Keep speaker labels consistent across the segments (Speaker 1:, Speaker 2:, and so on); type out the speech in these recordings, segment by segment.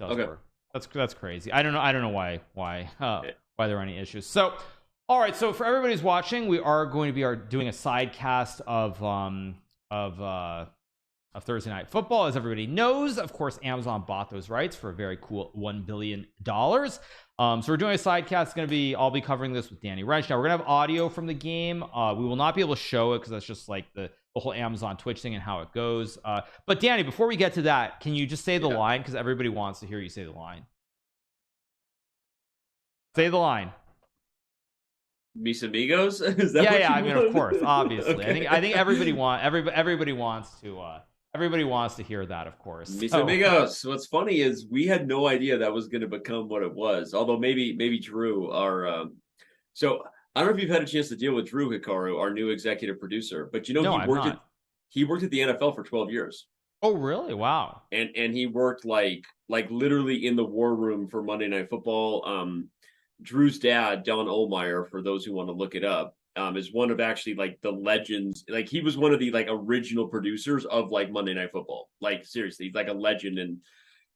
Speaker 1: does work. That's crazy. I don't know why there are any issues. So all right, so for everybody who's watching, we are going to be doing a side cast of Thursday Night Football. As everybody knows, of course, Amazon bought those rights for a very cool $1 billion. So we're doing a side cast. It's going to be, I'll be covering this with Danny Rensch. Now we're gonna have audio from the game. We will not be able to show it because that's just like the whole Amazon Twitch thing and how it goes. But Danny, before we get to that, can you just say the line, because everybody wants to hear you say the line. Say the line.
Speaker 2: Mis amigos? Is that
Speaker 1: yeah. I mean, of course, obviously. Okay. I think everybody wants to hear that, of course.
Speaker 2: Mis amigos. What's funny is we had no idea that was going to become what it was. Although maybe Drew, so I don't know if you've had a chance to deal with Drew Hikaru, our new executive producer, but he worked at the NFL for 12 years.
Speaker 1: Oh, really? Wow.
Speaker 2: And he worked like literally in the war room for Monday Night Football. Drew's dad, Don Ohlmeyer, for those who want to look it up, is one of actually like the legends. Like he was one of the like original producers of like Monday Night Football. Like seriously, he's like a legend.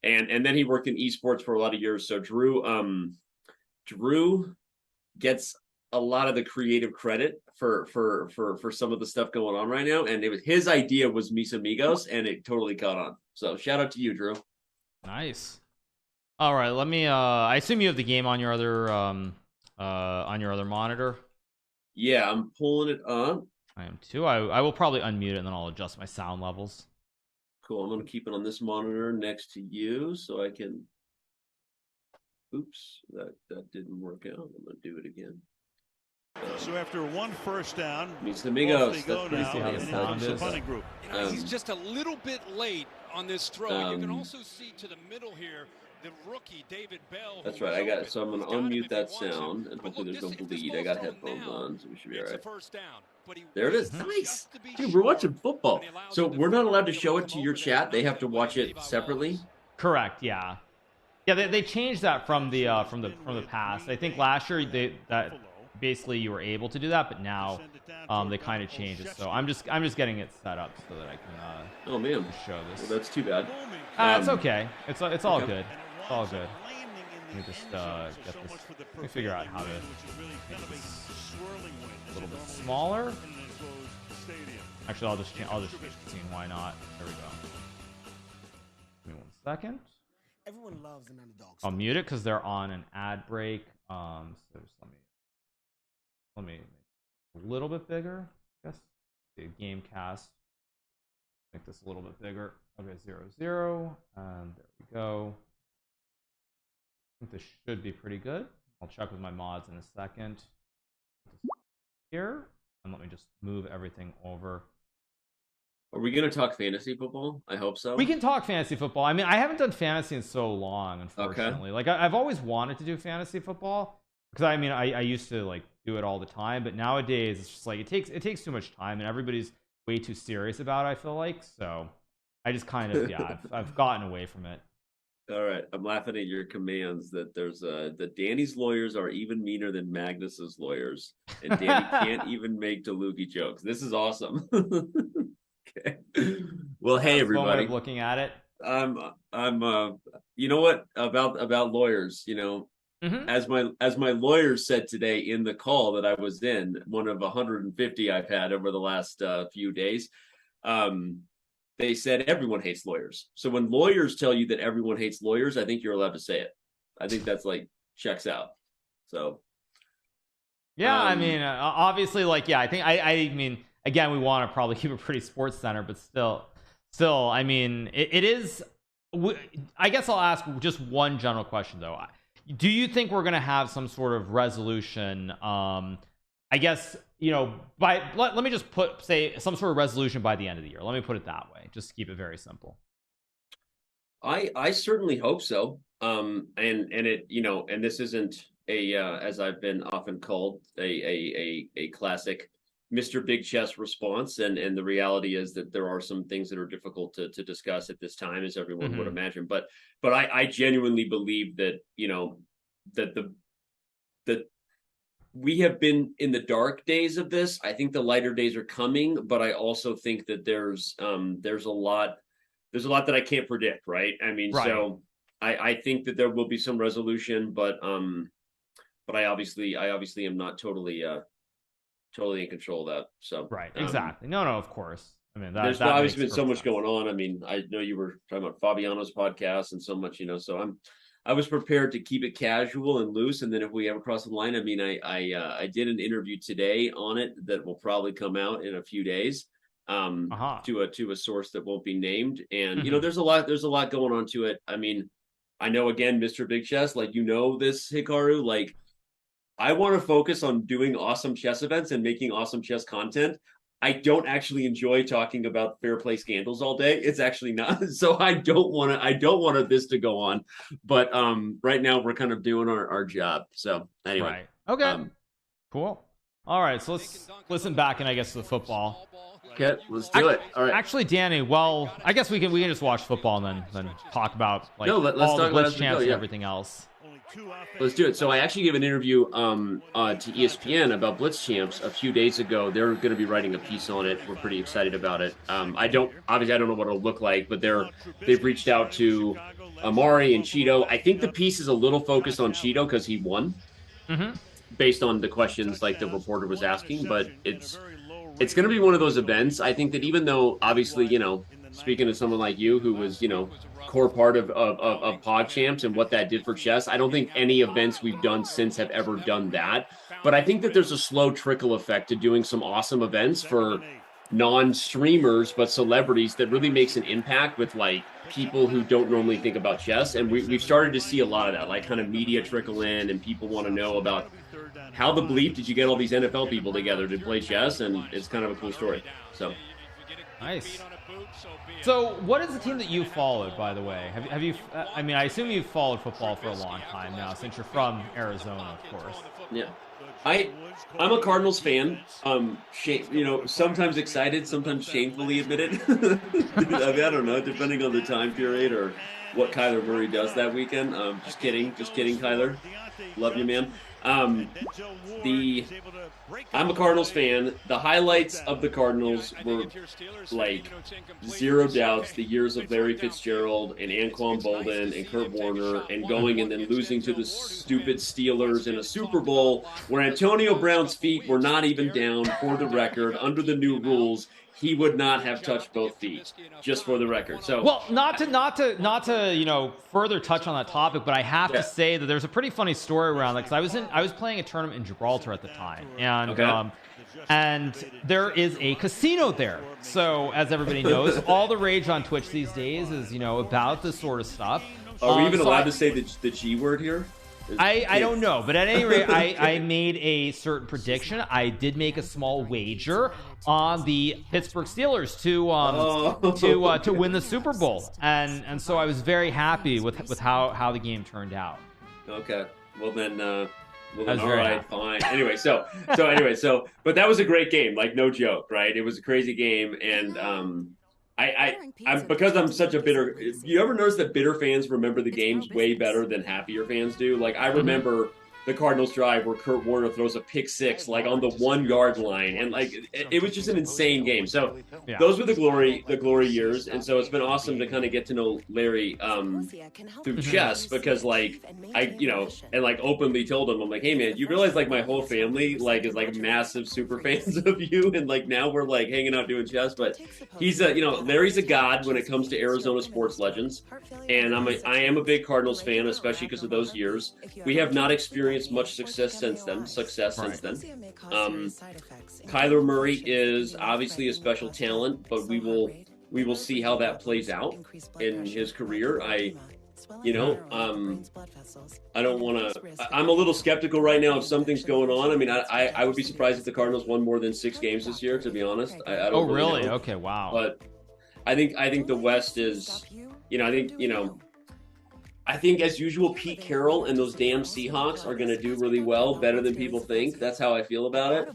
Speaker 2: And then he worked in esports for a lot of years. So Drew gets a lot of the creative credit for some of the stuff going on right now. And it was his idea was Mis Amigos, and it totally caught on. So shout out to you, Drew.
Speaker 1: Nice. All right, let me I assume you have the game on your other monitor.
Speaker 2: Yeah, I'm pulling it up.
Speaker 1: I am too. I will probably unmute it and then I'll adjust my sound levels.
Speaker 2: Cool. I'm going to keep it on this monitor next to you so I can. Oops, that didn't work out. I'm going to do it again.
Speaker 3: So after one first down,
Speaker 2: Mis amigos.
Speaker 1: That's pretty how the sound is.
Speaker 4: He's just a little bit late on this throw. You can also see to the middle here the rookie David Bell.
Speaker 2: That's right. I got it. So I'm going to unmute that sound, and hopefully there's no bleed. I got headphones on, so we should be all right. There it is. Nice, dude. We're watching football, so we're not allowed to show it to your chat. They have to watch it separately.
Speaker 1: Correct. Yeah. They changed that from the past. I think last year that basically you were able to do that, but now they kind of changed it. So I'm just getting it set up so that I can
Speaker 2: oh man,
Speaker 1: show this.
Speaker 2: Well, that's too bad.
Speaker 1: It's okay. It's all good. It's all good. Let me just get this. Let me figure out how to make this a little bit smaller. Actually, I'll just see why not. There we go. Give me 1 second.
Speaker 5: Everyone loves an underdog.
Speaker 1: I'll mute it because they're on an ad break. So just let me make it a little bit bigger. I guess the game cast. Make this a little bit bigger. Okay, 0-0, and there we go. I think this should be pretty good. I'll check with my mods in a second. Here, and let me just move everything over.
Speaker 2: Are we going to talk fantasy football? I hope so.
Speaker 1: We can talk fantasy football. I mean, I haven't done fantasy in so long, unfortunately. Okay. Like, I've always wanted to do fantasy football because I mean, I used to like do it all the time, but nowadays it's just like it takes too much time, and everybody's way too serious about it, I feel like. So I just kind of I've gotten away from it.
Speaker 2: All right, I'm laughing at your commands that there's that Danny's lawyers are even meaner than Magnus's lawyers, and Danny can't even make DeLugi jokes. This is awesome. Okay. Well, hey everybody.
Speaker 1: Way of looking at it.
Speaker 2: I'm you know what about lawyers, you know, as my lawyer said today in the call that I was in, one of 150 I've had over the last few days. They said everyone hates lawyers. So when lawyers tell you that everyone hates lawyers, I think you're allowed to say it. I think that's like checks out. So
Speaker 1: yeah, I mean, obviously, like, yeah, I think I mean, again, we want to probably keep it pretty sports center, but still, I mean, it is. I guess I'll ask just one general question though. Do you think we're going to have some sort of resolution? I guess, you know, let me just say some sort of resolution by the end of the year. Let me put it that way, just to keep it very simple.
Speaker 2: I certainly hope so. And it, you know, and this isn't as I've been often called, a classic Mr. Big Chest response. And the reality is that there are some things that are difficult to discuss at this time, as everyone would imagine. But I genuinely believe that, you know, that we have been in the dark days of this. I think the lighter days are coming, but I also think that there's a lot that I can't predict, right? I mean, right. So I think that there will be some resolution, but I obviously am not totally in control of that. So
Speaker 1: right, exactly. No, of course. I mean,
Speaker 2: there's obviously been so much going on. I mean, I know you were talking about Fabiano's podcast and so much, so I was prepared to keep it casual and loose, and then if we ever cross the line, I mean, I did an interview today on it that will probably come out in a few days, to a source that won't be named, and there's a lot going on to it. I mean, I know, again, Mr. Big Chess, like, this Hikaru, like, I want to focus on doing awesome chess events and making awesome chess content. I don't actually enjoy talking about fair play scandals all day. It's actually not. So I don't want this to go on. But right now we're kind of doing our job. So anyway.
Speaker 1: Right. Okay. Cool. All right. So let's listen back and I guess to the football.
Speaker 2: Okay, let's do it. All right.
Speaker 1: Actually, Danny, well, I guess we can just watch football and then talk about like
Speaker 2: let's
Speaker 1: all
Speaker 2: talk
Speaker 1: the Blitz
Speaker 2: about
Speaker 1: champs and everything else.
Speaker 2: Let's do it. So I actually gave an interview to ESPN about Blitz champs a few days ago. They're going to be writing a piece on it. We're pretty excited about it. I don't know what it'll look like, but they've reached out to Amari and Cheeto. I think the piece is a little focused on Cheeto because he won, based on the questions like the reporter was asking. But it's going to be one of those events. I think that even though obviously, speaking to someone like you who was, core part of PogChamps and what that did for chess, I don't think any events we've done since have ever done that. But I think that there's a slow trickle effect to doing some awesome events for non-streamers but celebrities that really makes an impact with like people who don't normally think about chess. And we've started to see a lot of that, like kind of media trickle in, and people want to know about how the bleep did you get all these NFL people together to play chess, and it's kind of a cool story. So
Speaker 1: nice. So what is the team that you followed, by the way? Have you I mean, I assume you've followed football for a long time now, since you're from Arizona, of course.
Speaker 2: Yeah. I'm a Cardinals fan. Sometimes excited, sometimes shamefully admitted. I don't know, depending on the time period or what Kyler Murray does that weekend. Just kidding, Kyler. Love you, man. I'm a Cardinals fan. The highlights of the Cardinals were like zero doubts the years of Larry Fitzgerald and Anquan Bolden and Kurt Warner, and going and then losing to the stupid Steelers in a Super Bowl where Antonio Brown's feet were not even down. For the record, under the new rules, he would not have touched both feet, just for the record. So, well,
Speaker 1: not to further touch on that topic, but I have to say that there's a pretty funny story around that, because I was playing a tournament in Gibraltar at the time, and and there is a casino there. So as everybody knows, all the rage on Twitch these days is about this sort of stuff.
Speaker 2: Are we even allowed to say the G word here?
Speaker 1: I don't know, but at any rate, I made a certain prediction. I did make a small wager on the Pittsburgh Steelers to win the Super Bowl, and so I was very happy with how the game turned out.
Speaker 2: Okay, well then all right, fine. Anyway, so but that was a great game, like no joke, right? It was a crazy game, and I'm because I'm such a bitter. You ever notice that bitter fans remember the games way better than happier fans do? Like I remember the Cardinals drive where Kurt Warner throws a pick six like on the 1 yard line, and like it was just an insane game. So those were the glory years, and so it's been awesome to kind of get to know Larry through chess, because like I and like openly told him, I'm like, hey man, you realize like my whole family like is like massive super fans of you, and like now we're like hanging out doing chess. But he's Larry's a god when it comes to Arizona sports legends, and I am a big Cardinals fan, especially because of those years. We have not experienced much success since then. Kyler Murray is obviously a special talent, but we will see how that plays out in his career. I don't want to. I'm a little skeptical right now of something's going on. I mean, I would be surprised if the Cardinals won more than 6 games this year, to be honest. I don't really know.
Speaker 1: Okay, wow.
Speaker 2: But I think the West is, I think, as usual, Pete Carroll and those damn Seahawks are going to do really well, better than people think. That's how I feel about it.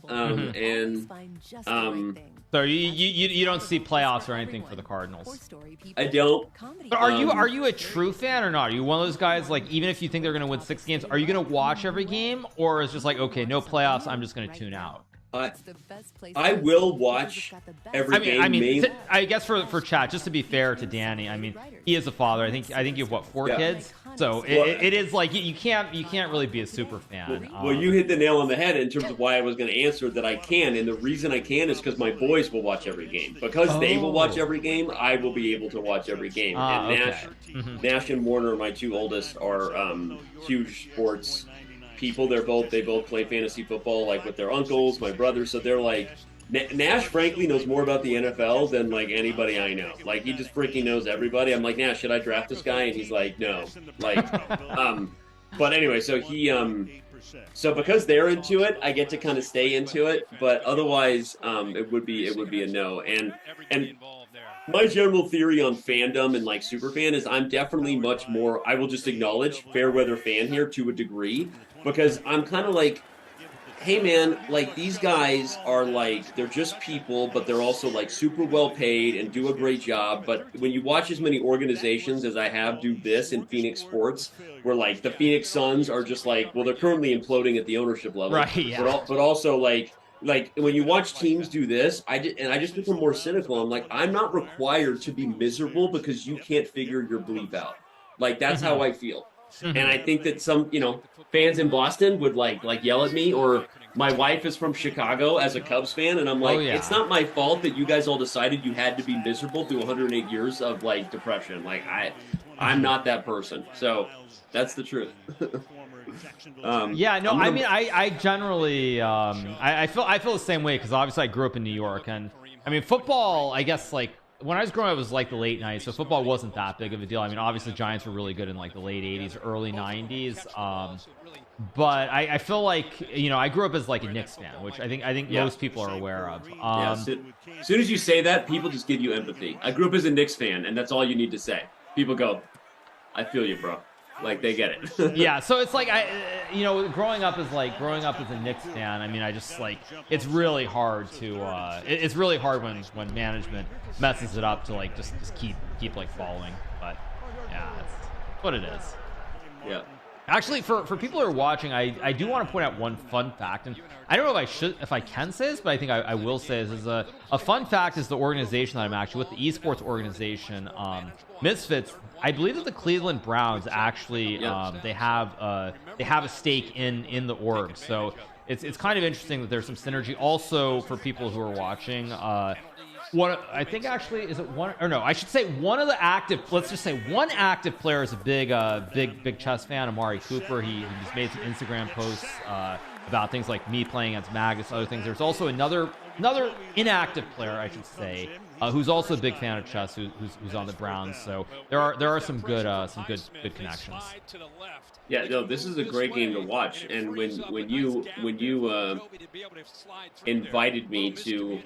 Speaker 1: So you don't see playoffs or anything for the Cardinals?
Speaker 2: I don't.
Speaker 1: But are you a true fan or not? Are you one of those guys, like, even if you think they're going to win 6 games, are you going to watch every game, or is just like, okay, no playoffs, I'm just going to tune out?
Speaker 2: I will watch every game.
Speaker 1: I guess for chat, just to be fair to Danny, I mean, he is a father. I think you have what, 4 kids, so it is like you can't really be a super fan.
Speaker 2: Well, you hit the nail on the head in terms of why I was going to answer that I can, and the reason I can is because my boys will watch every game. Because they will watch every game, I will be able to watch every game. And Nash and Warner, my 2 oldest, are huge sports people. They both play fantasy football like with their uncles, my brothers, so they're like Nash frankly knows more about the NFL than like anybody I know. Like he just freaking knows everybody. I'm like, Nash, should I draft this guy? And he's like, no. Like but anyway, so he so because they're into it, I get to kind of stay into it, but otherwise it would be a no. And my general theory on fandom and like superfan is I'm definitely much more, I will just acknowledge, fair weather fan here to a degree, because I'm kind of like, hey man, like these guys are like, they're just people, but they're also like super well paid and do a great job. But when you watch as many organizations as I have do this in Phoenix sports, where like the Phoenix Suns are just like, well, they're currently imploding at the ownership level,
Speaker 1: right? Yeah.
Speaker 2: But also like when you watch teams do this, I just become more cynical. I'm like, I'm not required to be miserable because you can't figure your bleep out. Like that's how I feel. And I think that some, fans in Boston would like yell at me, or my wife is from Chicago as a Cubs fan, and I'm like, it's not my fault that you guys all decided you had to be miserable through 108 years of like depression. Like I'm not that person. So that's the truth.
Speaker 1: I mean, I generally I feel the same way, because obviously I grew up in New York, and I mean football, I guess like when I was growing up, it was like the late 90s, so football wasn't that big of a deal. I mean, obviously Giants were really good in like the late 80s, early 90s, but I feel like I grew up as like a Knicks fan, which I think most people are aware of.
Speaker 2: As soon as you say that, people just give you empathy. I grew up as a Knicks fan, and that's all you need to say. People go, I feel you, bro. Like they get it.
Speaker 1: Yeah, so it's like growing up as a Knicks fan, I mean, I just like, it's really hard to it's really hard when management messes it up to like just keep like following. But yeah, that's what it is.
Speaker 2: Yeah.
Speaker 1: Actually, for people who are watching, I do want to point out one fun fact, and I don't know if I can say this, but I think I will say this. Is a fun fact is the organization that I'm actually with, the esports organization, Misfits. I believe that the Cleveland Browns actually they have a stake in the org, so it's kind of interesting that there's some synergy. Also, for people who are watching, I think actually, is it one, or no, I should say one of the active, let's just say one active player is a big chess fan, Amari Cooper. He just made some Instagram posts about things like me playing against Magnus, other things. There's also another inactive player, I should say, who's also a big fan of chess, who's on the Browns. So there are some good connections.
Speaker 2: Yeah, no, this is a great game to watch. And when you invited me to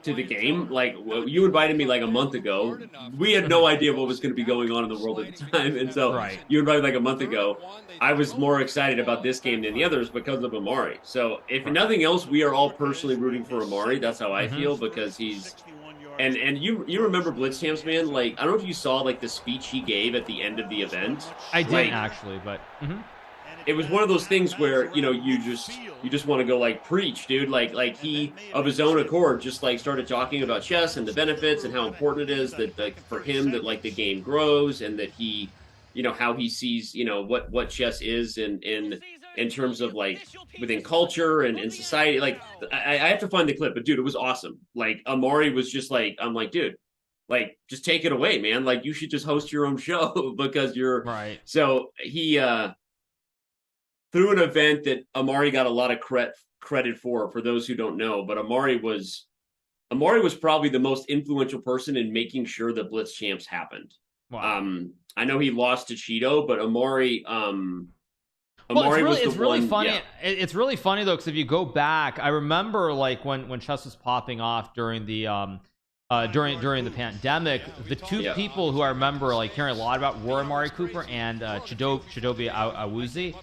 Speaker 2: the game, like you invited me like a month ago, we had no idea what was going to be going on in the world at the time, and so you invited like a month ago. I was more excited about this game than the others because of Amari. So if nothing else, we are all personally rooting for Amari. That's how I feel, because he's and you remember Blitz Champs, man? Like I don't know if you saw like the speech he gave at the end of the event.
Speaker 1: I didn't actually, but
Speaker 2: it was one of those things where you just want to go like preach, dude. Like he of his own accord just like started talking about chess and the benefits and how important it is that like for him that like the game grows, and that he how he sees what chess is in terms of like within culture and in society. Like I have to find the clip, but dude, it was awesome. Like Amari was just like, I'm like, dude, like just take it away, man. Like you should just host your own show because you're
Speaker 1: right.
Speaker 2: So he through an event that Amari got a lot of credit for those who don't know, but Amari was probably the most influential person in making sure that Blitz Champs happened.
Speaker 1: Wow.
Speaker 2: I know he lost to Cheeto, but Amari
Speaker 1: it's really funny. Yeah. It's really funny though, because if you go back, I remember like when chess was popping off during the during the pandemic, the two people who I remember like hearing a lot about were Amari Cooper and Chidobe Awuzie,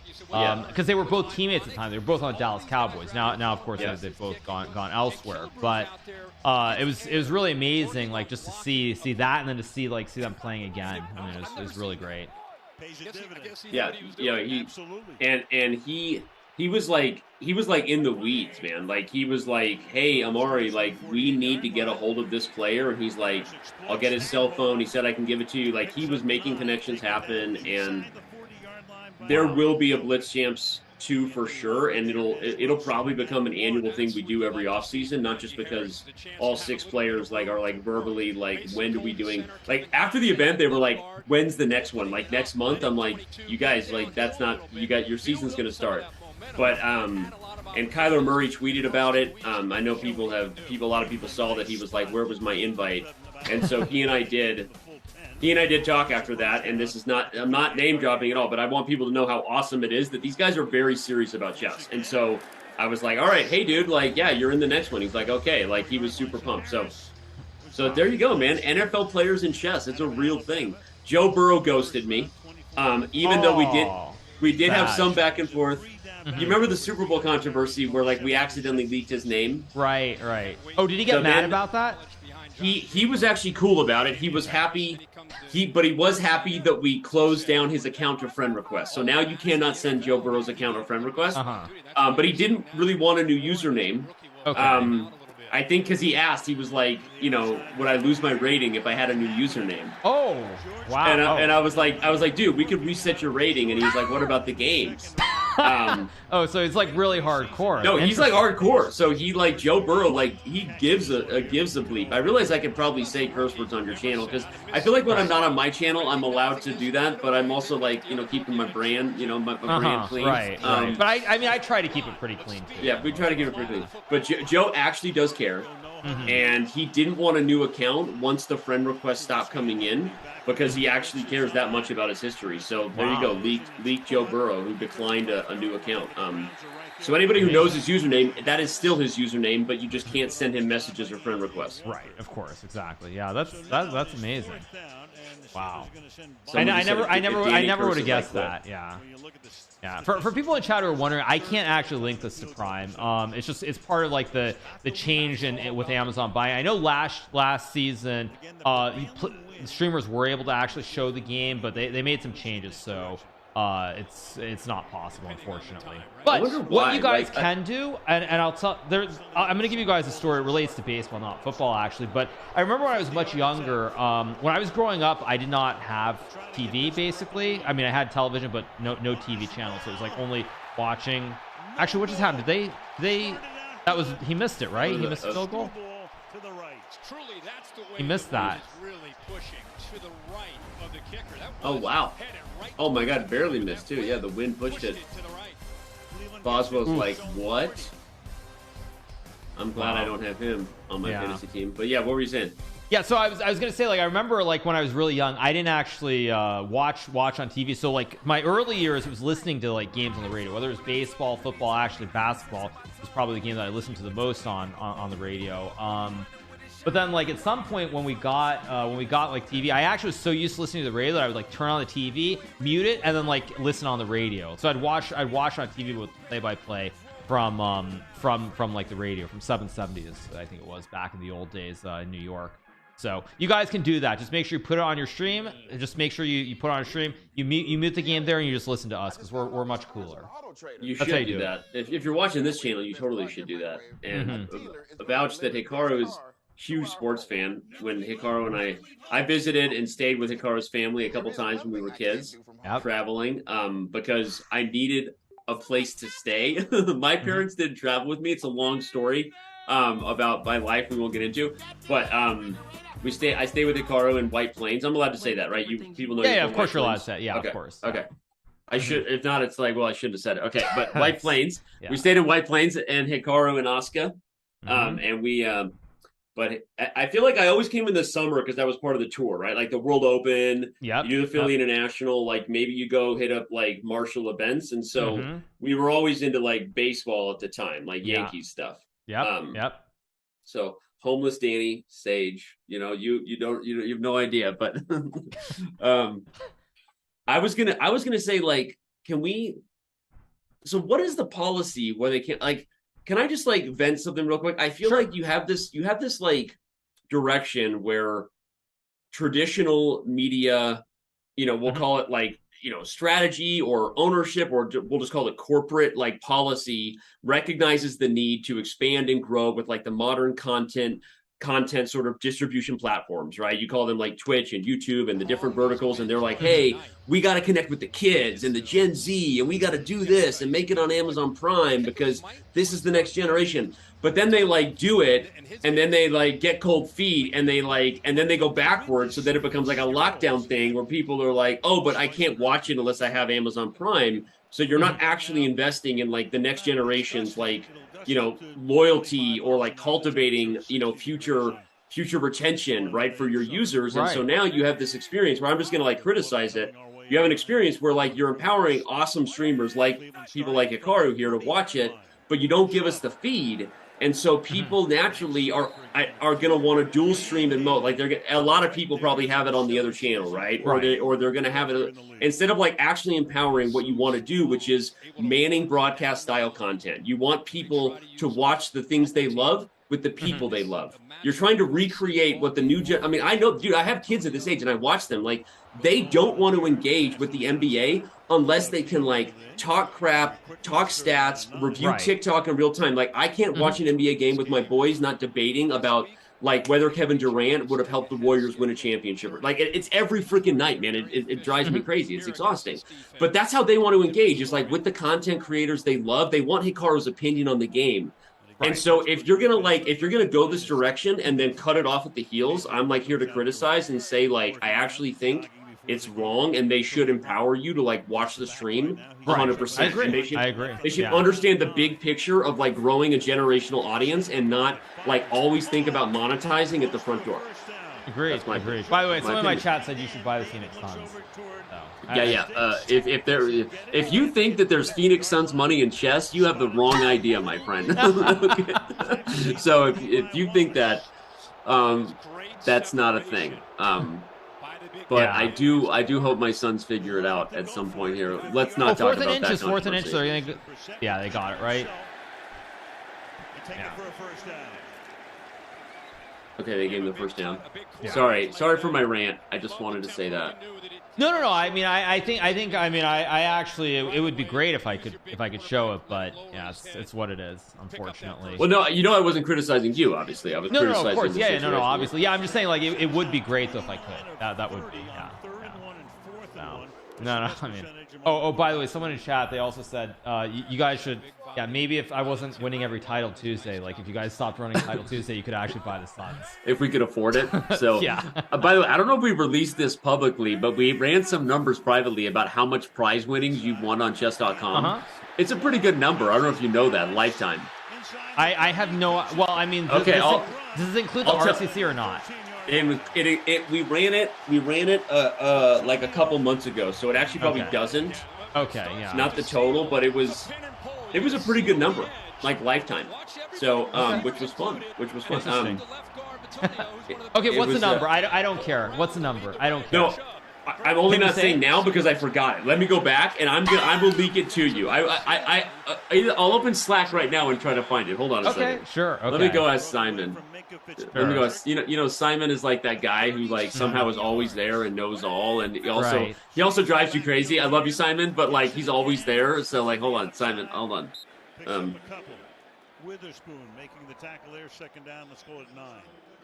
Speaker 1: because they were both teammates at the time. They were both on the Dallas Cowboys. Now of course they've both gone elsewhere. But it was really amazing, like just to see that, and then to see them playing again. I mean, it was really great.
Speaker 2: Yeah, he he was like in the weeds, man. Like he was like, "Hey, Amari, like we need to get a hold of this player." And he's like, "I'll get his cell phone." He said, "I can give it to you." Like he was making connections happen, and there will be a Blitz Champs 2 for sure, and it'll probably become an annual thing we do every offseason, not just because all 6 players like are like verbally like, when are we doing, like after the event they were like, when's the next one, like next month. I'm like, you guys, like that's not, you got, your season's gonna start. But and Kyler Murray tweeted about it. I know a lot of people saw that he was like, where was my invite? And so he and I did talk after that, and this is not, I'm not name dropping at all, but I want people to know how awesome it is that these guys are very serious about chess. And so I was like, all right, hey dude, like, yeah, you're in the next one. He's like, okay, like he was super pumped. So there you go, man. NFL players in chess, it's a real thing. Joe Burrow ghosted me. Even though we did have some back and forth. You remember the Super Bowl controversy where like we accidentally leaked his name?
Speaker 1: Right. Oh, did he get mad about that?
Speaker 2: He was actually cool about it. He was happy. But he was happy that we closed down his account to friend request. So now you cannot send Joe Burrow's account a friend request. But he didn't really want a new username. Okay. I think because he asked, he was like, you know, would I lose my rating if I had a new username?
Speaker 1: Oh, wow.
Speaker 2: And I was like, dude, we could reset your rating. And he was like, what about the games?
Speaker 1: Oh, so it's like really hardcore.
Speaker 2: No, he's like hardcore. So he like Joe Burrow, like he gives a bleep. I realize I could probably say curse words on your channel because I feel like when I'm not on my channel, I'm allowed to do that. But I'm also like, you know, keeping my brand, you know, my brand clean.
Speaker 1: Right. But I mean, I try to keep it pretty clean too.
Speaker 2: Yeah, we try to keep it pretty clean. But Joe actually does care. And he didn't want a new account once the friend request stopped coming in because he actually cares that much about his history. So there you go, leaked Joe Burrow, who declined a new account. So anybody who knows his username, that is still his username, but you just can't send him messages or friend requests.
Speaker 1: Right, of course, exactly. Yeah, that's amazing. Wow. I never would have guessed that. Yeah. Yeah. For people in chat who are wondering, I can't actually link this to Prime. It's part of like the change with Amazon buying. I know last season, streamers were able to actually show the game, but they made some changes, so it's not possible, unfortunately. But what you guys can do, and I'll tell, I'm going to give you guys a story. It relates to baseball, not football, actually. But I remember when I was much younger, when I was growing up, I did not have TV, basically. I mean, I had television, but no TV channel, so it was like only watching. Actually, what just happened? He missed it, right? He missed the field goal. He missed that.
Speaker 2: Oh, wow. Oh, my God. Barely missed, too. Yeah, the wind pushed it. Boswell's like, what? I'm glad I don't have him on my fantasy team. But, yeah, what were you saying?
Speaker 1: Yeah, so I was going to say, like, I remember, like, when I was really young, I didn't actually watch on TV. So, like, my early years, it was listening to, like, games on the radio. Whether it was baseball, football, actually basketball was probably the game that I listened to the most on the radio. But then, like, at some point when we got like TV, I actually was so used to listening to the radio that I would like turn on the TV, mute it, and then like listen on the radio. So I'd watch on TV with play-by-play from like the radio from 770s, I think it was, back in the old days in New York. So you guys can do that. Just make sure you put it on your stream. Just make sure you put it on your stream. You mute the game there and you just listen to us because we're much cooler.
Speaker 2: You should do that. If you're watching this channel, you totally should do that. And vouch that Hikaru is huge sports fan. When Hikaru and I visited and stayed with Hikaru's family a couple times when we were kids, traveling, because I needed a place to stay. My parents didn't travel with me. It's a long story about my life we won't get into, but I stay with Hikaru in White Plains. I'm allowed to say that, right? People know.
Speaker 1: Yeah, of course you're allowed to say. Yeah,
Speaker 2: okay.
Speaker 1: Of course.
Speaker 2: Okay. I should. If not, it's like, well, I shouldn't have said it. Okay, but White Plains. We stayed in White Plains and Hikaru and Asuka, and we. But I feel like I always came in the summer because that was part of the tour, right? Like the World Open, you do the Philly International, like maybe you go hit up like Marshall events. And so we were always into like baseball at the time, like Yankees stuff.
Speaker 1: Yep.
Speaker 2: So homeless Danny, Sage, you know, you have no idea. But I was gonna say, like, so what is the policy where they can't, like, can I just like vent something real quick? I feel like you have this like direction where traditional media, you know, we'll call it like strategy or ownership, or we'll just call it corporate like policy, recognizes the need to expand and grow with like the modern content sort of distribution platforms, right? You call them like Twitch and YouTube and the different verticals, and they're like, hey, we got to connect with the kids and the Gen Z, and we got to do this and make it on Amazon Prime because this is the next generation. But then they like do it, and then they like get cold feet, and then they go backwards, so that it becomes like a lockdown thing where people are like, oh, but I can't watch it unless I have Amazon Prime. So you're not actually investing in like the next generation's like loyalty, or like cultivating future retention, right, for your users. And so now you have this experience where I'm just going to like criticize it. You have an experience where like you're empowering awesome streamers like people like Hikaru here to watch it, but you don't give us the feed. And so people naturally are going to want to dual stream and mode. Like a lot of people probably have it on the other channel, right? Or they're going to have it instead of like actually empowering what you want to do, which is manning broadcast style content. You want people to watch the things they love with the people they love. You're trying to recreate what the new I know, dude, I have kids at this age and I watch them. Like, they don't want to engage with the NBA unless they can like talk crap, talk stats, review TikTok in real time. Like, I can't watch an NBA game with my boys not debating about like whether Kevin Durant would have helped the Warriors win a championship. Like, it's every freaking night, man. It drives me crazy. It's exhausting. But that's how they want to engage. It's like with the content creators they love. They want Hikaru's opinion on the game. And so if you're gonna go this direction and then cut it off at the heels, I'm like here to criticize and say like I actually think it's wrong, and they should empower you to like watch the stream 100%. I agree. They should understand the big picture of like growing a generational audience and not like always think about monetizing at the front door.
Speaker 1: Agreed. By the way, someone in my chat said you should buy the Phoenix Suns.
Speaker 2: If you think that there's Phoenix Suns money in chess, you have the wrong idea, my friend. So if you think that, that's not a thing. But I do hope my Suns figure it out at some point here. Let's not talk about that.
Speaker 1: Fourth and inch. So you think, they got it right.
Speaker 2: Okay, they gave him the first down. Sorry for my rant. I just wanted to say that.
Speaker 1: No. I mean, I think. I actually, it would be great if I could show it, but yeah, it's what it is, unfortunately.
Speaker 2: Well, no, I wasn't criticizing you. Obviously, I was criticizing.
Speaker 1: No, of course, obviously, I'm just saying, like, it would be great though if I could. That would be, No. I mean, oh, by the way, someone in chat, they also said you guys should. Yeah, maybe if I wasn't winning every Title Tuesday, like if you guys stopped running Title Tuesday, you could actually buy the Suns.
Speaker 2: If we could afford it. So, by the way, I don't know if we released this publicly, but we ran some numbers privately about how much prize winnings you've won on chess.com. It's a pretty good number. I don't know if you know that, lifetime.
Speaker 1: I have no. Well, I mean, does this include the RCC or not?
Speaker 2: And we ran it like a couple months ago, so it actually probably doesn't.
Speaker 1: Okay, yeah.
Speaker 2: It's not the total, but it was a pretty good number, like lifetime. So, which was fun.
Speaker 1: Okay, what's the number? I don't care. What's the number? I don't care.
Speaker 2: No, I'm only not saying now because I forgot it. Let me go back, and I will leak it to you. I'll open Slack right now and try to find it. Hold on a second.
Speaker 1: Okay, sure. Okay.
Speaker 2: Let me go ask Simon. Let me go. Simon is like that guy who like somehow is always there and knows all, and he also drives you crazy. I love you, Simon, but like he's always there. So like, hold on, Simon, hold on.
Speaker 3: Witherspoon making the tackle there, second down. Let's go at 9.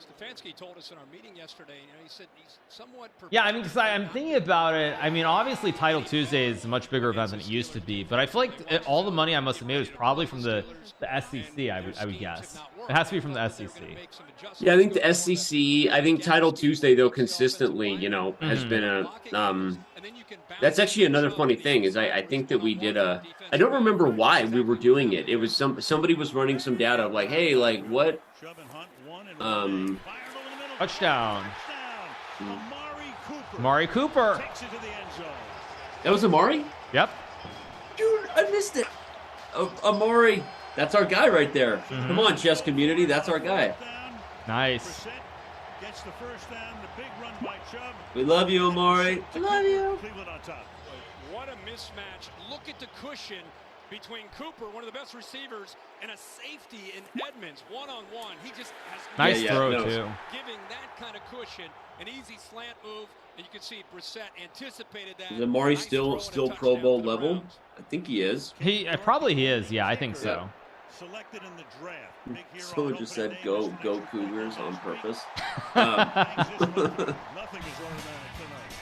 Speaker 4: Stefanski told us in our meeting yesterday, he said he's somewhat...
Speaker 1: Yeah, I mean, because I'm thinking about it. I mean, obviously, Title Tuesday is a much bigger event than it used to be, but I feel like all the money I must have made was probably from the SEC, I would guess. It has to be from the SEC.
Speaker 2: Yeah, I think the SEC, I think Title Tuesday, though, consistently, has been a... that's actually another funny thing is I think that we did I don't remember why we were doing it. It was somebody was running some data of like, hey, like what...
Speaker 1: touchdown. Amari Cooper.
Speaker 2: That was Amari?
Speaker 1: Yep.
Speaker 2: Dude, I missed it. Amari. That's our guy right there. Come on, chess community. That's our guy.
Speaker 1: Nice.
Speaker 2: We love you, Amari. We love you.
Speaker 4: What a mismatch. Look at the cushion between Cooper, one of the best receivers, and a safety in Edmonds, one-on-one. He just has
Speaker 1: nice throw, too.
Speaker 4: Giving that kind of cushion, an easy slant move, And you can see Brissett anticipated that.
Speaker 2: Is Amari still Pro Bowl level? I think he is.
Speaker 1: He probably he is. Yeah, I think so.
Speaker 2: Yeah.
Speaker 3: Selected in the draft. Big hero
Speaker 2: Someone just said go Cougars on purpose.
Speaker 3: Nothing is automatic tonight.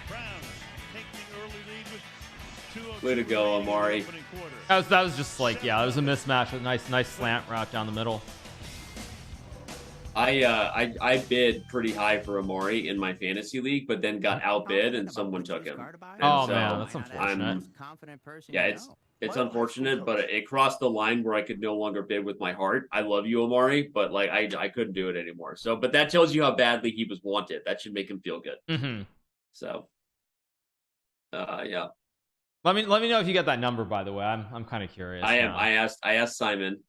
Speaker 3: Browns take the early lead with 2:02
Speaker 2: Way to go,
Speaker 3: remaining in the
Speaker 2: Amari.
Speaker 3: opening quarter.
Speaker 1: That was just like, yeah, it was a mismatch with nice slant route down the middle.
Speaker 2: I bid pretty high for Amari in my fantasy league, but then got outbid and someone took him.
Speaker 1: Oh
Speaker 2: so
Speaker 1: man, that's unfortunate.
Speaker 2: Yeah, it's unfortunate, but it crossed the line where I could no longer bid with my heart. I love you, Amari, but like I couldn't do it anymore. So, but that tells you how badly he was wanted. That should make him feel good.
Speaker 1: Mm-hmm.
Speaker 2: So, yeah.
Speaker 1: Let me know if you get that number. By the way, I'm kind of curious.
Speaker 2: I am.
Speaker 1: Now.
Speaker 2: I asked Simon.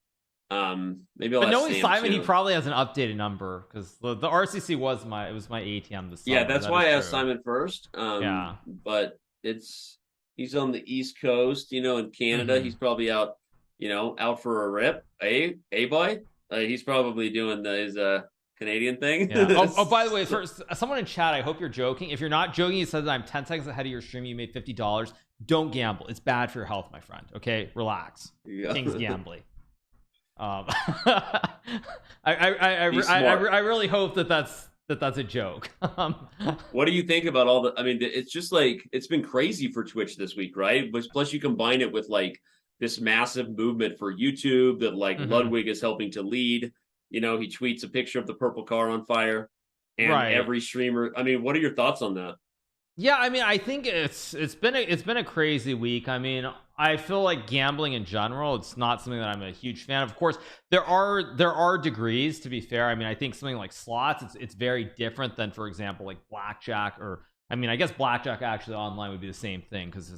Speaker 2: Maybe I'll
Speaker 1: but
Speaker 2: ask
Speaker 1: knowing
Speaker 2: Sam
Speaker 1: Simon,
Speaker 2: too.
Speaker 1: he probably has an updated number because the RCC was my ATM this summer.
Speaker 2: Yeah, that's why I asked Simon first.
Speaker 1: Yeah,
Speaker 2: but he's on the East Coast, in Canada.
Speaker 1: Mm-hmm.
Speaker 2: He's probably out, out for a rip. Boy, he's probably doing his Canadian thing.
Speaker 1: Yeah. Oh, by the way, first, someone in chat, I hope you're joking. If you're not joking, you said that I'm 10 seconds ahead of your stream. You made $50. Don't gamble. It's bad for your health, my friend. Okay, relax.
Speaker 2: Yeah.
Speaker 1: King's gambling. I really hope that's a joke.
Speaker 2: What do you think about all the? I mean, it's just like it's been crazy for Twitch this week, right? Plus, you combine it with like this massive movement for YouTube that like Ludwig is helping to lead. He tweets a picture of the purple car on fire, and every streamer. I mean, what are your thoughts on that?
Speaker 1: Yeah, I mean, I think it's been a crazy week. I mean, I feel like gambling in general, it's not something that I'm a huge fan of. Of course, there are degrees, to be fair. I mean, I think something like slots, it's very different than, for example, like blackjack, or I mean, I guess blackjack actually online would be the same thing because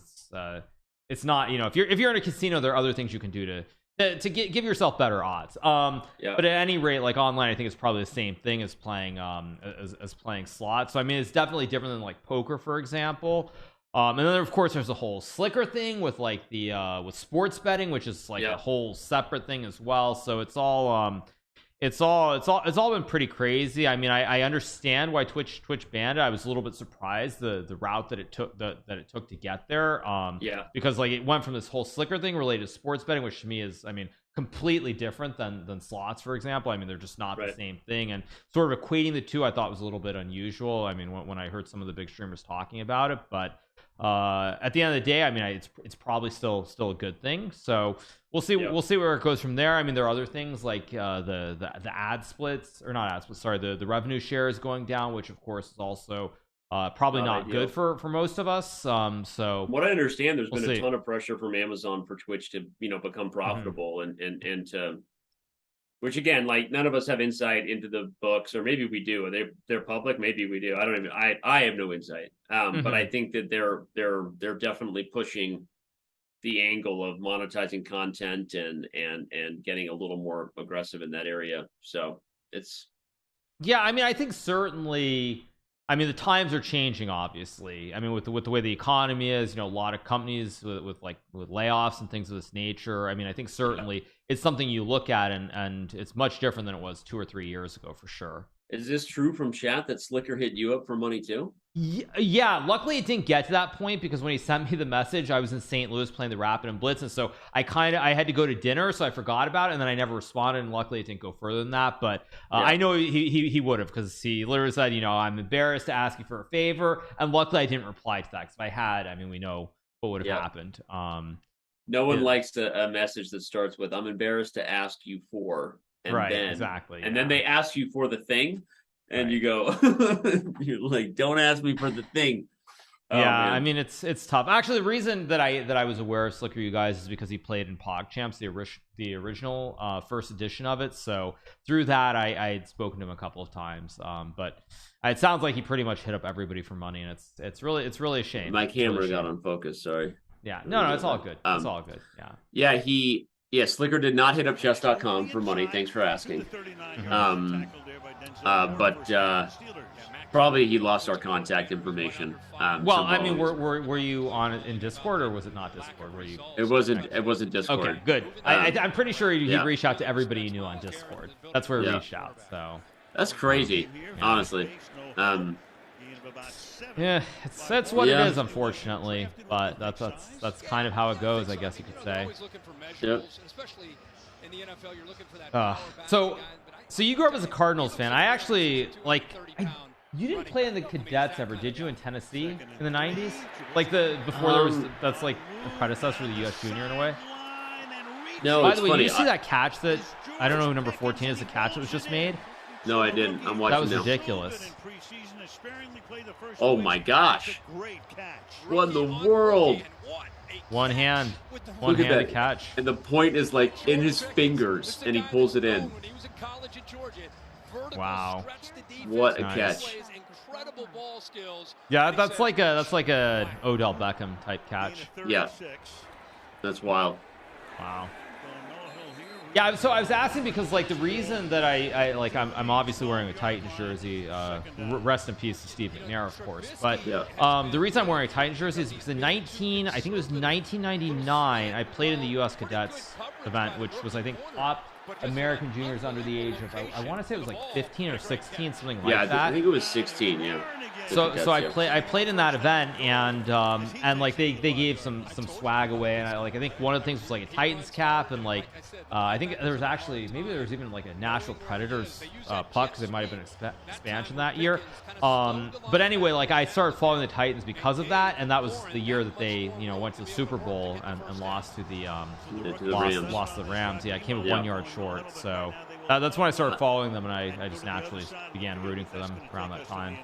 Speaker 1: it's not, if you're in a casino, there are other things you can do to give yourself better odds. But at any rate, like online, I think it's probably the same thing as playing as playing slots. So I mean, it's definitely different than like poker, for example. And then of course there's a whole slicker thing with like the with sports betting, which is like a whole separate thing as well. So it's all been pretty crazy. I mean, I understand why Twitch banned it. I was a little bit surprised the route that it took to get there. Because like it went from this whole slicker thing related to sports betting, which to me is, I mean, completely different than slots, for example. I mean, they're just not the same thing, and sort of equating the two I thought was a little bit unusual. I mean, when I heard some of the big streamers talking about it, but at the end of the day, I mean, it's probably still a good thing. So we'll see where it goes from there. I mean, there are other things like the ad splits, or not ad splits, sorry, the revenue share is going down, which of course is also probably not good for most of us. So
Speaker 2: what I understand, there's been a ton of pressure from Amazon for Twitch to become profitable and to, which again, like none of us have insight into the books, or maybe we do. They're public, maybe we do. I don't even. I have no insight. But I think that they're definitely pushing the angle of monetizing content and getting a little more aggressive in that area. So it's.
Speaker 1: Yeah, I mean, I think certainly. I mean, the times are changing, obviously. I mean, with the way the economy is, a lot of companies with layoffs and things of this nature. I mean, I think certainly it's something you look at, and it's much different than it was 2 or 3 years ago, for sure.
Speaker 2: Is this true from chat that Slicker hit you up for money too?
Speaker 1: Yeah, luckily it didn't get to that point, because when he sent me the message, I was in St. Louis playing the Rapid and Blitz, and so I had to go to dinner, so I forgot about it, and then I never responded, and luckily it didn't go further than that. But I know he would have, because he literally said, I'm embarrassed to ask you for a favor, and luckily I didn't reply to that, because if I had, I mean, we know what would have happened.
Speaker 2: No one likes a message that starts with, "I'm embarrassed to ask you for," and then they ask you for the thing, and you go, you're like, "Don't ask me for the thing."
Speaker 1: I mean, it's tough. Actually, the reason that I was aware of Slicker, you guys, is because he played in PogChamps, the original first edition of it. So through that, I had spoken to him a couple of times. But it sounds like he pretty much hit up everybody for money, and it's really a shame.
Speaker 2: My camera got on focus. Sorry.
Speaker 1: Yeah, no, it's all good. It's all good.
Speaker 2: Yeah. Slicker did not hit up chess.com for money. Thanks for asking. But probably he lost our contact information.
Speaker 1: I mean, were you on in Discord, or was it not Discord? Were you?
Speaker 2: It wasn't Discord.
Speaker 1: Okay, good. I'm pretty sure he reached out to everybody he knew on Discord. That's where he reached out. So
Speaker 2: that's crazy, honestly.
Speaker 1: Yeah, it's what it is, unfortunately. But that's kind of how it goes, I guess you could say.
Speaker 2: Yep.
Speaker 1: So you grew up as a Cardinals fan. I actually you didn't play in the cadets ever, did you, in Tennessee in the 90s? Like before there was that's like the predecessor to the US Junior in a way.
Speaker 2: No,
Speaker 1: by
Speaker 2: it's
Speaker 1: the way,
Speaker 2: funny.
Speaker 1: did you see that catch that I don't know who number 14 is? The catch that was just made.
Speaker 2: No, I didn't. I'm watching
Speaker 1: That was
Speaker 2: now.
Speaker 1: ridiculous.
Speaker 2: Oh my gosh! What in the world?
Speaker 1: One hand
Speaker 2: Look at
Speaker 1: to
Speaker 2: that
Speaker 1: catch.
Speaker 2: And the point is like in his fingers, and he pulls it in.
Speaker 1: Wow!
Speaker 2: What a
Speaker 1: Nice.
Speaker 2: catch!
Speaker 1: Yeah, that's like a Odell Beckham type catch.
Speaker 2: Yeah, that's wild.
Speaker 1: Wow. Yeah, so I was asking because like the reason that I'm obviously wearing a Titans jersey. Rest in peace to Steve McNair, of course. But the reason I'm wearing a Titans jersey is because I think it was 1999, I played in the U.S. Cadets event, which was I think top American juniors under the age of I want to say it was like 15 or 16, something like that.
Speaker 2: I think it was 16. Yeah.
Speaker 1: So I played in that event, and like they gave some swag away, and I think one of the things was like a Titans cap, and like I think there was even like a Nashville Predators puck, because it might have been an expansion that year. But anyway, like I started following the Titans because of that, and that was the year that they went to the Super Bowl and lost to the
Speaker 2: Rams.
Speaker 1: Lost to the Rams. Yeah, I came up 1 yard short. So that's when I started following them, and I just naturally began rooting for them around that time.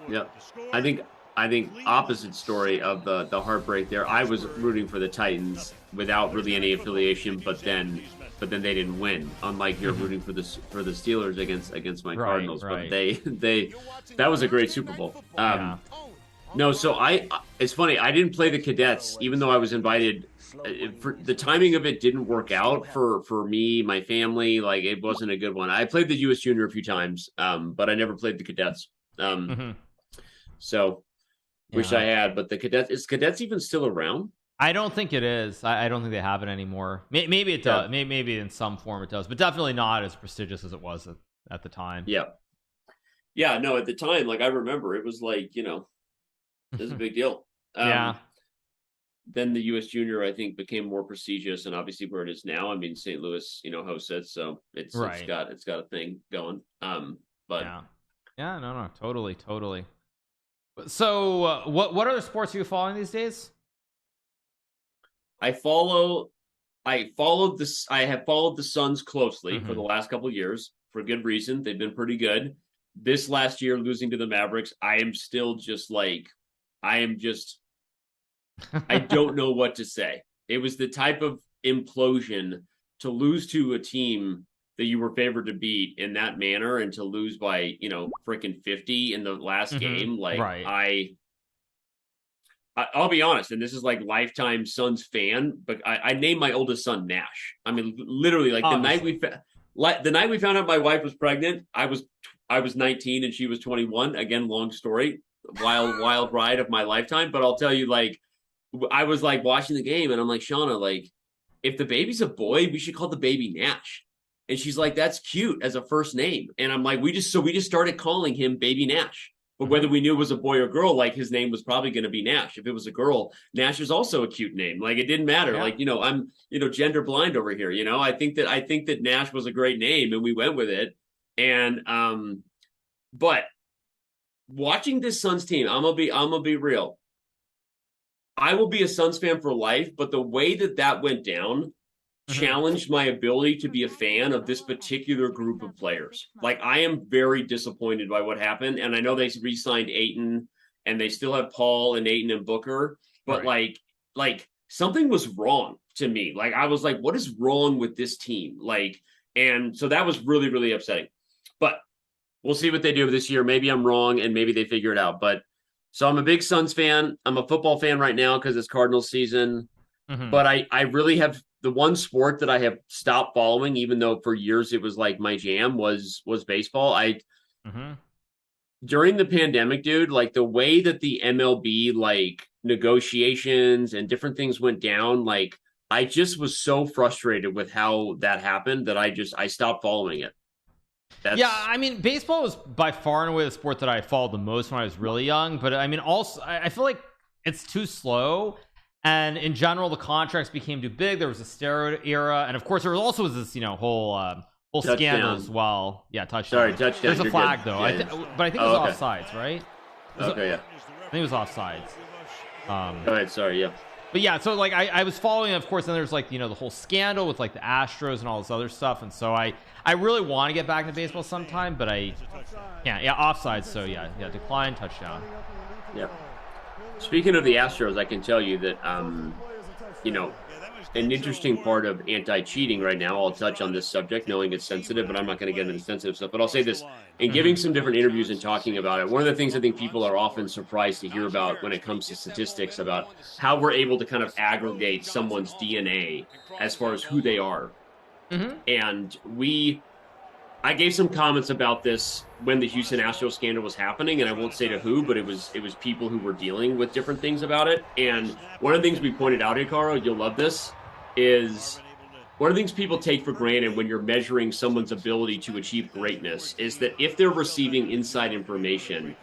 Speaker 2: Yep. I think opposite story of the heartbreak there. I was rooting for the Titans without really any affiliation, but then they didn't win. Unlike you're rooting for the Steelers against my Cardinals,
Speaker 1: right.
Speaker 2: But they that was a great Super Bowl. No, so it's funny. I didn't play the cadets, even though I was invited. The timing of it didn't work out for me, my family. Like it wasn't a good one. I played the U.S. Junior a few times, but I never played the cadets. So wish I had, but the cadets even still around?
Speaker 1: I don't think it is. I don't think they have it anymore. Maybe it does. Maybe in some form it does, but definitely not as prestigious as it was at the time.
Speaker 2: Yeah, no, at the time, like I remember it was like, it was a big deal. Then the US Junior, I think, became more prestigious, and obviously where it is now. I mean, St. Louis, hosts it, so it's got a thing going. But
Speaker 1: no, totally. So, what other sports are you following these days?
Speaker 2: I have followed the Suns closely for the last couple of years for good reason. They've been pretty good. This last year, losing to the Mavericks, I am still just like, I don't know what to say. It was the type of implosion to lose to a team that you were favored to beat in that manner, and to lose by, freaking 50 in the last game. Like I'll be honest, and this is like lifetime Suns fan, but I named my oldest son Nash. I mean, literally, like the night we found out my wife was pregnant, I was 19 and she was 21. Again, long story, wild ride of my lifetime. But I'll tell you, like, I was like watching the game, and I'm like, Shauna, like, if the baby's a boy, we should call the baby Nash. And she's like, that's cute as a first name. And I'm like, we just started calling him Baby Nash. But whether we knew it was a boy or girl, like his name was probably going to be Nash. If it was a girl, Nash is also a cute name. Like it didn't matter. Like, I'm, gender blind over here. I think that Nash was a great name, and we went with it. And, but watching this Suns team, I'm gonna be real. I will be a Suns fan for life, but the way that went down challenged my ability to be a fan of this particular group of players. Like, I am very disappointed by what happened, and I know they re-signed Ayton, and they still have Paul and Ayton and Booker, but like something was wrong to me. Like, I was like, what is wrong with this team? Like, and so that was really, really upsetting. But we'll see what they do this year. Maybe I'm wrong, and maybe they figure it out. But so I'm a big Suns fan. I'm a football fan right now because it's Cardinals season. But I really have the one sport that I have stopped following, even though for years it was like my jam, was baseball. During the pandemic, dude, like the way that the MLB like negotiations and different things went down, like I just was so frustrated with how that happened that I stopped following it.
Speaker 1: Yeah, I mean, baseball was by far and away the sport that I followed the most when I was really young. But I mean, also, I feel like it's too slow. And in general, the contracts became too big. There was a steroid era. And of course, there was also this, whole scandal as well. Yeah, touchdown.
Speaker 6: Sorry, touchdown.
Speaker 1: There's a flag, though.
Speaker 6: Yeah.
Speaker 1: But I think it was offsides, right?
Speaker 6: Okay, yeah.
Speaker 1: I think it was offsides.
Speaker 6: Go ahead, sorry, yeah.
Speaker 1: But yeah, so like I was following, of course, and there's like, the whole scandal with like the Astros and all this other stuff. And so I really want to get back into baseball sometime, but I can't. Yeah, offsides. So yeah, decline, touchdown.
Speaker 6: Yeah. Speaking of the Astros, I can tell you that, an interesting part of anti-cheating right now, I'll touch on this subject knowing it's sensitive, but I'm not going to get into the sensitive stuff, but I'll say this. In giving some different interviews and talking about it, one of the things I think people are often surprised to hear about when it comes to statistics about how we're able to kind of aggregate someone's DNA as far as who they are. And I gave some comments about this when the Houston Astros scandal was happening, and I won't say to who, but it was people who were dealing with different things about it. And one of the things we pointed out, Hikaru, you'll love this, is one of the things people take for granted when you're measuring someone's ability to achieve greatness is that if they're receiving inside information,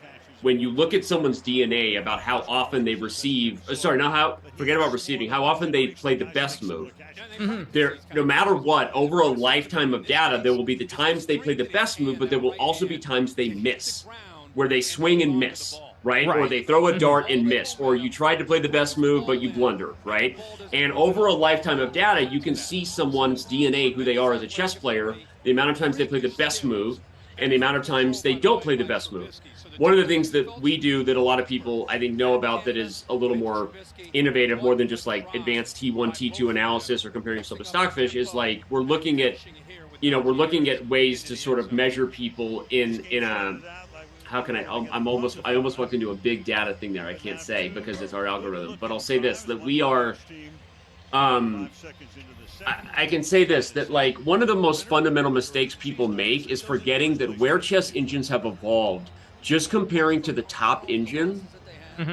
Speaker 6: when you look at someone's DNA about how often they forget about receiving, how often they play the best move. No matter what, over a lifetime of data, there will be the times they play the best move, but there will also be times they miss, where they swing and miss, right? Or they throw a dart and miss, or you tried to play the best move, but you blunder, right? And over a lifetime of data, you can see someone's DNA, who they are as a chess player, the amount of times they play the best move, and the amount of times they don't play the best move. One of the things that we do that a lot of people, I think, know about that is a little more innovative, more than just like advanced T1, T2 analysis or comparing yourself to stockfish, is like we're looking at ways to sort of measure people in a, how can I almost walked into a big data thing there. I can't say because it's our algorithm, but I'll say this, that we are, I can say this, that like one of the most fundamental mistakes people make is forgetting that where chess engines have evolved, just comparing to the top engine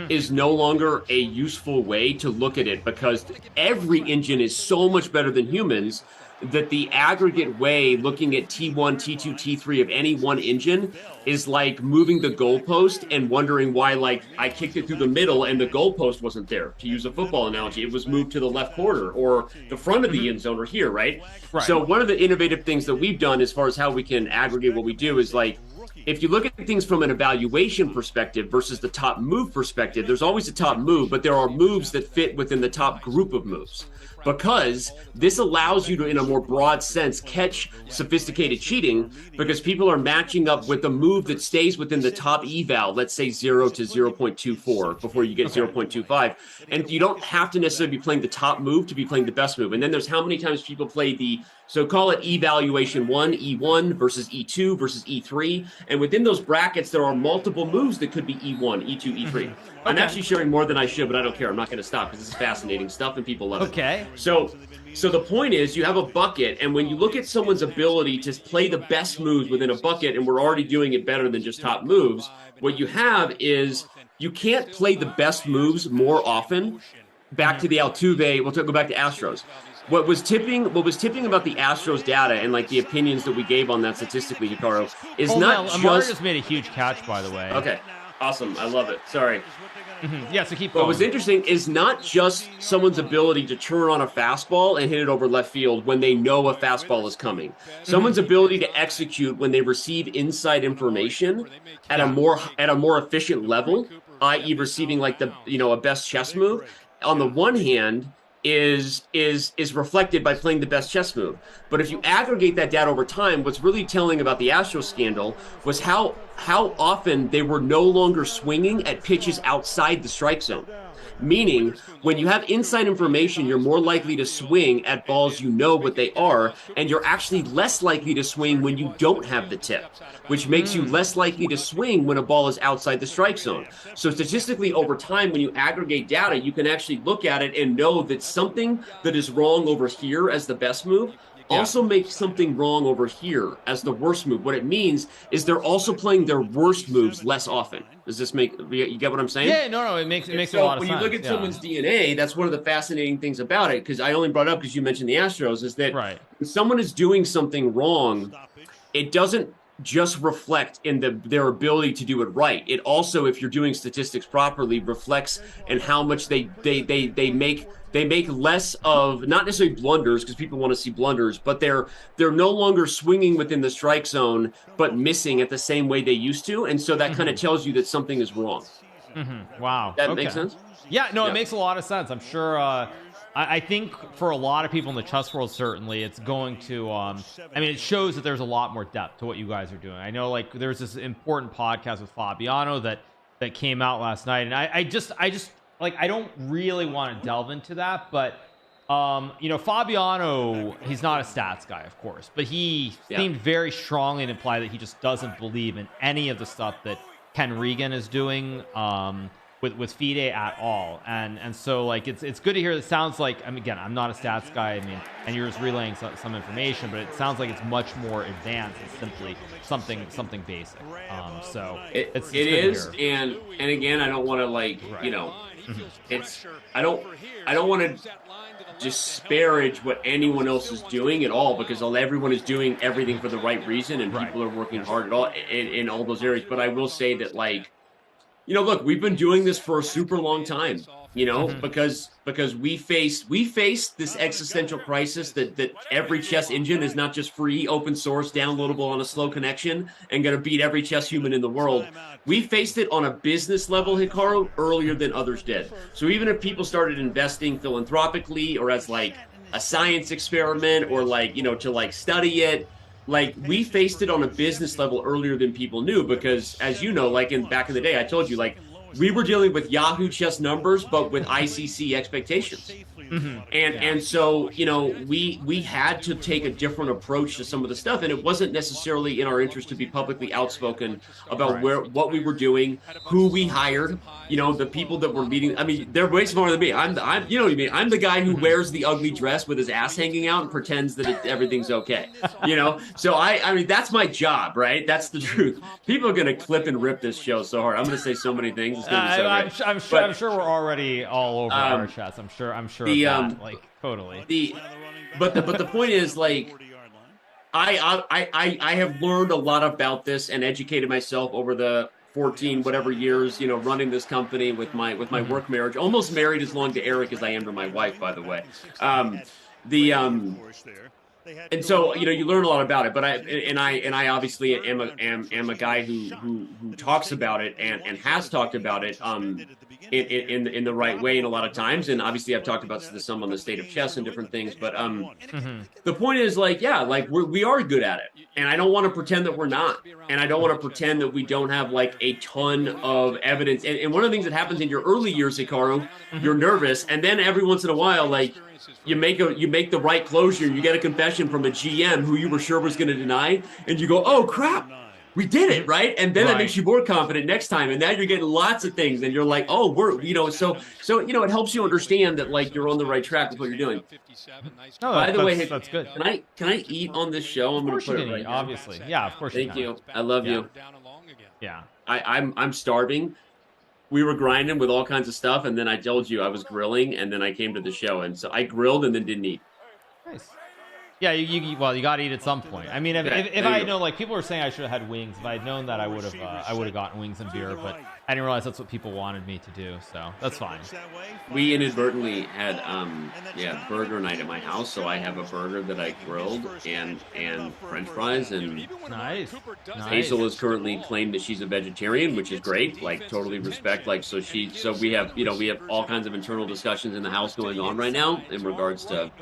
Speaker 6: is no longer a useful way to look at it, because every engine is so much better than humans that the aggregate way looking at T1, T2, T3 of any one engine is like moving the goalpost and wondering why, like, I kicked it through the middle and the goalpost wasn't there. To use a football analogy, it was moved to the left corner or the front of the end zone or here, right? So one of the innovative things that we've done as far as how we can aggregate what we do is like, if you look at things from an evaluation perspective versus the top move perspective, there's always a top move, but there are moves that fit within the top group of moves. Because this allows you to, in a more broad sense, catch sophisticated cheating, because people are matching up with a move that stays within the top eval, let's say 0 to 0.24 before you get 0.25. And you don't have to necessarily be playing the top move to be playing the best move. And then there's how many times people play so call it evaluation 1, E1 versus E2 versus E3. And within those brackets, there are multiple moves that could be E1, E2, E3. I'm actually sharing more than I should, but I don't care. I'm not going to stop because this is fascinating stuff and people love it.
Speaker 1: Okay.
Speaker 6: So the point is, you have a bucket, and when you look at someone's ability to play the best moves within a bucket, and we're already doing it better than just top moves, what you have is you can't play the best moves more often. Back to the Altuve, we'll go back to Astros. What was tipping about the Astros data and like the opinions that we gave on that statistically, Hikaru, is
Speaker 1: Amar just made a huge catch, by the way.
Speaker 6: Okay, awesome. I love it. Sorry.
Speaker 1: Yeah, so keep going.
Speaker 6: What was interesting is not just someone's ability to turn on a fastball and hit it over left field when they know a fastball is coming. Someone's ability to execute when they receive inside information at a more efficient level, i.e. receiving like a best chess move. On the one hand, is reflected by playing the best chess move. But if you aggregate that data over time, what's really telling about the Astros scandal was how often they were no longer swinging at pitches outside the strike zone. Meaning, when you have inside information, you're more likely to swing at balls you know what they are, and you're actually less likely to swing when you don't have the tip, which makes you less likely to swing when a ball is outside the strike zone. So statistically, over time, when you aggregate data, you can actually look at it and know that something that is wrong over here as the best move also makes something wrong over here as the worst move. What it means is they're also playing their worst moves less often. Does this make you get what I'm saying?
Speaker 1: Yeah, no, it makes a lot of sense.
Speaker 6: When you look at someone's DNA, that's one of the fascinating things about it, because I only brought it up because you mentioned the Astros, is that when someone is doing something wrong, it doesn't just reflect in their ability to do it right. It also, if you're doing statistics properly, reflects in how much they make less of, not necessarily blunders, because people want to see blunders, but they're no longer swinging within the strike zone, but missing at the same way they used to. And so that kind of tells you that something is wrong.
Speaker 1: Wow.
Speaker 6: That makes sense?
Speaker 1: Yeah, no,
Speaker 6: Yeah.
Speaker 1: it makes a lot of sense. I'm sure. I think for a lot of people in the chess world, certainly, it's going to. I mean, it shows that there's a lot more depth to what you guys are doing. I know, like, there's this important podcast with Fabiano that came out last night, and I just like, I don't really want to delve into that, but you know, Fabiano, he's not a stats guy, of course, but he seemed very strongly to imply that he just doesn't believe in any of the stuff that Ken Regan is doing with FIDE at all, and so, like, it's good to hear. It sounds like, I mean, again, I'm not a stats guy, I mean, and you're just relaying some information, but it sounds like it's much more advanced than simply something basic. So it's
Speaker 6: it is, and again, I don't want to, like, you know, it's I don't want to disparage what anyone else is doing at all, because everyone is doing everything for the right reason, and people are working hard at all in all those areas. But I will say that, like, you know, look, we've been doing this for a super long time, you know, because we faced this existential crisis that every chess engine is not just free, open source, downloadable on a slow connection, and going to beat every chess human in the world. We faced it on a business level, Hikaru, earlier than others did. So even if people started investing philanthropically or as, like, a science experiment, or, like, you know, to, like, study it, like, we faced it on a business level earlier than people knew, because, as you know, like, back in the day, I told you, like, we were dealing with Yahoo chess numbers, but with ICC expectations. And so, you know, we had to take a different approach to some of the stuff, and it wasn't necessarily in our interest to be publicly outspoken about what we were doing, who we hired, you know, the people that were meeting. I mean, they're way smarter than me. I'm you know what I mean? I'm the guy who wears the ugly dress with his ass hanging out and pretends that everything's okay, you know? So I mean, that's my job, right? That's the truth. People are going to clip and rip this show so hard. I'm going to say so many things. It's going to be so great.
Speaker 1: I'm sure we're already all over our chats. I'm sure like, totally.
Speaker 6: But the point is, like, I have learned a lot about this and educated myself over the 14 whatever years, you know, running this company with my work marriage. Almost married as long to Eric as I am to my wife, by the way. And so, you know, you learn a lot about it, but I obviously am a guy who talks about it and has talked about it in the right way in a lot of times. And obviously I've talked about some on the state of chess and different things, but the point is, like, yeah, like, we are good at it, and I don't want to pretend that we're not, and I don't want to pretend that we don't have, like, a ton of evidence. And one of the things that happens in your early years, Hikaru, you're nervous, and then every once in a while, like, you make the right closure, you get a confession from a GM who you were sure was going to deny, and you go, oh crap, we did it, right? And then that makes you more confident next time, and now you're getting lots of things, and you're like, oh, we're, you know, so you know, it helps you understand that, like, you're on the right track with what you're doing.
Speaker 1: No,
Speaker 6: by the way,
Speaker 1: that's good.
Speaker 6: Can I eat on this show? I'm going to put it right now.
Speaker 1: Obviously, yeah, of course.
Speaker 6: Thank you. I love you.
Speaker 1: Yeah,
Speaker 6: I'm starving. We were grinding with all kinds of stuff, and then I told you I was grilling, and then I came to the show, and so I grilled and then didn't eat.
Speaker 1: Nice. Yeah, you got to eat at some point. I mean, if I had known, like, people were saying I should have had wings. If I had known that, I would have gotten wings and beer, but I didn't realize that's what people wanted me to do, so that's fine.
Speaker 6: We inadvertently had burger night at my house, so I have a burger that I grilled and French fries, and
Speaker 1: Nice.
Speaker 6: Hazel is currently claimed that she's a vegetarian, which is great. Like, totally respect. Like, so we have all kinds of internal discussions in the house going on right now in regards to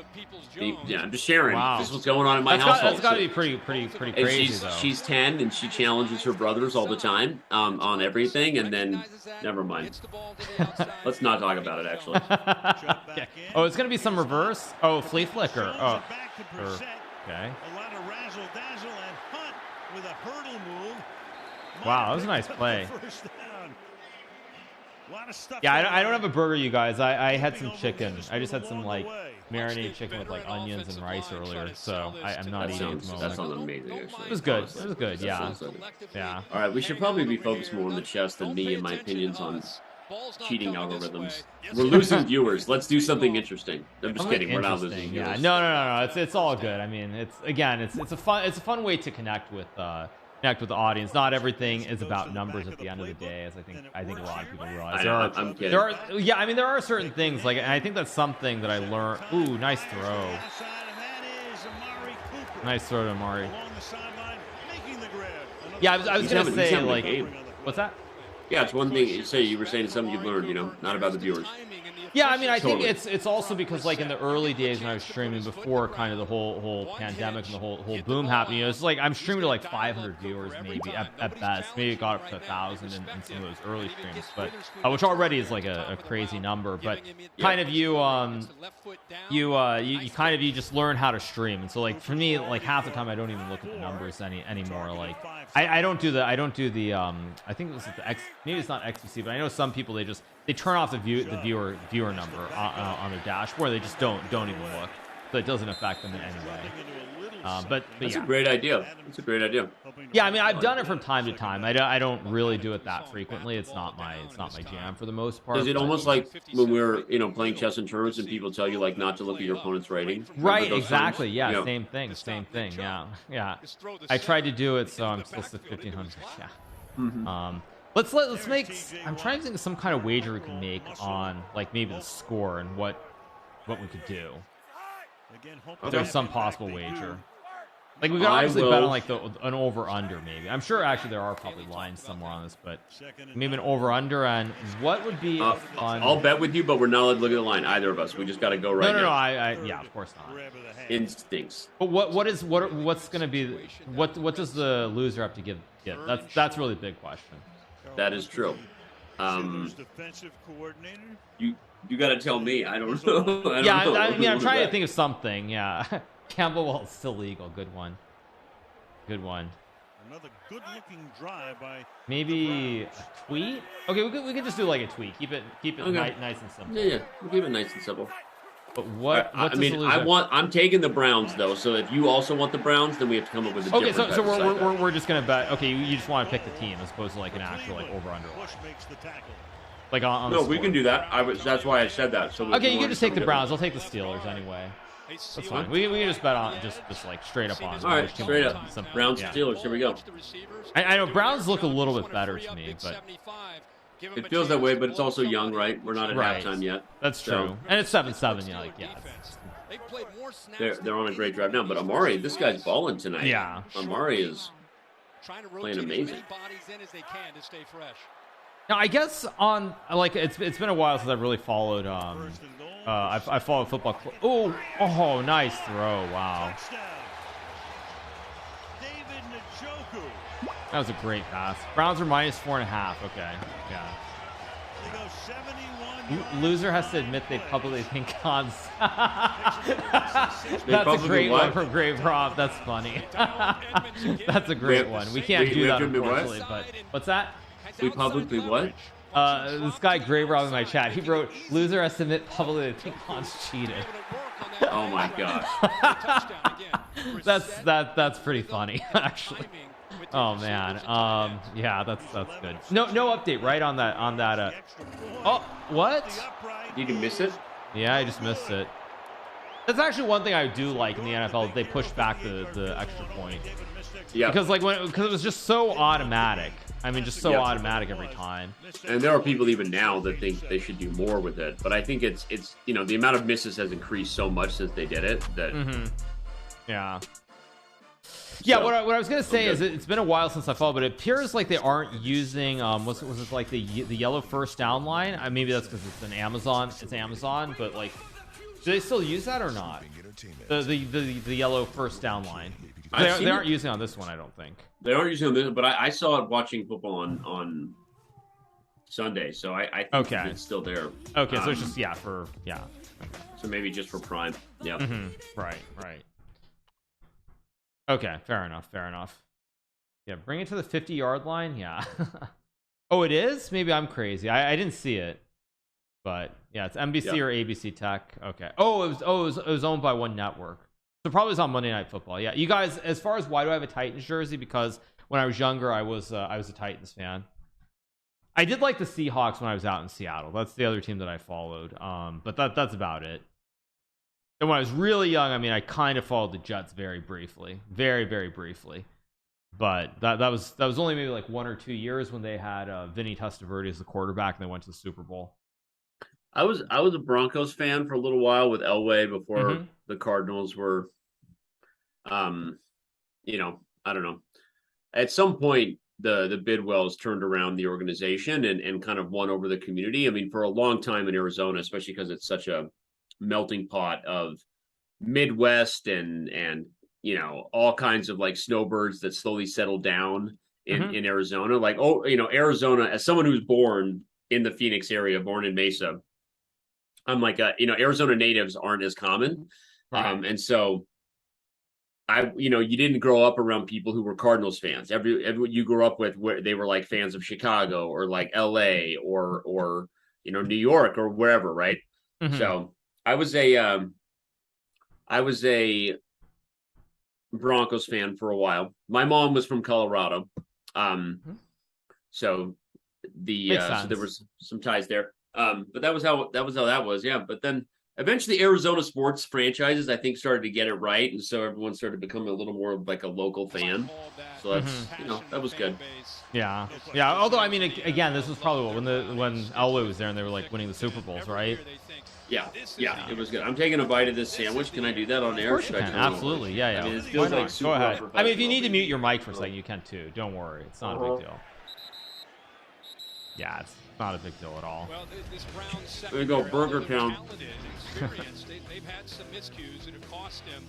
Speaker 6: I'm just sharing.
Speaker 1: Wow.
Speaker 6: This is what's going on in my household.
Speaker 1: That's got to be pretty crazy, though.
Speaker 6: She's 10 and she challenges her brothers all the time on everything, and then never mind. Let's not talk about it, actually.
Speaker 1: Okay. Oh, it's gonna be some reverse. Oh, flea flicker. Oh, okay. Wow, that was a nice play. Yeah, I don't have a burger, you guys. I had some chicken. I just had some, like, marinated chicken with, like, onions and rice earlier, so I'm not eating at the moment.
Speaker 6: That sounds amazing, actually.
Speaker 1: It was good. It was good, yeah. Yeah.
Speaker 6: All right, we should probably be focused more on the chess than me and my opinions on cheating algorithms. We're losing viewers. Let's do something interesting. I'm just kidding. We're not losing viewers.
Speaker 1: Yeah. No. It's all good. I mean, it's a fun way to connect with connect with the audience. Not everything is about numbers at the end of the day, as I think a lot of people realize.
Speaker 6: I'm kidding.
Speaker 1: I mean, there are certain things like, and I think that's something that I learned. Ooh, nice throw. Nice throw to Amari. Yeah, I was gonna say, like, what's that?
Speaker 6: Yeah, it's one thing. Say you were saying something you've learned, not about the viewers.
Speaker 1: Yeah, I mean, I think it's also because, like, in the early days when I was streaming before kind of the whole pandemic and the whole boom happening, it's like I'm streaming to like 500 viewers maybe at best. Maybe it got up to 1,000 in some of those early streams, but which already is like a crazy number. But kind of you just learn how to stream, and so like for me, like half the time I don't even look at the numbers anymore. Like I don't do the I think this is the X, maybe it's not XQC, but I know some people they turn off the viewer number on their dashboard. They just don't even look, so it doesn't affect them in any way. But
Speaker 6: that's
Speaker 1: yeah.
Speaker 6: a great idea. That's a great idea.
Speaker 1: Yeah, I mean, I've done it from time to time. I don't really do it that frequently. It's not my jam for the most part.
Speaker 6: Is it almost like when we were playing chess and tournaments and people tell you like not to look at your opponent's rating?
Speaker 1: Right, exactly. Yeah, same thing. Yeah. I tried to do it, so I'm still at 1,500. Yeah.
Speaker 6: Mm-hmm.
Speaker 1: Let's make. I'm trying to think of some kind of wager we can make on like maybe the score and what we could do. If there's some possible wager. Like we could obviously bet on like an over under maybe. I'm sure actually there are probably lines somewhere on this, but maybe an over under and what would be a fun.
Speaker 6: I'll bet with you, but we're not allowed to look at the line. Either of us. We just got to go right now.
Speaker 1: No. I yeah, of course not.
Speaker 6: Instincts.
Speaker 1: But what's gonna be what does the loser have to give? That's really the big question.
Speaker 6: That is true. You got to tell me. I don't know.
Speaker 1: I mean, I'm trying to think of something. Yeah, Campbell, well, it's still legal. Good one.
Speaker 3: Another good-looking drive by
Speaker 1: maybe a tweet. Okay, we could just do like a tweet. Keep it
Speaker 6: okay.
Speaker 1: nice and simple.
Speaker 6: Yeah, we'll keep it nice and simple.
Speaker 1: But what
Speaker 6: I mean, I'm taking the Browns though. So if you also want the Browns, then we have to come up with a different.
Speaker 1: Okay, so we're just gonna bet. Okay, you just want to pick the team as opposed to like an actual like over under. Like on
Speaker 6: no, we can do that. That's why I said that. So
Speaker 1: okay, you can just take the Browns. I'll take the Steelers anyway. That's fine. We can just bet on just like straight up on.
Speaker 6: All right, straight up. Browns Steelers. Here we go.
Speaker 1: I know Browns look a little bit better to me, but.
Speaker 6: It feels that way, but it's also young, right? We're not at halftime yet.
Speaker 1: That's true. And it's 7-7, yeah. Like, yeah.
Speaker 6: They're on a great drive now. But Amari, this guy's balling tonight.
Speaker 1: Yeah.
Speaker 6: Amari is playing amazing.
Speaker 1: Now, I guess on, like, it's been a while since I've really followed, I followed football. Oh, nice throw. Wow. That was a great pass. Browns are -4.5. Okay, yeah. Loser has to admit they publicly think cons. That's a great one from Grave Rob. That's funny. That's a great one. We can't do that, unfortunately. But what's that?
Speaker 6: We publicly what?
Speaker 1: This guy Grave Rob in my chat. He wrote, "Loser has to admit publicly they think cons cheated."
Speaker 6: Oh my gosh.
Speaker 1: That's pretty funny, actually. Oh man, yeah, that's good. No update, right, on that. Oh, what?
Speaker 6: Did you miss it?
Speaker 1: Yeah, I just missed it. That's actually one thing I do like in the NFL. They push back the extra point.
Speaker 6: Yeah.
Speaker 1: Because it was just so automatic. I mean, just so automatic every time.
Speaker 6: And there are people even now that think they should do more with it. But I think it's the amount of misses has increased so much since they did it that.
Speaker 1: Yeah. Yeah, what I was gonna say is it's been a while since I followed, but it appears like they aren't using was it like the yellow first down line? Maybe that's because it's Amazon, but like, do they still use that or not? The yellow first down line. They aren't using it on this one, I don't think.
Speaker 6: They aren't using this, but I saw it watching football on Sunday, so I think it's still there.
Speaker 1: Okay, so it's just
Speaker 6: So maybe just for Prime. Yeah.
Speaker 1: Right. Okay, fair enough. Yeah, bring it to the 50-yard line. Yeah. Oh, it is? Maybe I'm crazy. I didn't see it, but yeah, it's NBC or ABC Tech. Okay. It was owned by one network, so probably it's on Monday Night Football. Yeah, you guys. As far as why do I have a Titans jersey? Because when I was younger, I was a Titans fan. I did like the Seahawks when I was out in Seattle. That's the other team that I followed. But that's about it. And when I was really young, I mean, I kind of followed the Jets very briefly. Very, very briefly. but that was only maybe like 1 or 2 years when they had Vinny Testaverde as the quarterback and they went to the Super Bowl.
Speaker 6: I was a Broncos fan for a little while with Elway before the Cardinals were, you know, I don't know. At some point, the Bidwells turned around the organization and kind of won over the community. I mean, for a long time in Arizona, especially because it's such a melting pot of Midwest and you know, all kinds of like snowbirds that slowly settle down in Arizona. Like, oh, you know, Arizona, as someone who's born in the Phoenix area, born in Mesa, I'm like, you know, Arizona natives aren't as common.
Speaker 1: Right.
Speaker 6: And so you know, you didn't grow up around people who were Cardinals fans. Everyone you grew up with, where they were like fans of Chicago or like LA or you know, New York or wherever, right? So I was a Broncos fan for a while. My mom was from Colorado, so there was some ties there. But that was how that was. Yeah, but then eventually Arizona sports franchises, I think, started to get it right, and so everyone started becoming a little more of like a local fan. So that's you know, that was good.
Speaker 1: Yeah. Although I mean, again, this was probably when Elway was there and they were like winning the Super Bowls, right?
Speaker 6: Yeah, it was good. I'm taking a bite of this sandwich. Can I do that on air?
Speaker 1: Of course you can. Absolutely. Yeah.
Speaker 6: I mean, it feels like
Speaker 1: go ahead. I mean, if you need to mute your mic for a second, you can too. Don't worry. It's not a big deal. Yeah, it's not a big deal at all.
Speaker 4: Well, this Browns
Speaker 6: There we go, Burger Town.
Speaker 4: They've had some miscues that have cost them,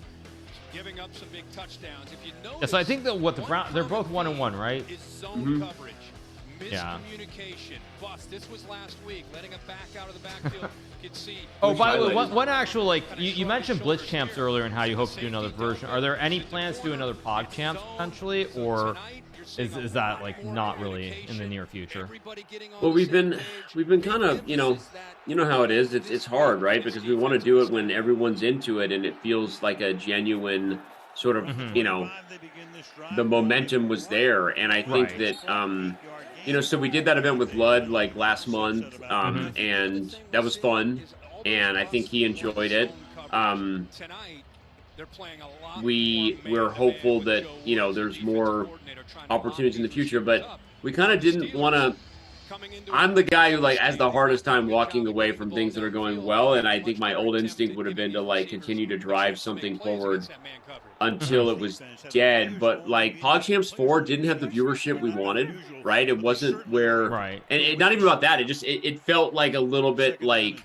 Speaker 4: giving up some big touchdowns. If you know,
Speaker 1: yeah, so I think that what the Browns, they're both 1-1, right?
Speaker 4: Is zone coverage, miscommunication, bust. This was last week, letting a back out of the backfield. Could see.
Speaker 1: Oh, by the way, one actual, like, you mentioned Blitz Champs earlier and how you hope to do another version. Are there any plans to do another Pog Champs potentially, or is that like not really in the near future?
Speaker 6: Well, we've been kind of, you know how it is. It's hard, right? Because we want to do it when everyone's into it and it feels like a genuine sort of, you know, the momentum was there. And I think that, you know, so we did that event with Ludd like last month, and that was fun, and I think he enjoyed it. We're hopeful that, you know, there's more opportunities in the future, but we kind of didn't want to. I'm the guy who like has the hardest time walking away from things that are going well, and I think my old instinct would have been to like continue to drive something forward until it was dead. But like PogChamps 4 didn't have the viewership we wanted, right? It wasn't where, and not even about that. It felt like a little bit like,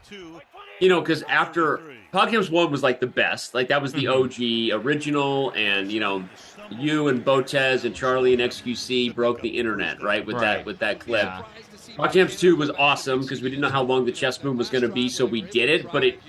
Speaker 6: you know, because after PogChamps 1 was like the best, like that was the OG original, and you know, you and Botez and Charlie and XQC broke the internet, right? With that clip. Yeah. PogChamps 2 was awesome because we didn't know how long the chess boom was going to be, so we did it. But it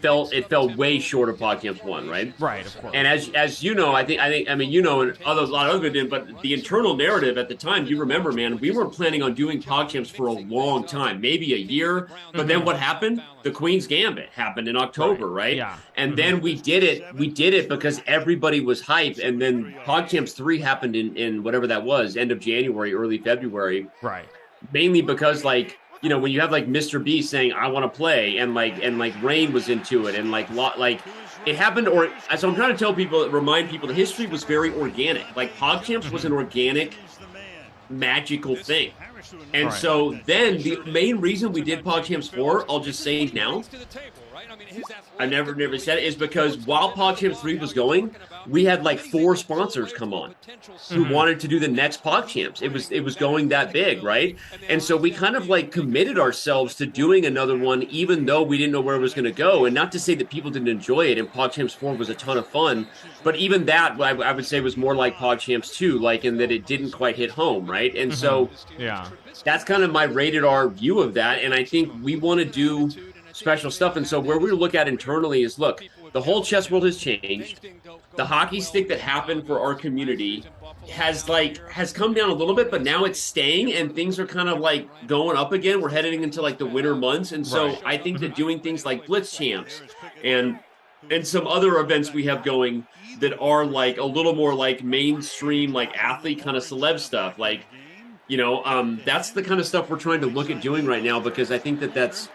Speaker 6: fell way short of PogChamps 1, right?
Speaker 1: Right, of course.
Speaker 6: And as you know, I mean, you know, and a lot of other people did. But the internal narrative at the time, you remember, man, we weren't planning on doing PogChamps for a long time, maybe a year. But then what happened? The Queen's Gambit happened in October, right?
Speaker 1: Yeah.
Speaker 6: And then we did it. We did it because everybody was hyped. And then PogChamps 3 happened in whatever that was, end of January, early February.
Speaker 1: Right.
Speaker 6: Mainly because, like, you know, when you have like Mr. B saying I want to play, and Rain was into it, and like it happened, or so I'm trying to tell people, remind people, the history was very organic. Like PogChamps was an organic, magical thing. And so then the main reason we did PogChamps 4, I'll just say now, I never said it, is because while PogChamps 3 was going, we had like 4 sponsors come on who wanted to do the next PogChamps. It was going that big, right? And so we kind of like committed ourselves to doing another one, even though we didn't know where it was going to go. And not to say that people didn't enjoy it, and PogChamps 4 was a ton of fun, but even that I would say was more like PogChamps 2, like in that it didn't quite hit home, right? And so that's kind of my rated R view of that. And I think we want to do special stuff. And so where we look at internally is, look, the whole chess world has changed. The hockey stick that happened for our community has come down a little bit, but now it's staying and things are kind of like going up again. We're heading into like the winter months. And so I think that doing things like Blitz Champs and some other events we have going that are like a little more like mainstream, like athlete kind of celeb stuff, like, you know, that's the kind of stuff we're trying to look at doing right now, because I think that's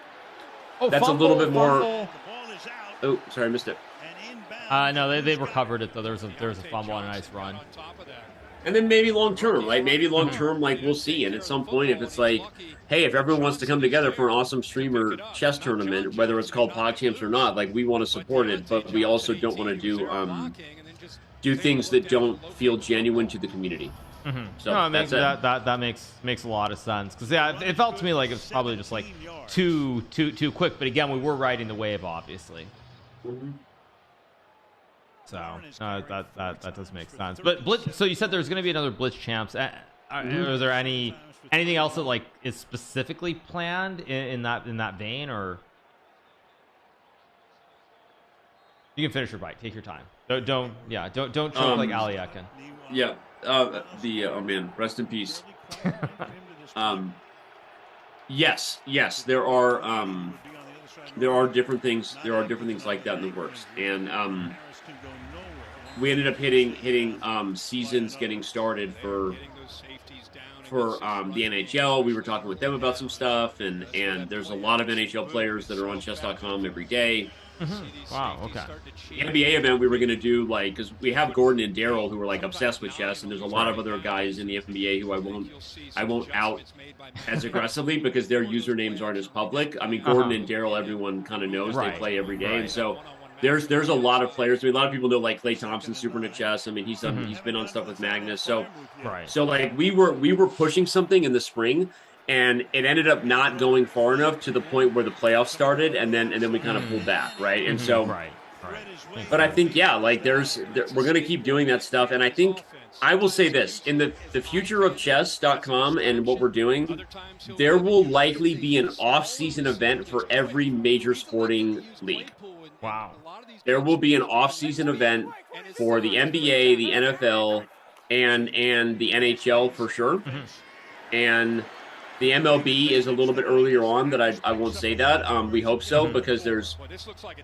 Speaker 6: a little bit more. Oh, sorry, I missed it.
Speaker 1: No, they recovered it though. There was a fumble and a nice run.
Speaker 6: And then maybe long term, like maybe long term, like we'll see. And at some point, if it's like, hey, if everyone wants to come together for an awesome streamer chess tournament, whether it's called PogChamps or not, like we want to support it, but we also don't want to do things that don't feel genuine to the community. So
Speaker 1: no, that makes a lot of sense, because yeah, it felt to me like it's probably just like too quick. But again, we were riding the wave, obviously. So that does make sense. But Blitz, so you said there's going to be another Blitz Champs. Is there anything else that like is specifically planned in that vein, or you can finish your bite? Take your time. Don't choke like Ali Ekin.
Speaker 2: Yeah. Oh man, rest in peace.
Speaker 6: Yes, there are different things. There are different things like that in the works, and we ended up hitting seasons getting started for the NHL. We were talking with them about some stuff, and there's a lot of NHL players that are on chess.com every day.
Speaker 1: Wow, okay.
Speaker 6: The NBA event we were going to do, like, because we have Gordon and Daryl who are like obsessed with chess, and there's a lot of other guys in the NBA who I won't out as aggressively because their usernames aren't as public. I mean, Gordon and Daryl, everyone kind of knows. They play every day, and so there's a lot of players. I mean, a lot of people know like Klay Thompson, Super into Chess. I mean, he's been on stuff with Magnus. So like we were pushing something in the spring, and it ended up not going far enough to the point where the playoffs started, and then we kind of pulled back, right? And so, but I think like we're going to keep doing that stuff, and I think I will say this: in the future of chess.com and what we're doing, there will likely be an off-season event for every major sporting league.
Speaker 1: Wow.
Speaker 6: There will be an off-season event for the NBA, the NFL, and the NHL for sure. And the MLB is a little bit earlier on, that I won't say that. We hope so, because there's,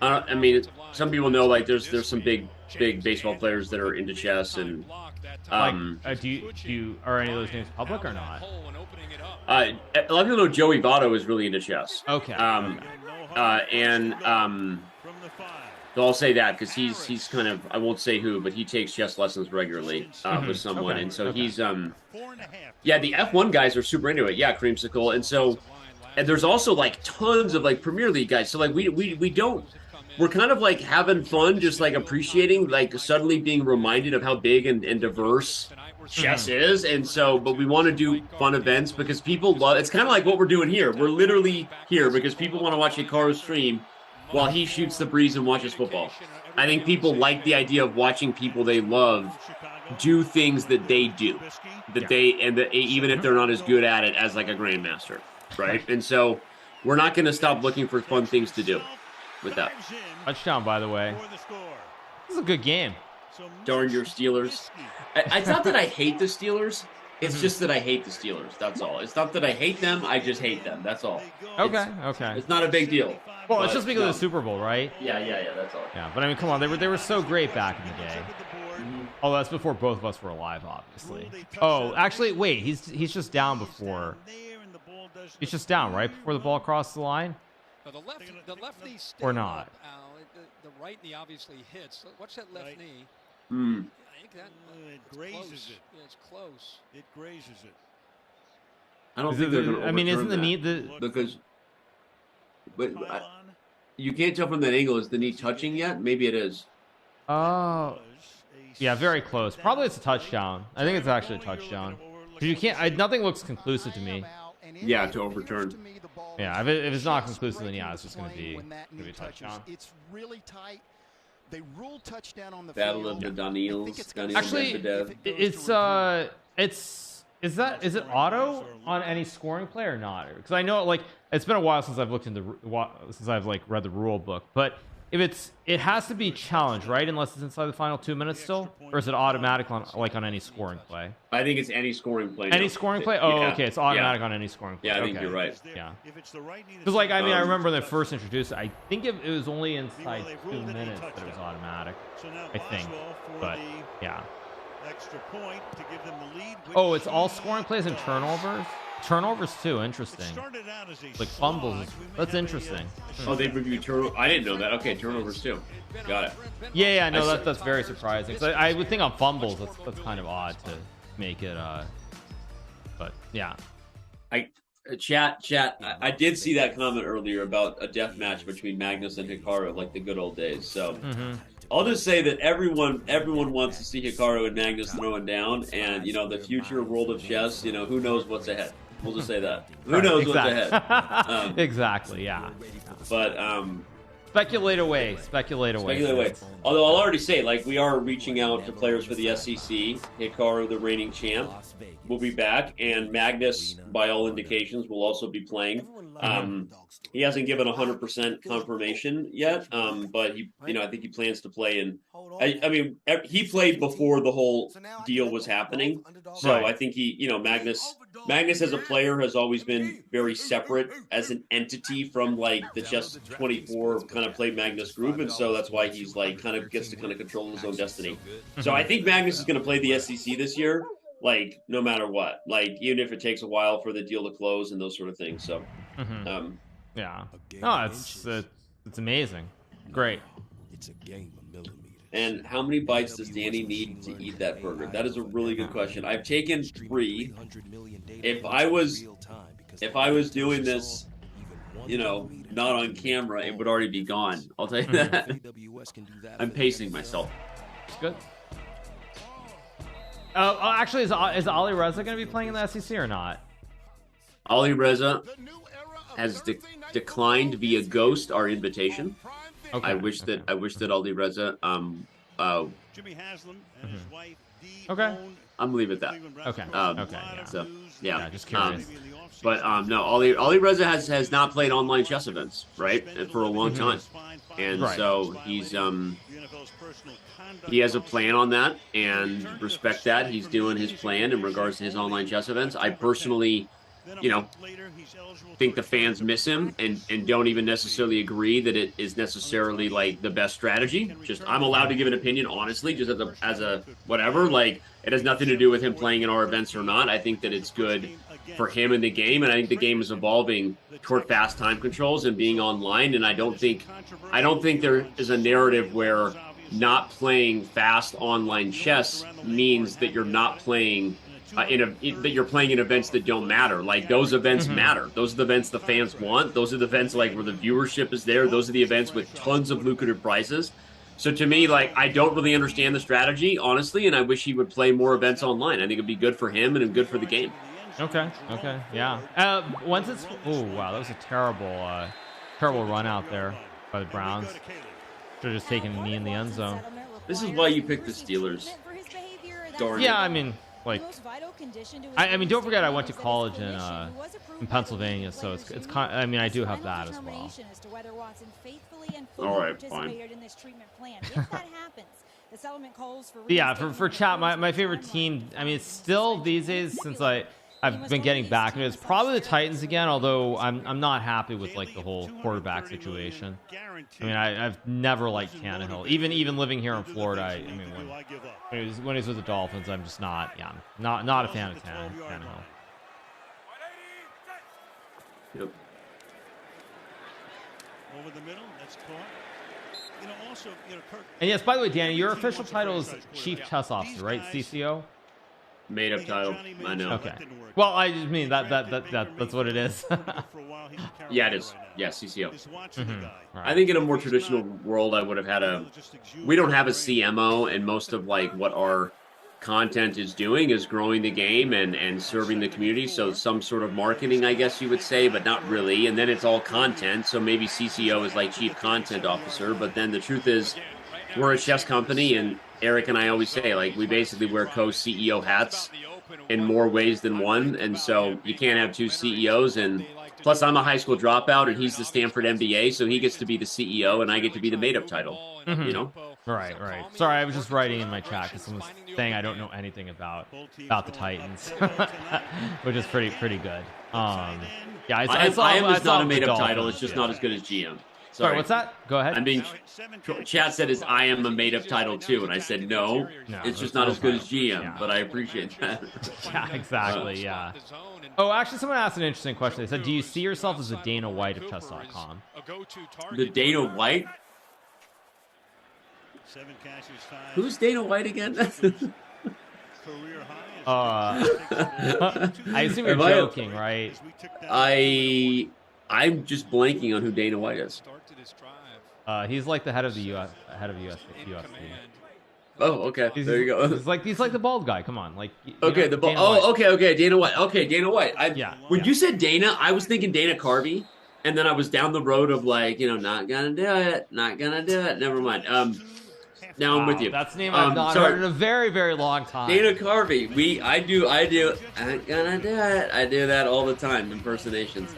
Speaker 6: I mean, some people know like there's some big baseball players that are into chess, and
Speaker 1: do you are any of those names public or not?
Speaker 6: A lot of people know Joey Votto is really into chess.
Speaker 1: Okay.
Speaker 6: So I'll say that because he's kind of, I won't say who, but he takes chess lessons regularly with someone, and so he's the F1 guys are super into it. Yeah, Creamsicle, and there's also like tons of like Premier League guys. So like we're kind of like having fun, just like appreciating, like suddenly being reminded of how big and diverse chess is. And so, but we want to do fun events because people love. It's kind of like what we're doing here. We're literally here because people want to watch Hikaru stream while he shoots the breeze and watches football. I think people like the idea of watching people they love do things that they do, even if they're not as good at it as like a grandmaster, right? And so we're not going to stop looking for fun things to do with that.
Speaker 1: Touchdown, by the way. This is a good game.
Speaker 6: Darn your Steelers. It's not that I hate the Steelers. It's just that I hate the Steelers. That's all. It's not that I hate them. I just hate them. That's all.
Speaker 1: Okay.
Speaker 6: It's not a big deal.
Speaker 1: Well, it's just because of the Super Bowl, right?
Speaker 6: Yeah. That's all.
Speaker 1: Yeah, but I mean, come on, they were so great back in the day. Oh, that's before both of us were alive, obviously. Oh, actually, wait, he's just down before. He's just down, right before the ball crossed the line.
Speaker 4: The left knee
Speaker 1: or not?
Speaker 4: The right knee obviously hits. Watch that left knee. I think that
Speaker 3: it grazes it.
Speaker 4: Yeah, it's close.
Speaker 3: It grazes it.
Speaker 6: I don't think they're going to.
Speaker 1: I mean, isn't the knee
Speaker 6: because? But you can't tell from that angle. Is the knee touching yet? Maybe it is.
Speaker 1: Oh, yeah, very close. Probably it's a touchdown. I think it's actually a touchdown. You can't. Nothing looks conclusive to me.
Speaker 6: Yeah, to overturn.
Speaker 1: Yeah, if it's not conclusive, then yeah, it's just going to be a touchdown.
Speaker 7: It's really tight. They rule touchdown on the
Speaker 2: Battle of the Daniels.
Speaker 1: Actually, is it auto on any scoring play or not? Because I know like it's been a while since I've looked into read the rule book, but if it has to be challenged, right? Unless it's inside the final 2 minutes still, or is it automatic on any scoring play?
Speaker 6: I think it's any scoring play.
Speaker 1: Any scoring play? Oh, okay, it's automatic on any scoring play.
Speaker 6: Yeah, I think you're right.
Speaker 1: Yeah. Because like I mean, I remember when they first introduced it, I think it was only inside 2 minutes that it was automatic. I think, but yeah.
Speaker 3: Extra point to give them the lead.
Speaker 1: Oh, it's all scoring plays and turnovers. Turnovers too. Interesting. Like fumbles. That's interesting.
Speaker 6: Oh, they review turnovers. I didn't know that. Okay, turnovers too. Got it.
Speaker 1: Yeah. No, that's very surprising. I would think on fumbles that's kind of odd to make it. But yeah.
Speaker 2: Chat. I did see that comment earlier about a death match between Magnus and Hikaru, like the good old days. So I'll just say that everyone wants to see Hikaru and Magnus throwing down, and the future world of chess. Who knows what's ahead. We'll just say that. Who knows what's ahead?
Speaker 1: Exactly. Yeah.
Speaker 2: But
Speaker 1: speculate away.
Speaker 2: Although I'll already say, like, we are reaching out to players for the SEC. Hikaru, the reigning champ, will be back, and Magnus, by all indications, will also be playing. He hasn't given 100% confirmation yet, but I think he plans to play. And I mean, he played before the whole deal was happening, so I think Magnus as a player has always been very separate as an entity from like the Chess 24 kind of play Magnus group, and so that's why he's like kind of gets to kind of control his own destiny. So I think Magnus is going to play the SEC this year, like no matter what, like even if it takes a while for the deal to close and those sort of things. So.
Speaker 1: Yeah. No, it's amazing. Great.
Speaker 8: It's a game of millimeters.
Speaker 2: And how many bites does Danny need to eat that burger? That is a really good question. I've taken 3. If I was doing this, not on camera, it would already be gone. I'll tell you that. I'm pacing myself.
Speaker 1: It's good. Actually, is Ali Reza going to be playing in the SEC or not?
Speaker 2: Ali Reza has declined via ghost our invitation.
Speaker 1: Okay.
Speaker 2: I wish that Ali Reza
Speaker 3: Jimmy Haslam and his wife,
Speaker 1: okay.
Speaker 2: I'm leaving it at that.
Speaker 1: Okay.
Speaker 2: Yeah. So yeah,
Speaker 1: just curious.
Speaker 2: But no, Ali Reza has not played online chess events, right, for a long time, and so he's he has a plan on that, and respect that. He's doing his plan in regards to his online chess events. I personally, think the fans miss him and don't even necessarily agree that it is necessarily like the best strategy. Just I'm allowed to give an opinion honestly, just as a whatever. Like it has nothing to do with him playing in our events or not. I think that it's good for him in the game, and I think the game is evolving toward fast time controls and being online. And I don't think there is a narrative where not playing fast online chess means that you're not playing. That you're playing in events that don't matter. Like those events matter. Those are the events the fans want. Those are the events like where the viewership is there. Those are the events with tons of lucrative prizes. So to me, like I don't really understand the strategy, honestly, and I wish he would play more events online. I think it'd be good for him and good for the game.
Speaker 1: Okay, yeah. Once it's wow, that was a terrible run out there by the Browns. Should have just taken a knee in the end zone.
Speaker 2: This is why you picked the Steelers. Darn
Speaker 1: yeah, I mean. Like, I mean, don't forget I went to college in Pennsylvania, so it's kind. I mean, I do have that as well.
Speaker 2: All right, fine.
Speaker 1: Yeah, for chat, my favorite team. I mean, it's still these days since I've been getting back into it. It's probably the Titans again, although I'm not happy with like the whole quarterback situation. I mean, I've never liked Tannehill. Even living here in Florida, I mean, when he was with the Dolphins, I'm just not a fan of Tannehill.
Speaker 2: Yep.
Speaker 3: Over the middle, that's caught.
Speaker 1: And yes, by the way, Danny, your official title is Chief Chess Officer, right? CCO.
Speaker 2: Made up title. I know.
Speaker 1: Okay. Well, I just mean that's what it is.
Speaker 2: Yeah, it is. Yeah, CCO.
Speaker 1: Right.
Speaker 2: I think in a more traditional world, I would have had we don't have a CMO, and most of like what our content is doing is growing the game and serving the community. So some sort of marketing, I guess you would say, but not really. And then it's all content. So maybe CCO is like Chief Content Officer. But then the truth is, we're a chess company, and Eric and I always say, like, we basically wear co-CEO hats in more ways than one, and so you can't have two CEOs. And plus, I'm a high school dropout, and he's the Stanford MBA, so he gets to be the CEO, and I get to be the made-up title. You know?
Speaker 1: Right. Sorry, I was just writing in my chat because someone's saying I don't know anything about the Titans, which is pretty good. Yeah,
Speaker 2: I am not a made-up title. It's just not as good as GM.
Speaker 1: Sorry, what's that? Go ahead.
Speaker 2: I'm being. Chat said is I am a made-up title too, and I said no. It's just not as good as GM. Yeah. But I appreciate that.
Speaker 1: Yeah, exactly. Yeah. Oh, actually, someone asked an interesting question. They said, "Do you see yourself as the Dana White of chess.com?"
Speaker 2: The Dana White. Who's Dana White again?
Speaker 1: I assume you're joking, right?
Speaker 6: I'm just blanking on who Dana White is.
Speaker 1: He's like the head of the UFC.
Speaker 6: Oh, okay. There you go.
Speaker 1: He's like the bald guy. Come on, like
Speaker 6: okay,
Speaker 1: know,
Speaker 6: okay, Dana White. Okay, Dana White. When you said Dana, I was thinking Dana Carvey, and then I was down the road of like, not gonna do it. Never mind. Now I'm with you.
Speaker 1: That's the name I've not heard in a very, very long time.
Speaker 6: Dana Carvey. I do. Ain't gonna do it. I do that all the time. Impersonations.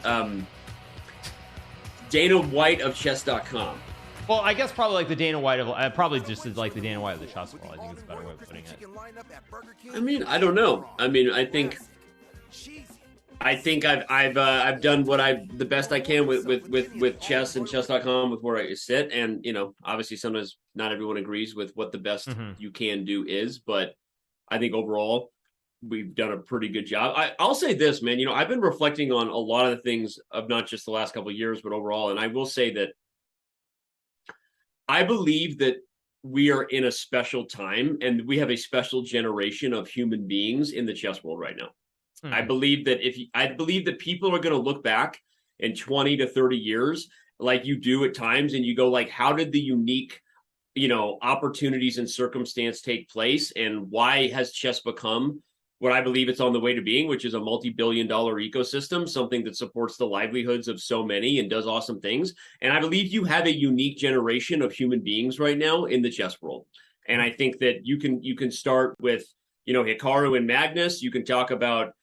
Speaker 6: Dana White of chess.com.
Speaker 1: Well, I guess probably like the Dana White of probably just is like the Dana White of the chess world. I think it's a better way of putting it.
Speaker 6: I mean, I don't know. I mean, I think I've done the best I can with chess and chess.com with where I sit, and obviously sometimes not everyone agrees with what the best you can do is, but I think overall we've done a pretty good job. I'll say this, man. I've been reflecting on a lot of the things of not just the last couple of years, but overall, and I will say that I believe that we are in a special time, and we have a special generation of human beings in the chess world right now. I believe that people are going to look back in 20 to 30 years like you do at times, and you go like, how did the unique, opportunities and circumstance take place, and why has chess become what I believe it's on the way to being, which is a multi-billion-dollar ecosystem, something that supports the livelihoods of so many and does awesome things. And I believe you have a unique generation of human beings right now in the chess world. And I think that you can start with, Hikaru and Magnus. You can talk about,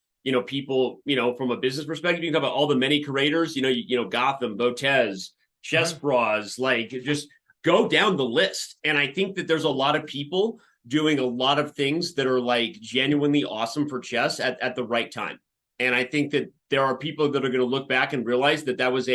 Speaker 6: people, from a business perspective. You can talk about all the many creators, Gotham, Botez, Chess Bras, like just go down the list. And I think that there's a lot of people doing a lot of things that are like genuinely awesome for chess at the right time. And I think that there are people that are going to look back and realize that was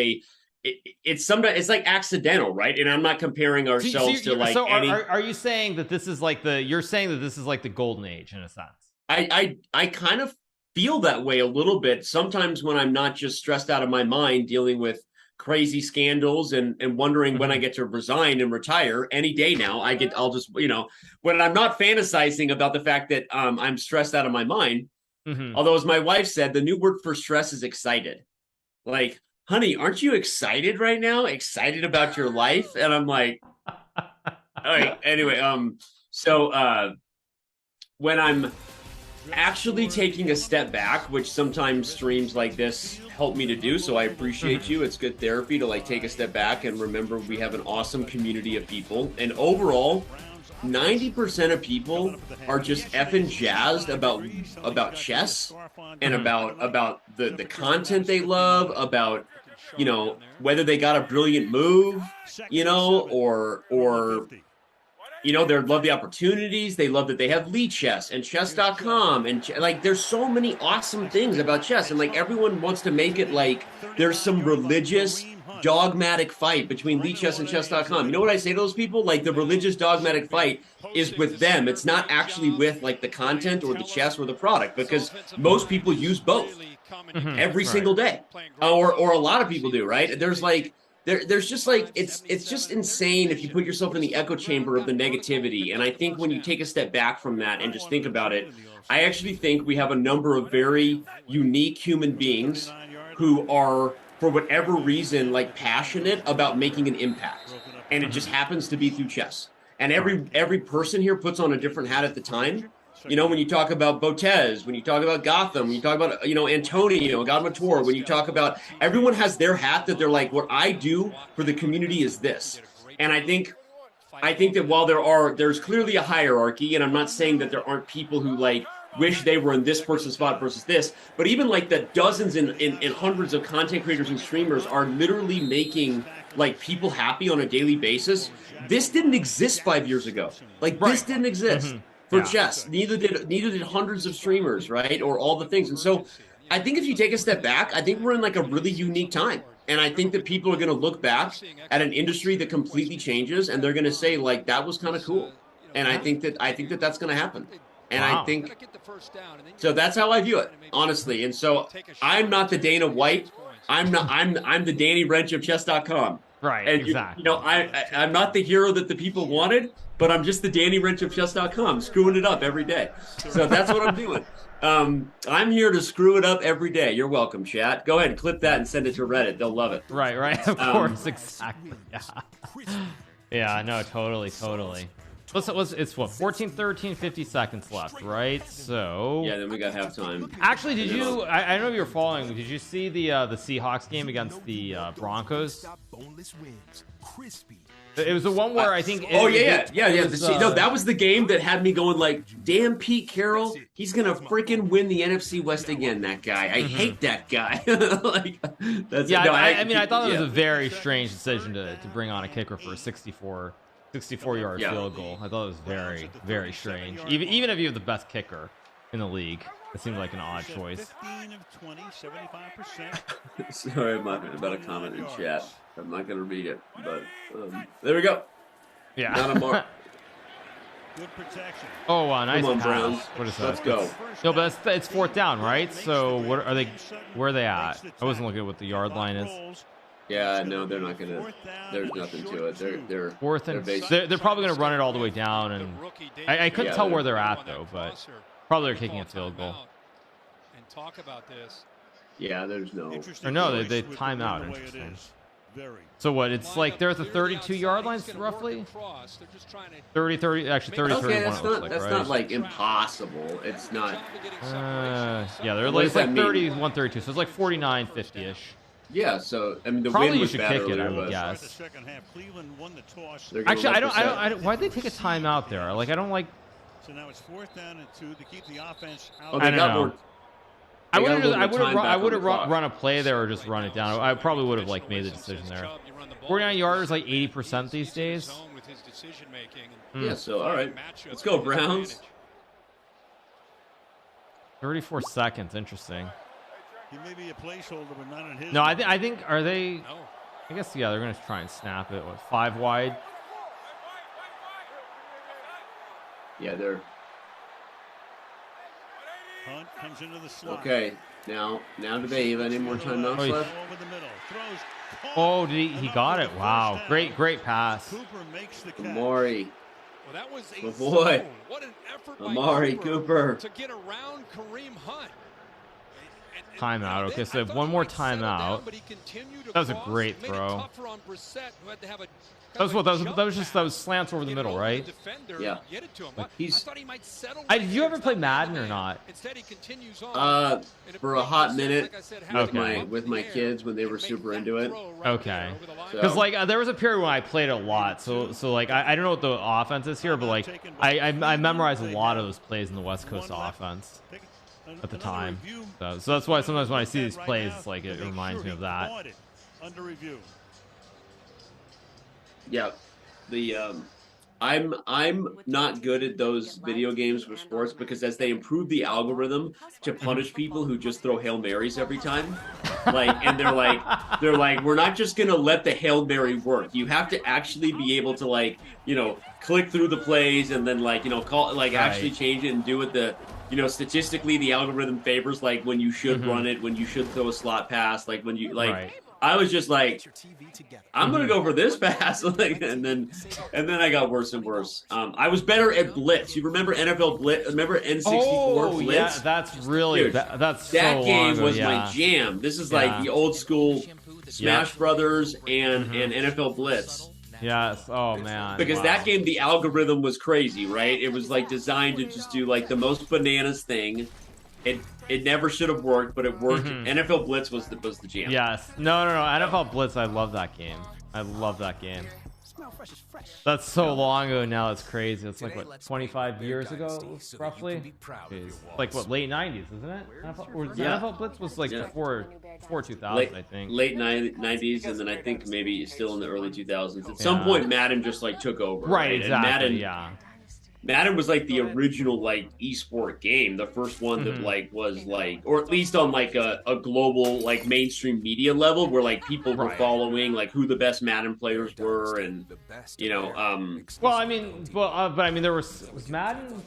Speaker 6: it's like accidental, right? And I'm not comparing ourselves to like.
Speaker 1: So are you saying that this is like the golden age in a sense?
Speaker 6: I kind of feel that way a little bit sometimes when I'm not just stressed out of my mind dealing with crazy scandals and wondering when I get to resign and retire. Any day now, I'll just, when I'm not fantasizing about the fact that I'm stressed out of my mind. Although, as my wife said, the new word for stress is excited. Like, honey, aren't you excited right now? Excited about your life? And I'm like, all right. Anyway, so when I'm actually taking a step back, which sometimes streams like this help me to do, so I appreciate you. It's good therapy to like take a step back and remember we have an awesome community of people. And overall, 90% of people are just effing jazzed about chess and about the content they love, about whether they got a brilliant move, or they love the opportunities. They love that they have Lee Chess and chess.com. And like, there's so many awesome things about chess. And like, everyone wants to make it like there's some religious dogmatic fight between Lee Chess and chess.com. You know what I say to those people? Like, the religious dogmatic fight is with them. It's not actually with like the content or the chess or the product, because most people use both every single day. Or a lot of people do, right? There's just like, it's just insane if you put yourself in the echo chamber of the negativity. And I think when you take a step back from that and just think about it, I actually think we have a number of very unique human beings who are, for whatever reason, like passionate about making an impact. And it just happens to be through chess. And every person here puts on a different hat at the time. When you talk about Botez, when you talk about Gotham, when you talk about, Antonio, Godmator, when you talk about, everyone has their hat that they're like, what I do for the community is this. And I think that while there's clearly a hierarchy, and I'm not saying that there aren't people who like wish they were in this person's spot versus this, but even like the dozens and hundreds of content creators and streamers are literally making like people happy on a daily basis. This didn't exist 5 years ago. Like, this didn't exist. For chess. Neither did hundreds of streamers, right? Or all the things. And so I think if you take a step back, I think we're in like a really unique time. And I think that people are going to look back at an industry that completely changes, and they're going to say like, that was kind of cool. And I think that that's going to happen. And I think so. That's how I view it, honestly. And so I'm not the Dana White. I'm the Danny Rensch of chess.com.
Speaker 1: Right,
Speaker 2: And
Speaker 1: exactly.
Speaker 2: I'm not the hero that the people wanted, but I'm just the Danny Rensch of chess.com, screwing it up every day. So that's what I'm doing. I'm here to screw it up every day. You're welcome, chat. Go ahead and clip that and send it to Reddit. They'll love it.
Speaker 1: Right. Of course, exactly. Yeah. Yeah, no, totally. It's what, 14, 13, 50 seconds left, right? So
Speaker 2: yeah, then we got halftime.
Speaker 1: Actually, did you? I don't know if you're following. Did you see the Seahawks game against the Broncos? It was the one where I think.
Speaker 2: That was the game that had me going like, "Damn, Pete Carroll, he's gonna freaking win the NFC West again." That guy, I hate that guy. Like, that's
Speaker 1: I thought it was a very strange decision to bring on a kicker for a 64-yard field goal. I thought it was very, very strange. Even if you have the best kicker in the league, it seemed like an odd choice.
Speaker 3: 15 of 20, 75%.
Speaker 2: Sorry, I'm not about a comment in chat. I'm not going to read it, but there we go.
Speaker 1: Yeah.
Speaker 2: Not a mark.
Speaker 3: Good protection.
Speaker 1: Oh, wow, nice
Speaker 2: Come on,
Speaker 1: pass.
Speaker 2: Browns.
Speaker 1: What is that?
Speaker 2: Let's go.
Speaker 1: No, but it's fourth down, right? So what are they? Where are they at? I wasn't looking at what the yard line is.
Speaker 2: Yeah, no, they're not gonna. There's nothing to it. They're
Speaker 1: fourth and they're probably gonna run it all the way down, and I couldn't tell where they're at though, but probably they're kicking a field goal.
Speaker 4: And talk about this.
Speaker 2: Yeah, there's no.
Speaker 1: Or no, they time out. Interesting. So what? It's like they're at the 32-yard line, roughly. 30, actually 30, 31.
Speaker 2: That's not like impossible. It's not.
Speaker 1: Yeah, they're like 31, 32. So it's like 49, 50-ish.
Speaker 2: Yeah, so I mean, the
Speaker 1: probably
Speaker 2: wind
Speaker 1: you
Speaker 2: was
Speaker 1: should
Speaker 2: bad
Speaker 1: kick it. I
Speaker 2: earlier,
Speaker 1: would
Speaker 2: but
Speaker 1: guess.
Speaker 2: Actually,
Speaker 1: I don't. Why'd they take a timeout there? Like, I don't like.
Speaker 3: So now it's 4th down and 2 to keep the offense out.
Speaker 2: Oh, I don't know.
Speaker 1: I would have run a play there or just run it down. I probably would have like made the decision there. 49 yards, like 80% these days.
Speaker 2: Yeah. So all right, let's go Browns.
Speaker 1: 34 seconds. Interesting.
Speaker 3: He may be a placeholder, but not in his.
Speaker 1: No, I think are they? I guess yeah, they're gonna try and snap it. What, 5 wide?
Speaker 2: Yeah, they're.
Speaker 3: Hunt comes into the slot.
Speaker 2: Okay, now do they have any more timeouts left?
Speaker 1: Oh, did he got it? Wow, great pass.
Speaker 3: Cooper makes the catch.
Speaker 2: Amari.
Speaker 4: Well, that was
Speaker 2: a boy.
Speaker 4: What an effort
Speaker 2: Amari Cooper
Speaker 4: to get around Kareem Hunt.
Speaker 1: Timeout. Okay, so one more timeout. That was a great throw. That was slants over the middle, right?
Speaker 2: Yeah.
Speaker 1: Did you ever play Madden or not?
Speaker 2: For a hot minute with my kids when they were super into it.
Speaker 1: Okay. Because like there was a period when I played a lot, so like I don't know what the offense is here, but like I memorized a lot of those plays in the West Coast offense at the time. So that's why sometimes when I see these plays, it's like it reminds me of that.
Speaker 3: Under review.
Speaker 2: Yeah, I'm not good at those video games with sports because as they improve the algorithm to punish people who just throw Hail Marys every time, and they're like we're not just gonna let the Hail Mary work. You have to actually be able to click through the plays and then call actually change it and do it statistically the algorithm favors when you should run it, when you should throw a slot pass, when you I was just like, I'm gonna go for this pass, and then I got worse and worse. I was better at blitz. You remember NFL blitz? Remember N64 blitz?
Speaker 1: Yeah, that's really that
Speaker 2: game was my jam. This is like the old school Smash Brothers and NFL blitz.
Speaker 1: Yes. Oh man.
Speaker 2: Because that game, the algorithm was crazy, right? It was designed to just do the most bananas thing. It never should have worked, but it worked. NFL Blitz was the jam.
Speaker 1: Yes. No. NFL Blitz. I love that game. That's so long ago now. It's crazy. It's like what 25 years ago, roughly. Like what late 90s, isn't it? NFL Blitz was before 2000, I think.
Speaker 2: Late 90s, and then I think maybe still in the early 2000s. At some point, Madden just took over.
Speaker 1: Right. Exactly.
Speaker 2: And
Speaker 6: Madden was like the original like esport game, the first one that like was like, or at least on like a global like mainstream media level, where like people were following like who the best Madden players were, and you know,
Speaker 1: well, I mean, but I mean, there was Madden.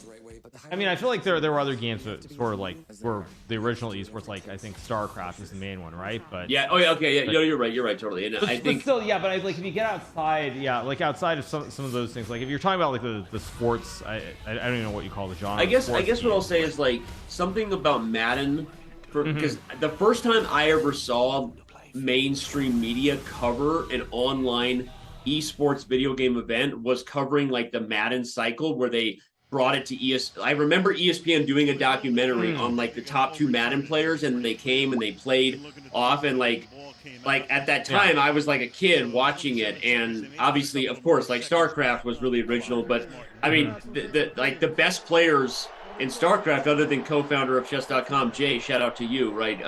Speaker 1: I mean, I feel like there were other games that sort of like were the original esports, like I think StarCraft was the main one, right? But
Speaker 6: yeah, oh yeah, okay, yeah, you're right, totally. And I think
Speaker 1: but still, yeah, but like if you get outside, yeah, like outside of some of those things, like if you're talking about like the sports, I don't even know what you call the genre.
Speaker 6: I guess what I'll say is like something about Madden, because the first time I ever saw mainstream media cover an online esports video game event was covering like the Madden cycle, where they brought it to I remember ESPN doing a documentary on like the top 2 Madden players, and they came and they played off, and like at that time I was like a kid watching it, and obviously of course like StarCraft was really original, but I mean the best players in StarCraft, other than co-founder of chess.com, Jay, shout out to you, right,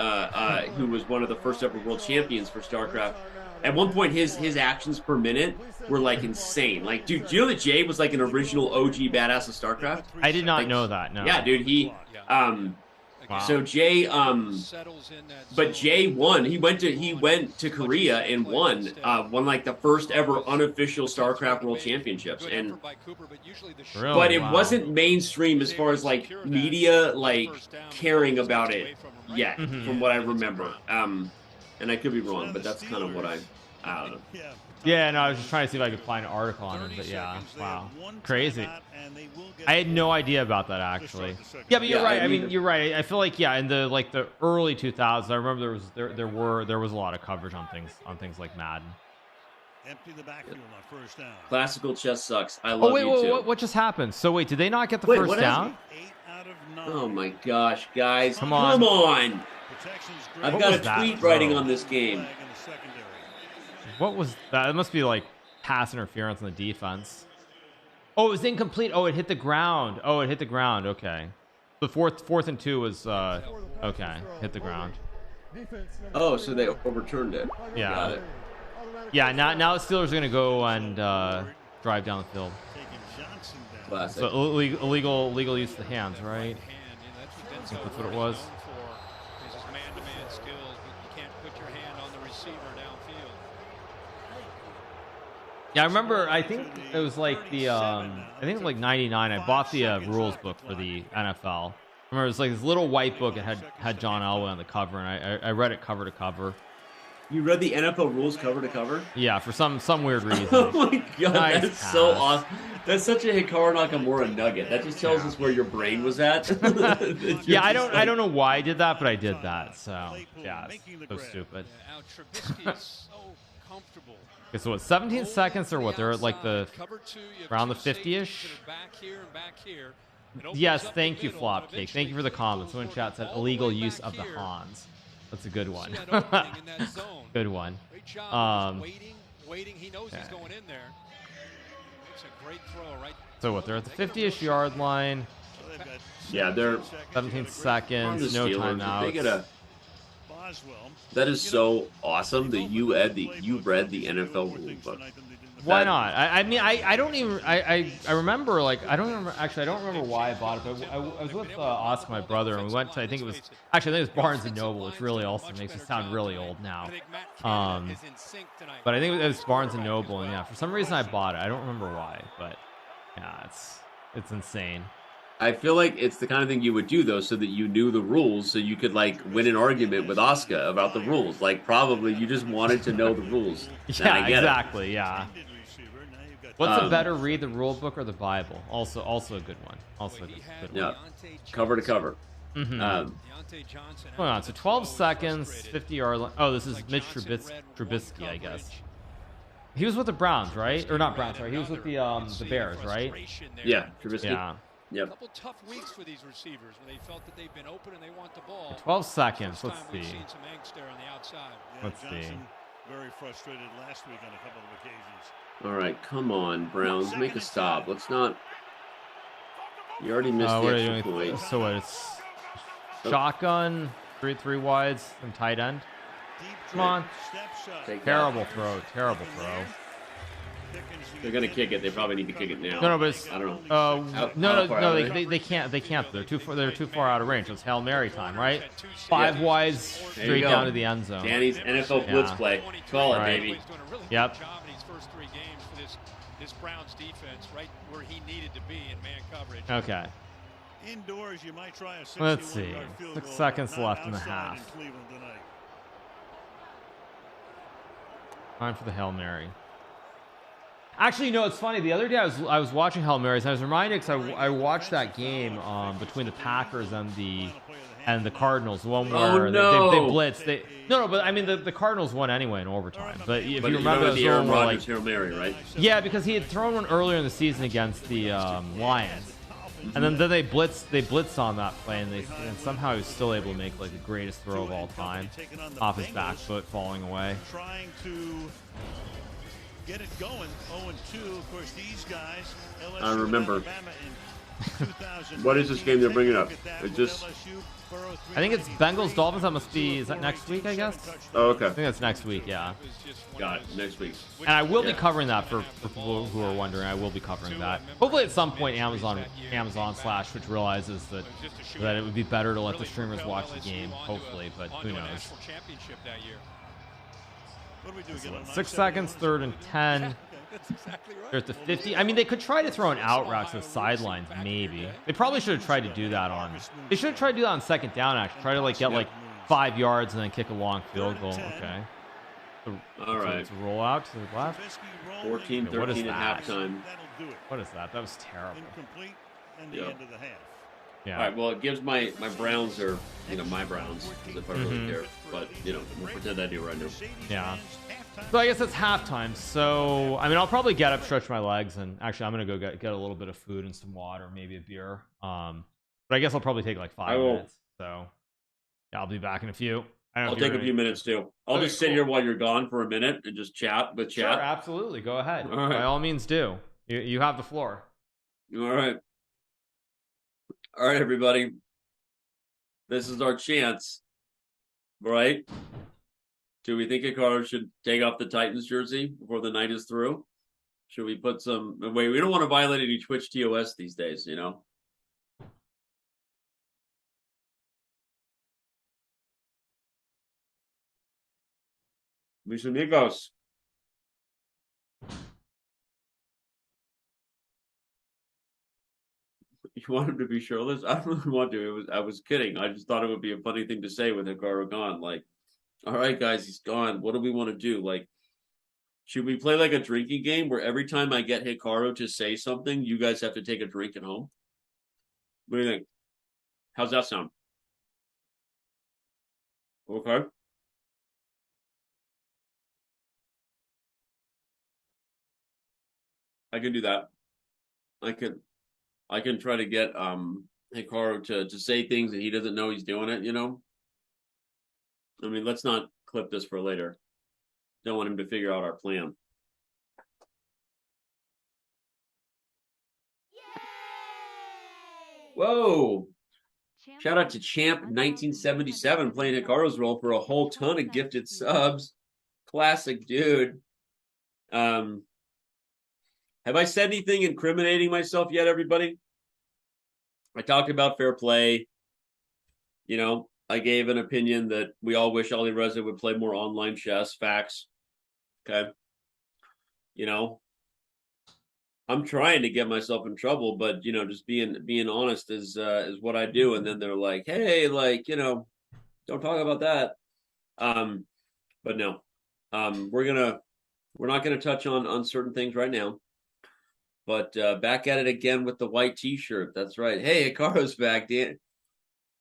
Speaker 6: who was one of the first ever world champions for StarCraft. At one point, his actions per minute were like insane. Like, dude, do you know that Jay was like an original OG badass of StarCraft?
Speaker 1: I did not know that. No.
Speaker 6: Yeah, dude. He, so Jay, but Jay won. He went to Korea and won like the first ever unofficial StarCraft World Championships, and
Speaker 1: Really?
Speaker 6: but it wasn't mainstream as far as like media like caring about it yet, from what I remember. And I could be wrong, but that's kind of what I don't know.
Speaker 1: Yeah, no, I was just trying to see if I could find an article on it, but yeah, wow, crazy. I had no idea about that actually. Yeah, but you're right. I mean, you're right. I feel like in the early 2000s, I remember there was a lot of coverage on things like Madden.
Speaker 3: Empty the backfield on first down.
Speaker 6: Classical chess sucks. I love you too.
Speaker 1: What just happened? So wait, did they not get the first down?
Speaker 3: 8 out of 9.
Speaker 6: Oh my gosh, guys,
Speaker 1: come on.
Speaker 6: I've got a tweet writing on this game.
Speaker 1: What was that? It must be like pass interference on the defense. Oh, it was incomplete. Oh, it hit the ground. Okay. The fourth and 2 was okay. Hit the ground.
Speaker 6: Oh, so they overturned it.
Speaker 1: Yeah.
Speaker 6: Got it.
Speaker 1: Yeah. Now the Steelers are gonna go and drive down the field.
Speaker 6: Classic.
Speaker 1: So illegal use of the hands, right? I think that's what it was. Yeah, I remember. I think it was like the I think it was like '99. I bought the rules book for the NFL. I remember it was like this little white book. It had John Elway on the cover, and I read it cover to cover.
Speaker 6: You read the NFL rules cover to cover?
Speaker 1: Yeah, for some weird reason.
Speaker 6: Oh my god,
Speaker 1: Nice
Speaker 6: that's
Speaker 1: pass.
Speaker 6: so awesome. That's such a Hikaru Nakamura nugget. That just tells us where your brain was at.
Speaker 1: Yeah, I don't know why I did that, but I did that. So yeah, it's so stupid. Okay, so what? 17 seconds or what? They're at like around the 50-ish. Yes, thank you, Flopcake. Thank you for the comments. Someone in chat said illegal use of the Hans. That's a good one. Good one.
Speaker 4: Waiting. He knows he's going in there. It's a great throw, right?
Speaker 1: So what? They're at the 50-ish yard line.
Speaker 6: Yeah, they're
Speaker 1: 17 seconds. No timeouts.
Speaker 6: That is so awesome that you read the NFL rule book.
Speaker 1: Why not? I mean, I don't even. I remember like I don't remember. Actually, I don't remember why I bought it. But I was with Oscar, my brother, and we went to. I think it was Barnes and Noble, which really also makes it sound really old now. But I think it was Barnes and Noble, and yeah, for some reason I bought it. I don't remember why, but yeah, it's insane.
Speaker 6: I feel like it's the kind of thing you would do though, so that you knew the rules, so you could like win an argument with Oscar about the rules. Like probably you just wanted to know the rules.
Speaker 1: Yeah, exactly. Yeah. What's a better read, the rule book or the Bible? Also a good one. Also a good one.
Speaker 6: Yeah, cover to cover.
Speaker 1: Hold on. So 12 seconds, 50-yard line. Oh, this is Mitch Trubisky, I guess. He was with the Browns, right? Or not Browns, sorry. He was with the Bears, right?
Speaker 6: Yeah, Trubisky.
Speaker 1: Yeah.
Speaker 6: Yep.
Speaker 4: A couple tough weeks for these receivers when they felt that they've been open and they want the ball.
Speaker 1: 12 seconds. Let's see.
Speaker 4: Some angst there on the outside.
Speaker 1: Let's see.
Speaker 3: Very frustrated last week on a couple of occasions.
Speaker 6: All right, come on, Browns, make a stop. Let's not. You already missed the extra point.
Speaker 1: So what? It's shotgun, three wides, and tight end. Come on. Terrible throw.
Speaker 6: They're gonna kick it. They probably need to kick it now.
Speaker 1: No, but it's,
Speaker 6: I don't know.
Speaker 1: no, they can't. They can't. They're too far out of range. It's Hail Mary time, right? 5 wide, straight down to the end zone.
Speaker 6: Danny's NFL blitz play. Call it, baby.
Speaker 1: Yep.
Speaker 4: This Browns defense right where he needed to be in man coverage.
Speaker 1: Okay.
Speaker 3: Indoors, you might try a
Speaker 1: Let's see. 6 seconds left in the half. Time for the Hail Mary. Actually, you know, it's funny. The other day I was watching Hail Marys, and I was reminded because I watched that game between the Packers and the Cardinals, the one where they blitzed. No, but I mean the Cardinals won anyway in overtime. But if you remember
Speaker 6: the Aaron Rodgers Hail Mary, right?
Speaker 1: Yeah, because he had thrown one earlier in the season against the Lions, and then they blitzed on that play, and somehow he was still able to make like the greatest throw of all time off his back foot falling away.
Speaker 3: Trying to get it going. 0-2. Of course, these guys. LSU
Speaker 6: I remember.
Speaker 3: What
Speaker 6: is this game they're bringing up? It's just.
Speaker 1: I think it's Bengals Dolphins. That must be. Is that next week? I guess.
Speaker 6: Oh, okay.
Speaker 1: I think that's next week. Yeah.
Speaker 6: Got it. Next week.
Speaker 1: And I will be covering that for people who are wondering. I will be covering that. Hopefully, at some point, Amazon / realizes that it would be better to let the streamers watch the game. Hopefully, but who knows? 6 seconds, 3rd and 10. There's the 50. I mean, they could try to throw an out route to the sidelines, maybe. They probably should have tried to do that on. They should have tried to do that on 2nd down. Actually, try to like get like 5 yards and then kick a long field goal. Okay.
Speaker 6: All right.
Speaker 1: It's a roll out to the left.
Speaker 6: 14-13 at halftime.
Speaker 1: What is that? That was terrible. Yeah.
Speaker 6: All right. Well, it gives my Browns or my Browns if I really care, but we'll pretend I do right now.
Speaker 1: Yeah. So I guess it's halftime. So I mean, I'll probably get up, stretch my legs, and actually I'm gonna go get a little bit of food and some water, maybe a beer. But I guess I'll probably take like 5 minutes. So yeah, I'll be back in a few.
Speaker 6: I'll take a few minutes too. I'll just sit here while you're gone for a minute and just chat.
Speaker 1: Sure, absolutely. Go ahead. All right. By all means, do. You have the floor.
Speaker 6: All right. All right, everybody. This is our chance, right? Do we think Hikaru should take off the Titans jersey before the night is through? Should we put some... Wait, we don't want to violate any Twitch TOS these days, Mis amigos. You want him to be shirtless? I don't really want to. I was kidding. I just thought it would be a funny thing to say with Hikaru gone. Like, all right, guys, he's gone. What do we want to do? Like, should we play like a drinking game where every time I get Hikaru to say something, you guys have to take a drink at home? What do you think? How's that sound? Okay. I can do that. I can try to get Hikaru to say things and he doesn't know he's doing it, I mean, let's not clip this for later. Don't want him to figure out our plan. Whoa! Shout out to Champ1977 playing Hikaru's role for a whole ton of gifted subs. Classic dude. Have I said anything incriminating myself yet, everybody? I talked about fair play. I gave an opinion that we all wish Ali Reza would play more online chess. Facts. Okay. I'm trying to get myself in trouble, but just being honest is what I do. And then they're like, hey, don't talk about that. But no, we're not gonna touch on certain things right now. But back at it again with the white T-shirt. That's right. Hey, Hikaru's back, Dan.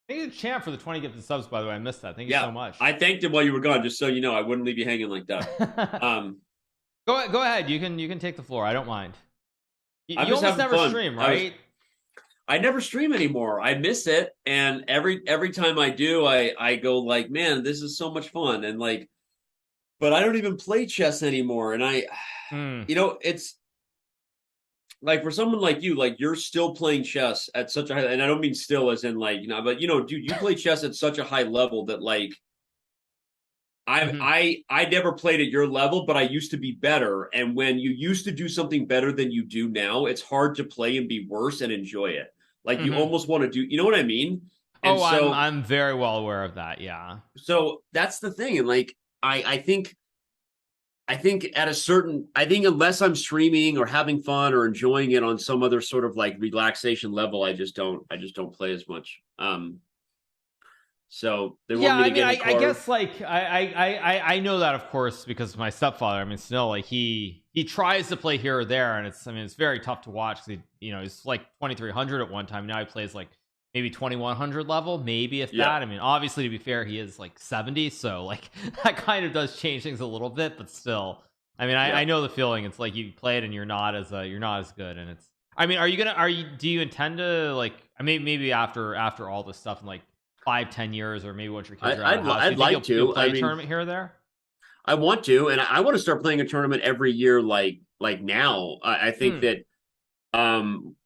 Speaker 1: Thank you to Champ for the 20 gifted subs, by the way. I missed that. Thank you so much.
Speaker 6: I thanked him while you were gone, just so you know. I wouldn't leave you hanging like that.
Speaker 1: Go ahead. You can take the floor. I don't mind. You
Speaker 6: almost
Speaker 1: never
Speaker 6: fun.
Speaker 1: stream, right?
Speaker 6: I never stream anymore. I miss it, and every time I do, I go like, man, this is so much fun, and but I don't even play chess anymore, and it's. Like for someone like you, you're still playing chess at such a high, and I don't mean still as in but dude, you play chess at such a high level that
Speaker 2: I never played at your level, but I used to be better. And when you used to do something better than you do now, it's hard to play and be worse and enjoy it. Like you almost want to do, you know what I mean? And so
Speaker 1: I'm very well aware of that. Yeah.
Speaker 6: So that's the thing. And like, I think at a certain, I think unless I'm streaming or having fun or enjoying it on some other sort of like relaxation level, I just don't play as much. So they want me to get in the car.
Speaker 1: I guess like I know that, of course, because my stepfather, I mean, still, like he tries to play here or there, and it's very tough to watch. He's like 2300 at one time. Now he plays like maybe 2100 level, maybe, if that. I mean, obviously, to be fair, he is like 70, so like that kind of does change things a little bit, but still, I mean, I know the feeling. It's like you play it and you're not as good, and it's, I mean, do you intend to, like, I mean, maybe after all this stuff, and like 5-10 years, or maybe once your kids are out of the house,
Speaker 6: I'd like to
Speaker 1: play a tournament here or there?
Speaker 6: I want to, and I want to start playing a tournament every year, like now. I think that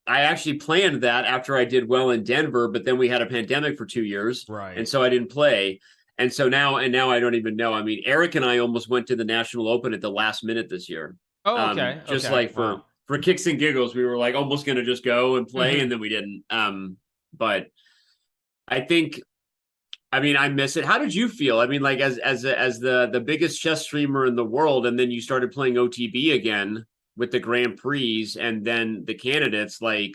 Speaker 6: I actually planned that after I did well in Denver, but then we had a pandemic for 2 years,
Speaker 1: right?
Speaker 6: And so I didn't play, and so now I don't even know. I mean, Eric and I almost went to the National Open at the last minute this year.
Speaker 1: Oh, okay.
Speaker 6: Just like for kicks and giggles, we were like almost going to just go and play, and then we didn't. But I think, I mean, I miss it. How did you feel? I mean, like as the biggest chess streamer in the world, and then you started playing OTB again with the Grand Prix and then the candidates. Like,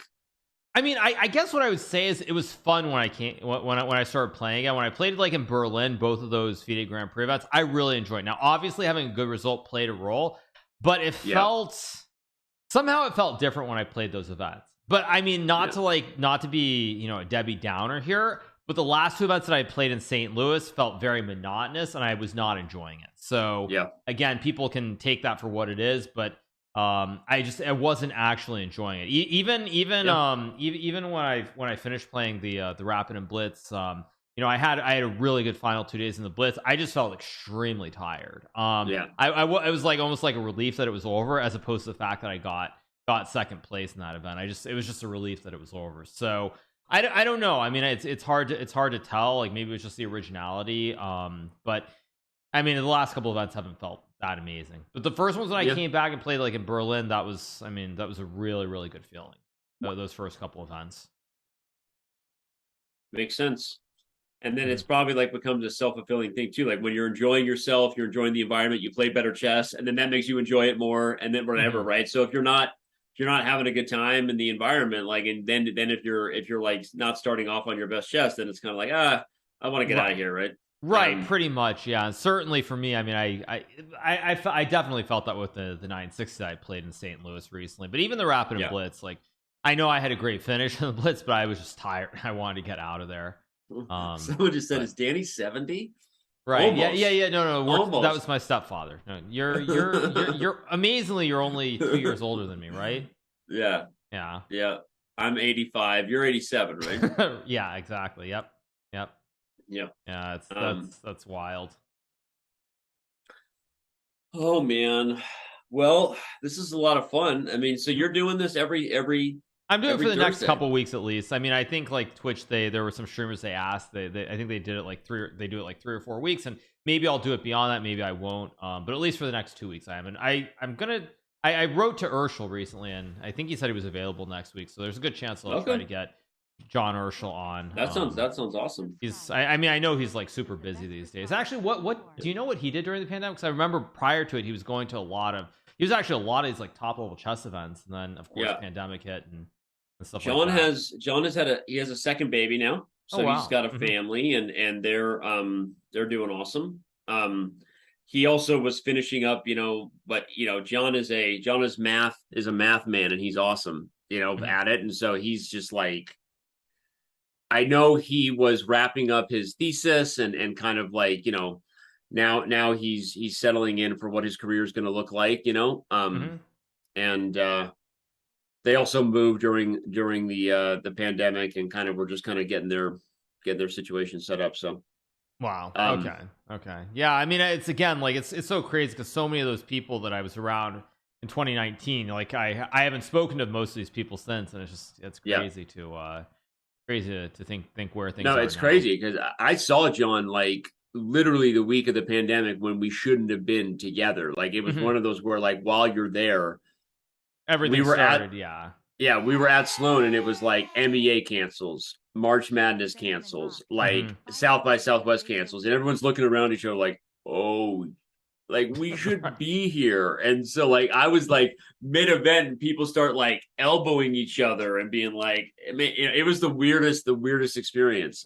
Speaker 1: I mean, I guess what I would say is it was fun when I started playing again. When I played like in Berlin, both of those FIDE Grand Prix events, I really enjoyed. Now, obviously, having a good result played a role, but it felt different when I played those events. But I mean, not to be a Debbie Downer here, but the last two events that I played in St. Louis felt very monotonous, and I was not enjoying it. So again, people can take that for what it is, but I wasn't actually enjoying it. Even when I finished playing the Rapid and Blitz, I had a really good final 2 days in the Blitz. I just felt extremely tired. It was like almost like a relief that it was over, as opposed to the fact that I got second place in that event. It was just a relief that it was over. So I don't know. I mean, it's hard to tell. Like, maybe it was just the originality. But I mean, the last couple of events haven't felt that amazing. But the first ones when I came back and played like in Berlin, that was a really, really good feeling. Those first couple events.
Speaker 6: Makes sense. And then it's probably like becomes a self-fulfilling thing too. Like when you're enjoying yourself, you're enjoying the environment, you play better chess, and then that makes you enjoy it more, and then whatever, right? So if you're not having a good time in the environment, like, and then if you're like not starting off on your best chess, then it's kind of like, I want to get out of here, right?
Speaker 1: Right, pretty much, yeah. And certainly for me, I mean, I definitely felt that with the 960 I played in St. Louis recently. But even the Rapid and Blitz, like, I know I had a great finish in the Blitz, but I was just tired. I wanted to get out of there.
Speaker 6: Someone just said, "Is Danny 70?"
Speaker 1: Right?
Speaker 6: Almost.
Speaker 1: Yeah. No. That was my stepfather. No, you're amazingly, you're only 2 years older than me, right?
Speaker 6: Yeah. I'm 85. You're 87, right?
Speaker 1: Yeah, exactly. Yep. Yeah, that's wild.
Speaker 6: Oh man. Well, this is a lot of fun. I mean, so you're doing this every
Speaker 1: I'm doing it for the
Speaker 6: Thursday.
Speaker 1: next couple weeks at least. I mean, I think like Twitch, there were some streamers they asked. I think they did it like 3 or 4 weeks, and maybe I'll do it beyond that. Maybe I won't. But at least for the next 2 weeks, I am. And I wrote to Urshel recently, and I think he said he was available next week. So there's a good chance I'll try to get John Urshel on.
Speaker 6: That sounds awesome.
Speaker 1: I mean, I know he's like super busy these days. Actually, what do you know what he did during the pandemic? Because I remember prior to it, he was going to a lot of these like top level chess events, and then of course pandemic hit and stuff.
Speaker 6: John
Speaker 1: like that.
Speaker 6: John has a second baby now, so he's got a family, and they're doing awesome. He also was finishing up, but John is a math man, and he's awesome, at it, and so he's just like, I know he was wrapping up his thesis and kind of like, now he's settling in for what his career is going to look like, and they also moved during the pandemic, and kind of were just kind of getting their situation set up. So
Speaker 1: wow. Okay. Yeah. I mean, it's again, like it's so crazy because so many of those people that I was around in 2019, like I haven't spoken to most of these people since, and it's crazy to think where things are.
Speaker 6: No, it's crazy because I saw John like literally the week of the pandemic when we shouldn't have been together. Like it was one of those where like while you're there,
Speaker 1: everything started.
Speaker 6: We were at Sloan and it was like NBA cancels, March Madness cancels, like South by Southwest cancels, and everyone's looking around each other like, oh, like we should be here. And so like I was like mid-event and people start like elbowing each other and being like, it was the weirdest experience.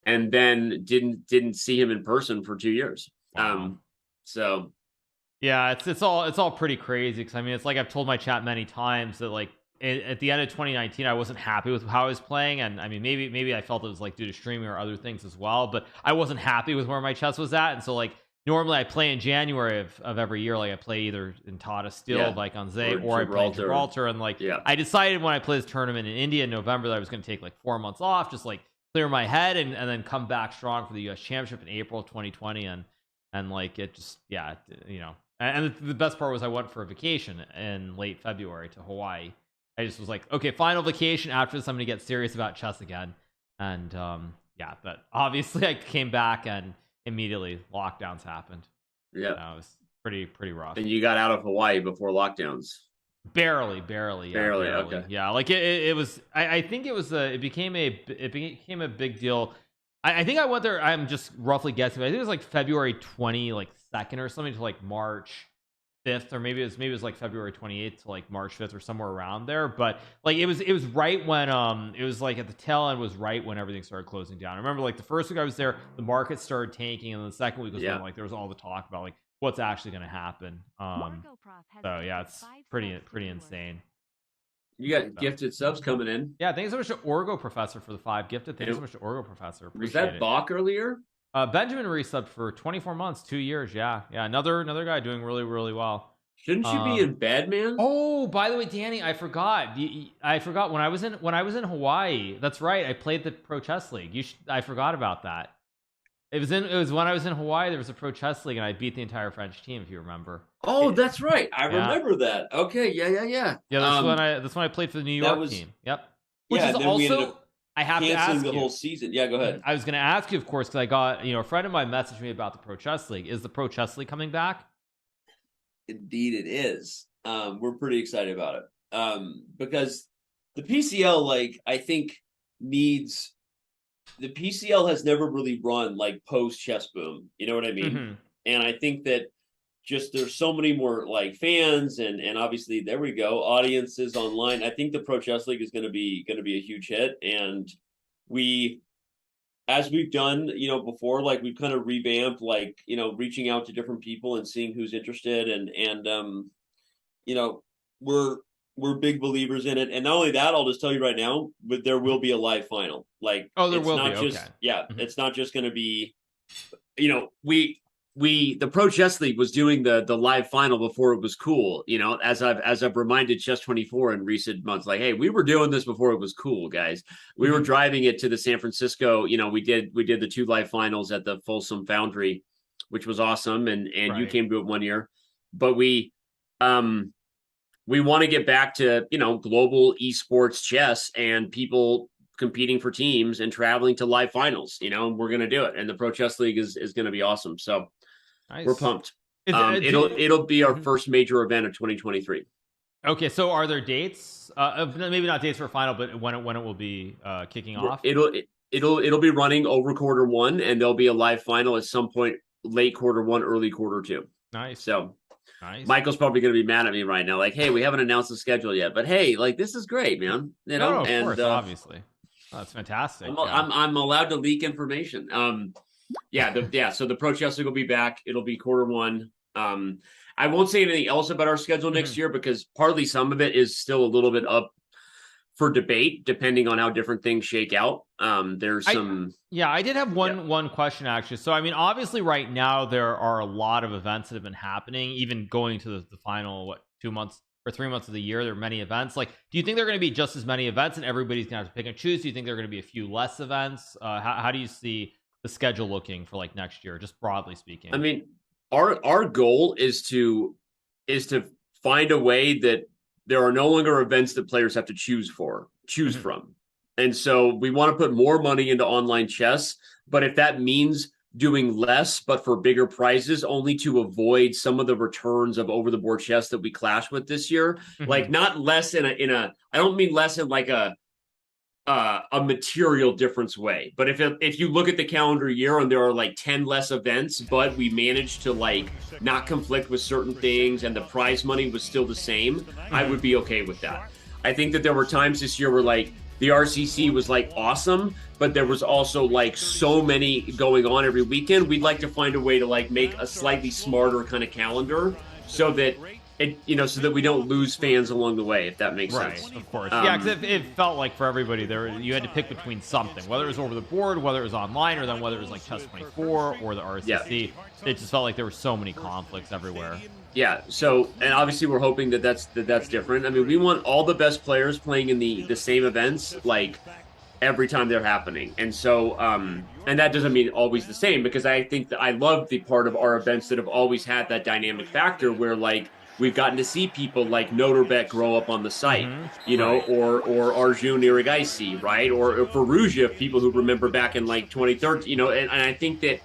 Speaker 6: And then didn't see him in person for 2 years.
Speaker 1: Wow.
Speaker 6: So
Speaker 1: yeah, it's all pretty crazy, because I mean, it's like I've told my chat many times that like at the end of 2019 I wasn't happy with how I was playing, and I mean maybe I felt it was like due to streaming or other things as well, but I wasn't happy with where my chess was at. And so like normally I play in January of every year, like I play either in Tata Steel, like on Zay, or I play in Gibraltar. And like I decided when I played this tournament in India in November that I was going to take like 4 months off, just like clear my head, and then come back strong for the US Championship in April 2020. And like it just, yeah, you know, and the best part was I went for a vacation in late February to Hawaii. I just was like, okay, final vacation. After this I'm gonna get serious about chess again. And yeah, but obviously I came back and immediately lockdowns happened.
Speaker 6: Yeah,
Speaker 1: it was pretty rough.
Speaker 6: And you got out of Hawaii before lockdowns?
Speaker 1: Barely.
Speaker 6: Okay.
Speaker 1: Yeah, like it was. I think it was it became a big deal. I think I went there. I'm just roughly guessing, but I think it was like February 22nd or something to like March 5th, or maybe it was like February 28th to like March 5th or somewhere around there. But like it was right when it was like at the tail end, was right when everything started closing down. I remember like the first week I was there, the market started tanking, and then the second week was when like there was all the talk about like what's actually going to happen. So yeah, it's pretty insane.
Speaker 6: You got gifted subs coming in.
Speaker 1: Yeah, thanks so much to Orgo Professor for the 5 gifted. Thanks so much to Orgo Professor.
Speaker 6: Was that Bach earlier?
Speaker 1: Benjamin resubbed for 24 months, 2 years. Yeah, another guy doing really well.
Speaker 6: Shouldn't you be in bed, man?
Speaker 1: Oh, by the way, Danny, I forgot. I forgot when I was in Hawaii. That's right. I played the Pro Chess League. I forgot about that. It was when I was in Hawaii. There was a Pro Chess League, and I beat the entire French team, if you remember.
Speaker 6: Oh, that's right. I remember that. Okay, yeah.
Speaker 1: Yeah, that's when I played for the New York team. Yep. Which is also, I have to ask
Speaker 6: the whole season. Yeah, go ahead.
Speaker 1: I was going to ask you, of course, because I got a friend of mine messaged me about the Pro Chess League. Is the Pro Chess League coming back?
Speaker 2: Indeed, it is. We're pretty excited about it because the PCL, like, I think needs. The PCL has never really run like post Chess Boom. You know what I mean? And I think that just there's so many more like fans and obviously there we go, audiences online. I think the Pro Chess League is going to be a huge hit, and as we've done before, like we've kind of revamped, like reaching out to different people and seeing who's interested, and we're big believers in it. And not only that, I'll just tell you right now, but there will be a live final. Like,
Speaker 1: there will be.
Speaker 2: Just,
Speaker 1: okay.
Speaker 2: Yeah, it's not just going to be,
Speaker 6: the Pro Chess League was doing the live final before it was cool. As I've reminded Chess24 in recent months, like, hey, we were doing this before it was cool, guys. We were driving it to the San Francisco. We did the 2 live finals at the Folsom Foundry, which was awesome, and right. You came to it one year, but we want to get back to global esports chess and people competing for teams and traveling to live finals. And we're going to do it, and the Pro Chess League is going to be awesome. So nice. We're pumped. It'll be our first major event of 2023.
Speaker 1: Okay, so are there dates? Maybe not dates for final, but when it will be kicking off?
Speaker 6: It'll be running over Q1, and there'll be a live final at some point late Q1, early Q2.
Speaker 1: Nice.
Speaker 6: So. Nice. Michael's probably going to be mad at me right now, like, "Hey, we haven't announced the schedule yet, but hey, like, this is great, man."
Speaker 1: No, of course, obviously, that's fantastic.
Speaker 6: I'm allowed to leak information. So the Pro Chess League will be back. It'll be Q1. I won't say anything else about our schedule next year because partly some of it is still a little bit up for debate, depending on how different things shake out. There's some.
Speaker 1: I did have one question actually. So I mean, obviously, right now there are a lot of events that have been happening, even going to the final 2 months or 3 months of the year. There are many events. Like, do you think there are going to be just as many events, and everybody's going to have to pick and choose? Do you think there are going to be a few less events? How do you see the schedule looking for like next year, just broadly speaking?
Speaker 6: I mean, our goal is to find a way that there are no longer events that players have to choose from. And so we want to put more money into online chess. But if that means doing less but for bigger prizes, only to avoid some of the returns of over the board chests that we clash with this year. Like not less in a I don't mean less in like a material difference way, but if you look at the calendar year and there are like 10 less events, but we managed to like not conflict with certain things and the prize money was still the same, I would be okay with that. I think that there were times this year where like the RCC was like awesome, but there was also like so many going on every weekend. We'd like to find a way to like make a slightly smarter kind of calendar so that so that we don't lose fans along the way, if that makes sense.
Speaker 1: Right, of course. Yeah, because it felt like for everybody you had to pick between something, whether it was over the board, whether it was online, or then whether it was like Chess 24 or the RCC. Yeah. It just felt like there were so many conflicts everywhere.
Speaker 6: Yeah, so, and obviously we're hoping that's different. I mean, we want all the best players playing in the same events, like, every time they're happening. And so, and that doesn't mean always the same, because I think that I love the part of our events that have always had that dynamic factor where, like, we've gotten to see people like Noterbet grow up on the site, or Arjun Irigaisi, right? Or Faruja, people who remember back in like 2013, and I think that,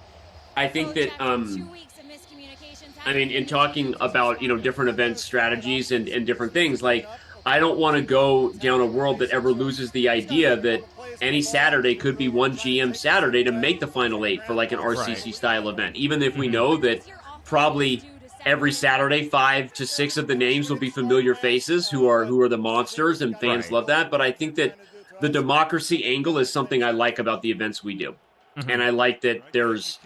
Speaker 6: I mean, in talking about, different event strategies and different things, like, I don't want to go down a world that ever loses the idea that any Saturday could be one GM Saturday to make the final 8 for like an RCC style event, even if we know that probably every Saturday 5 to 6 of the names will be familiar faces who are the monsters, and fans love that. But I think that the democracy angle is something I like about the events we do. And I like that there's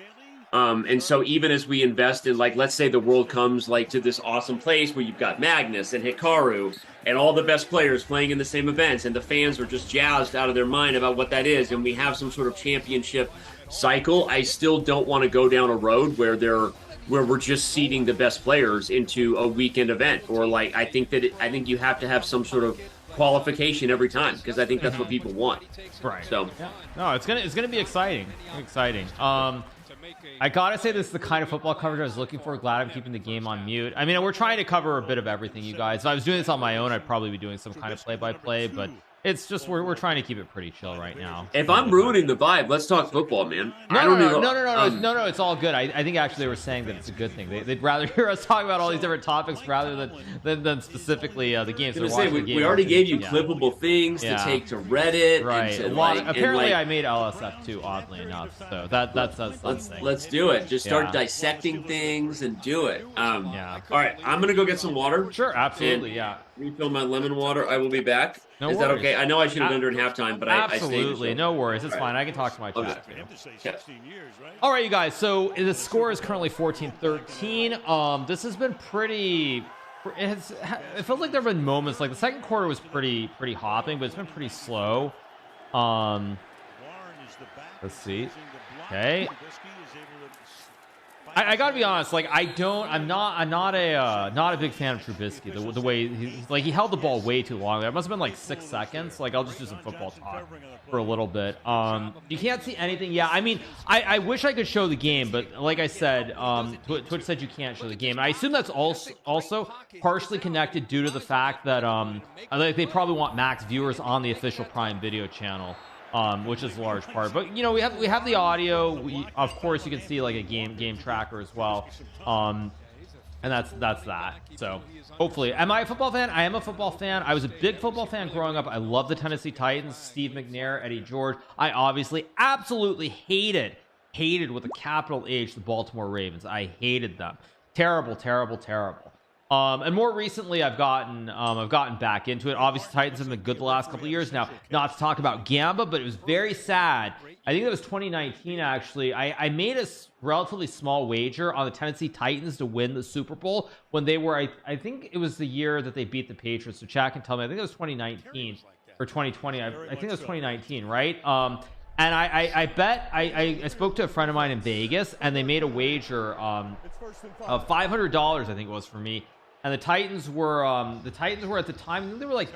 Speaker 6: and so even as we invest in, like, let's say the world comes like to this awesome place where you've got Magnus and Hikaru and all the best players playing in the same events, and the fans are just jazzed out of their mind about what that is, and we have some sort of championship cycle, I still don't want to go down a road where we're just seeding the best players into a weekend event, or like I think you have to have some sort of qualification every time, because I think that's what people want.
Speaker 1: Right.
Speaker 6: So
Speaker 1: no, it's gonna be exciting. I gotta say, this is the kind of football coverage I was looking for. Glad I'm keeping the game on mute. I mean, we're trying to cover a bit of everything, you guys. If I was doing this on my own, I'd probably be doing some kind of play-by-play, but it's just we're trying to keep it pretty chill right now.
Speaker 6: If I'm ruining the vibe, let's talk football, man.
Speaker 1: No, it's all good. I think actually they were saying that it's a good thing. They'd rather hear us talk about all these different topics rather than specifically the games.
Speaker 6: We already gave you clippable things to take to Reddit.
Speaker 1: Right. Apparently, I made LSF too, oddly enough. So that's something.
Speaker 6: Let's do it. Just start dissecting things and do it. All right, I'm gonna go get some water.
Speaker 1: Sure, absolutely.
Speaker 6: Refill my lemon water. I will be back. Is that okay? I know I should have done during halftime, but
Speaker 1: absolutely, no worries. It's fine. I can talk to my chat. All right, you guys. So the score is currently 14-13. This has been pretty. It feels like there have been moments like the second quarter was pretty hopping, but it's been pretty slow. Let's see. Okay. I gotta be honest, like I'm not a big fan of Trubisky. The way he held the ball way too long. It must have been like 6 seconds. Like, I'll just do some football talk for a little bit. You can't see anything. Yeah, I mean, I wish I could show the game, but like I said, Twitch said you can't show the game. And I assume that's also partially connected due to the fact that they probably want max viewers on the official Prime Video channel. Which is a large part, but we have the audio. Of course you can see like a game tracker as well, and that's that. So hopefully, am I a football fan? I am a football fan. I was a big football fan growing up. I love the Tennessee Titans, Steve McNair, Eddie George. I obviously absolutely hated with a capital H the Baltimore Ravens. I hated them. Terrible. And more recently, I've gotten back into it. Obviously, Titans have been good the last couple of years now. Not to talk about Gamba, but it was very sad. I think it was 2019, actually. I made a relatively small wager on the Tennessee Titans to win the Super Bowl when they were, I think it was the year that they beat the Patriots. So chat can tell me. I think it was 2019 or 2020. I think it was 2019, right? And I bet I spoke to a friend of mine in Vegas, and they made a wager of $500, I think it was, for me. And the Titans were at the time, I think they were like,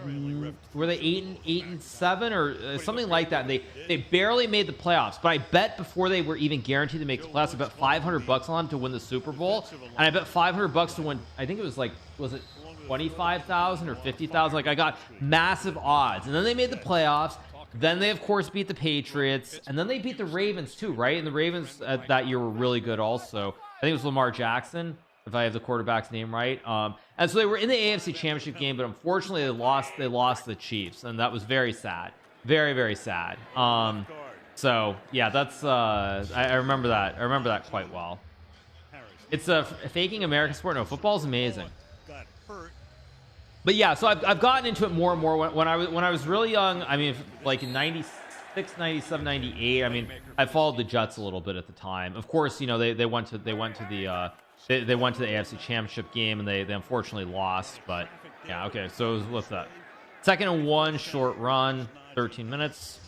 Speaker 1: were they 8-7 or something like that? And they barely made the playoffs, but I bet before they were even guaranteed to make the playoffs, I bet $500 on them to win the Super Bowl, and I bet $500 to win. I think it was like, was it 25,000 or 50,000? Like, I got massive odds, and then they made the playoffs. Then they of course beat the Patriots, and then they beat the Ravens too, right? And the Ravens that year were really good also. I think it was Lamar Jackson, if I have the quarterback's name right. And so they were in the AFC Championship game, but unfortunately they lost to the Chiefs, and that was very sad. Very, very sad. So yeah, that's I remember that. I remember that quite well. It's a faking American sport. No, football's amazing. But yeah, so I've gotten into it more and more when I was really young. I mean, like in 96, 97, 98. I mean, I followed the Jets a little bit at the time. Of course, you know, they went to the AFC Championship game, and they unfortunately lost. But yeah, okay. So it was, what's that? 2nd and 1, short run, 13 minutes.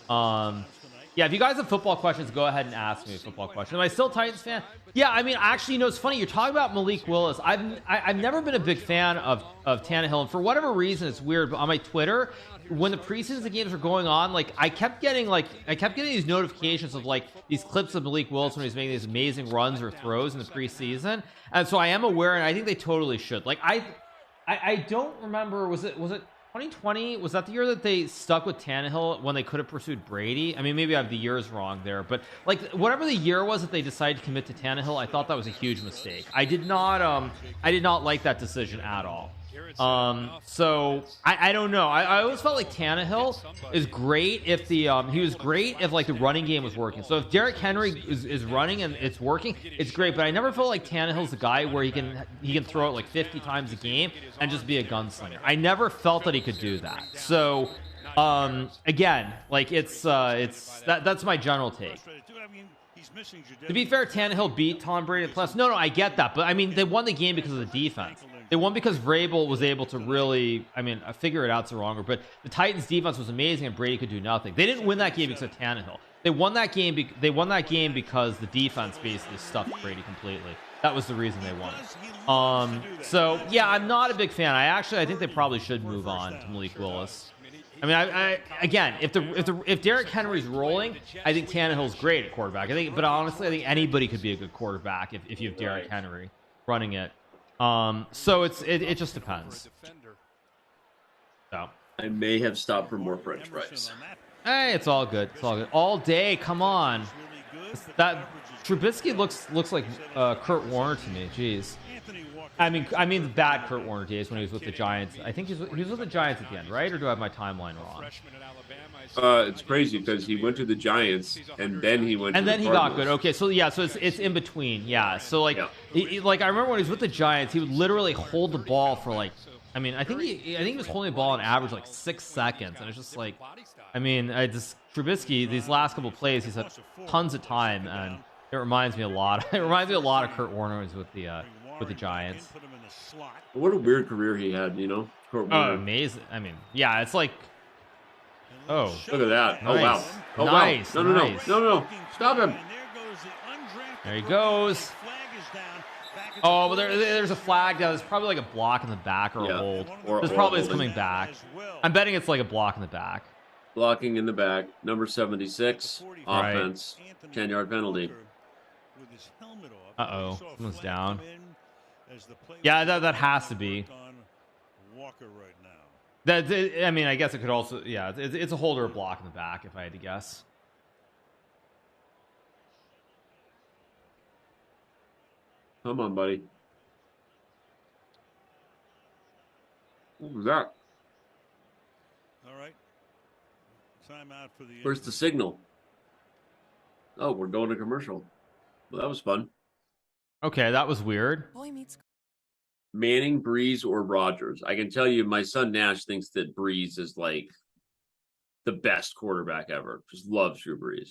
Speaker 1: Yeah, if you guys have football questions, go ahead and ask me a football question. Am I still a Titans fan? Yeah, I mean, actually, you know, it's funny. You're talking about Malik Willis. I've never been a big fan of Tannehill, and for whatever reason, it's weird. But on my Twitter, when the preseason games were going on, like I kept getting these notifications of like these clips of Malik Willis when he's making these amazing runs or throws in the preseason, and so I am aware, and I think they totally should. Like I don't remember. Was it 2020? Was that the year that they stuck with Tannehill when they could have pursued Brady? I mean, maybe I have the years wrong there, but like whatever the year was that they decided to commit to Tannehill, I thought that was a huge mistake. I did not like that decision at all. So I don't know. I always felt like Tannehill is great if he was great if like the running game was working. So if Derrick Henry is running and it's working, it's great. But I never felt like Tannehill's the guy where he can throw it like 50 times a game and just be a gunslinger. I never felt that he could do that. So again, like that's my general take. To be fair, Tannehill beat Tom Brady plus. No, I get that, but I mean they won the game because of the defense. They won because Vrabel was able to really, I mean, I figure it out's wrong, but the Titans defense was amazing and Brady could do nothing. They didn't win that game because of Tannehill. They won that game because the defense basically stuffed Brady completely. That was the reason they won. So yeah, I'm not a big fan. I think they probably should move on to Malik Willis. I mean, I again, if Derrick Henry's rolling, I think Tannehill's great at quarterback. But honestly, I think anybody could be a good quarterback if you have Derrick Henry running it. So it just depends. So
Speaker 2: I may have stopped for more French fries.
Speaker 1: Hey, it's all good. It's all good. All day. Come on. That Trubisky looks like Kurt Warner to me. Jeez. I mean the bad Kurt Warner days when he was with the Giants. I think he was with the Giants at the end, right? Or do I have my timeline wrong?
Speaker 6: It's crazy because he went to the Giants and then he went.
Speaker 1: And
Speaker 6: to
Speaker 1: then he got good. Okay, so yeah, so it's in between. Yeah, so like, like I remember when he was with the Giants, he would literally hold the ball for like, I mean, I think he was holding the ball on average like 6 seconds, and it's just like, I mean, Trubisky these last couple of plays, he's had tons of time, and it reminds me a lot. It reminds me a lot of Kurt Warner was with the Giants.
Speaker 6: What a weird career he had, you know. Kurt Warner.
Speaker 1: Oh, amazing. I mean, yeah, it's like. Oh,
Speaker 6: look at that.
Speaker 1: Nice.
Speaker 6: Oh, wow. Oh,
Speaker 1: nice.
Speaker 6: Wow. No. Stop him.
Speaker 1: There he goes. Oh, but there's a flag down. There's probably like a block in the back or a hold. This probably is coming back. I'm betting it's like a block in the back.
Speaker 6: Blocking in the back. Number 76. Offense. 10-yard penalty.
Speaker 1: Uh-oh. Someone's down. Yeah, that has to be. I mean, I guess it could also, yeah, it's a hold or a block in the back, if I had to guess.
Speaker 6: Come on, buddy. What was that?
Speaker 3: All right. Time out for the.
Speaker 6: Where's the signal? Oh, we're going to commercial. Well, that was fun.
Speaker 1: Okay, that was weird.
Speaker 6: Manning, Breeze, or Rodgers? I can tell you, my son Nash thinks that Breeze is like the best quarterback ever. Just loves Drew Brees.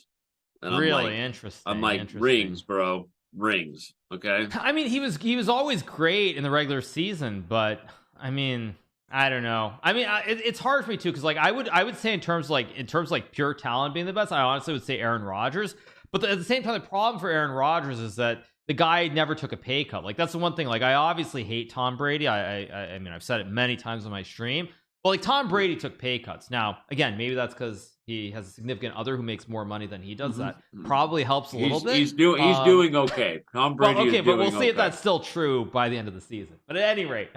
Speaker 6: And
Speaker 1: really interesting.
Speaker 6: I'm like, rings, bro, rings. Okay.
Speaker 1: I mean, he was always great in the regular season, but I mean, I don't know. I mean, it's hard for me too because like I would say in terms like pure talent being the best, I honestly would say Aaron Rodgers. But at the same time, the problem for Aaron Rodgers is that the guy never took a pay cut. Like that's the one thing. Like I obviously hate Tom Brady. I mean I've said it many times on my stream. But like Tom Brady took pay cuts. Now again, maybe that's because he has a significant other who makes more money than he does. That probably helps a little bit.
Speaker 6: He's doing okay. Tom Brady.
Speaker 1: Well, okay,
Speaker 6: is
Speaker 1: but we'll
Speaker 6: doing
Speaker 1: see if that's still true by the end of the season. But at any rate,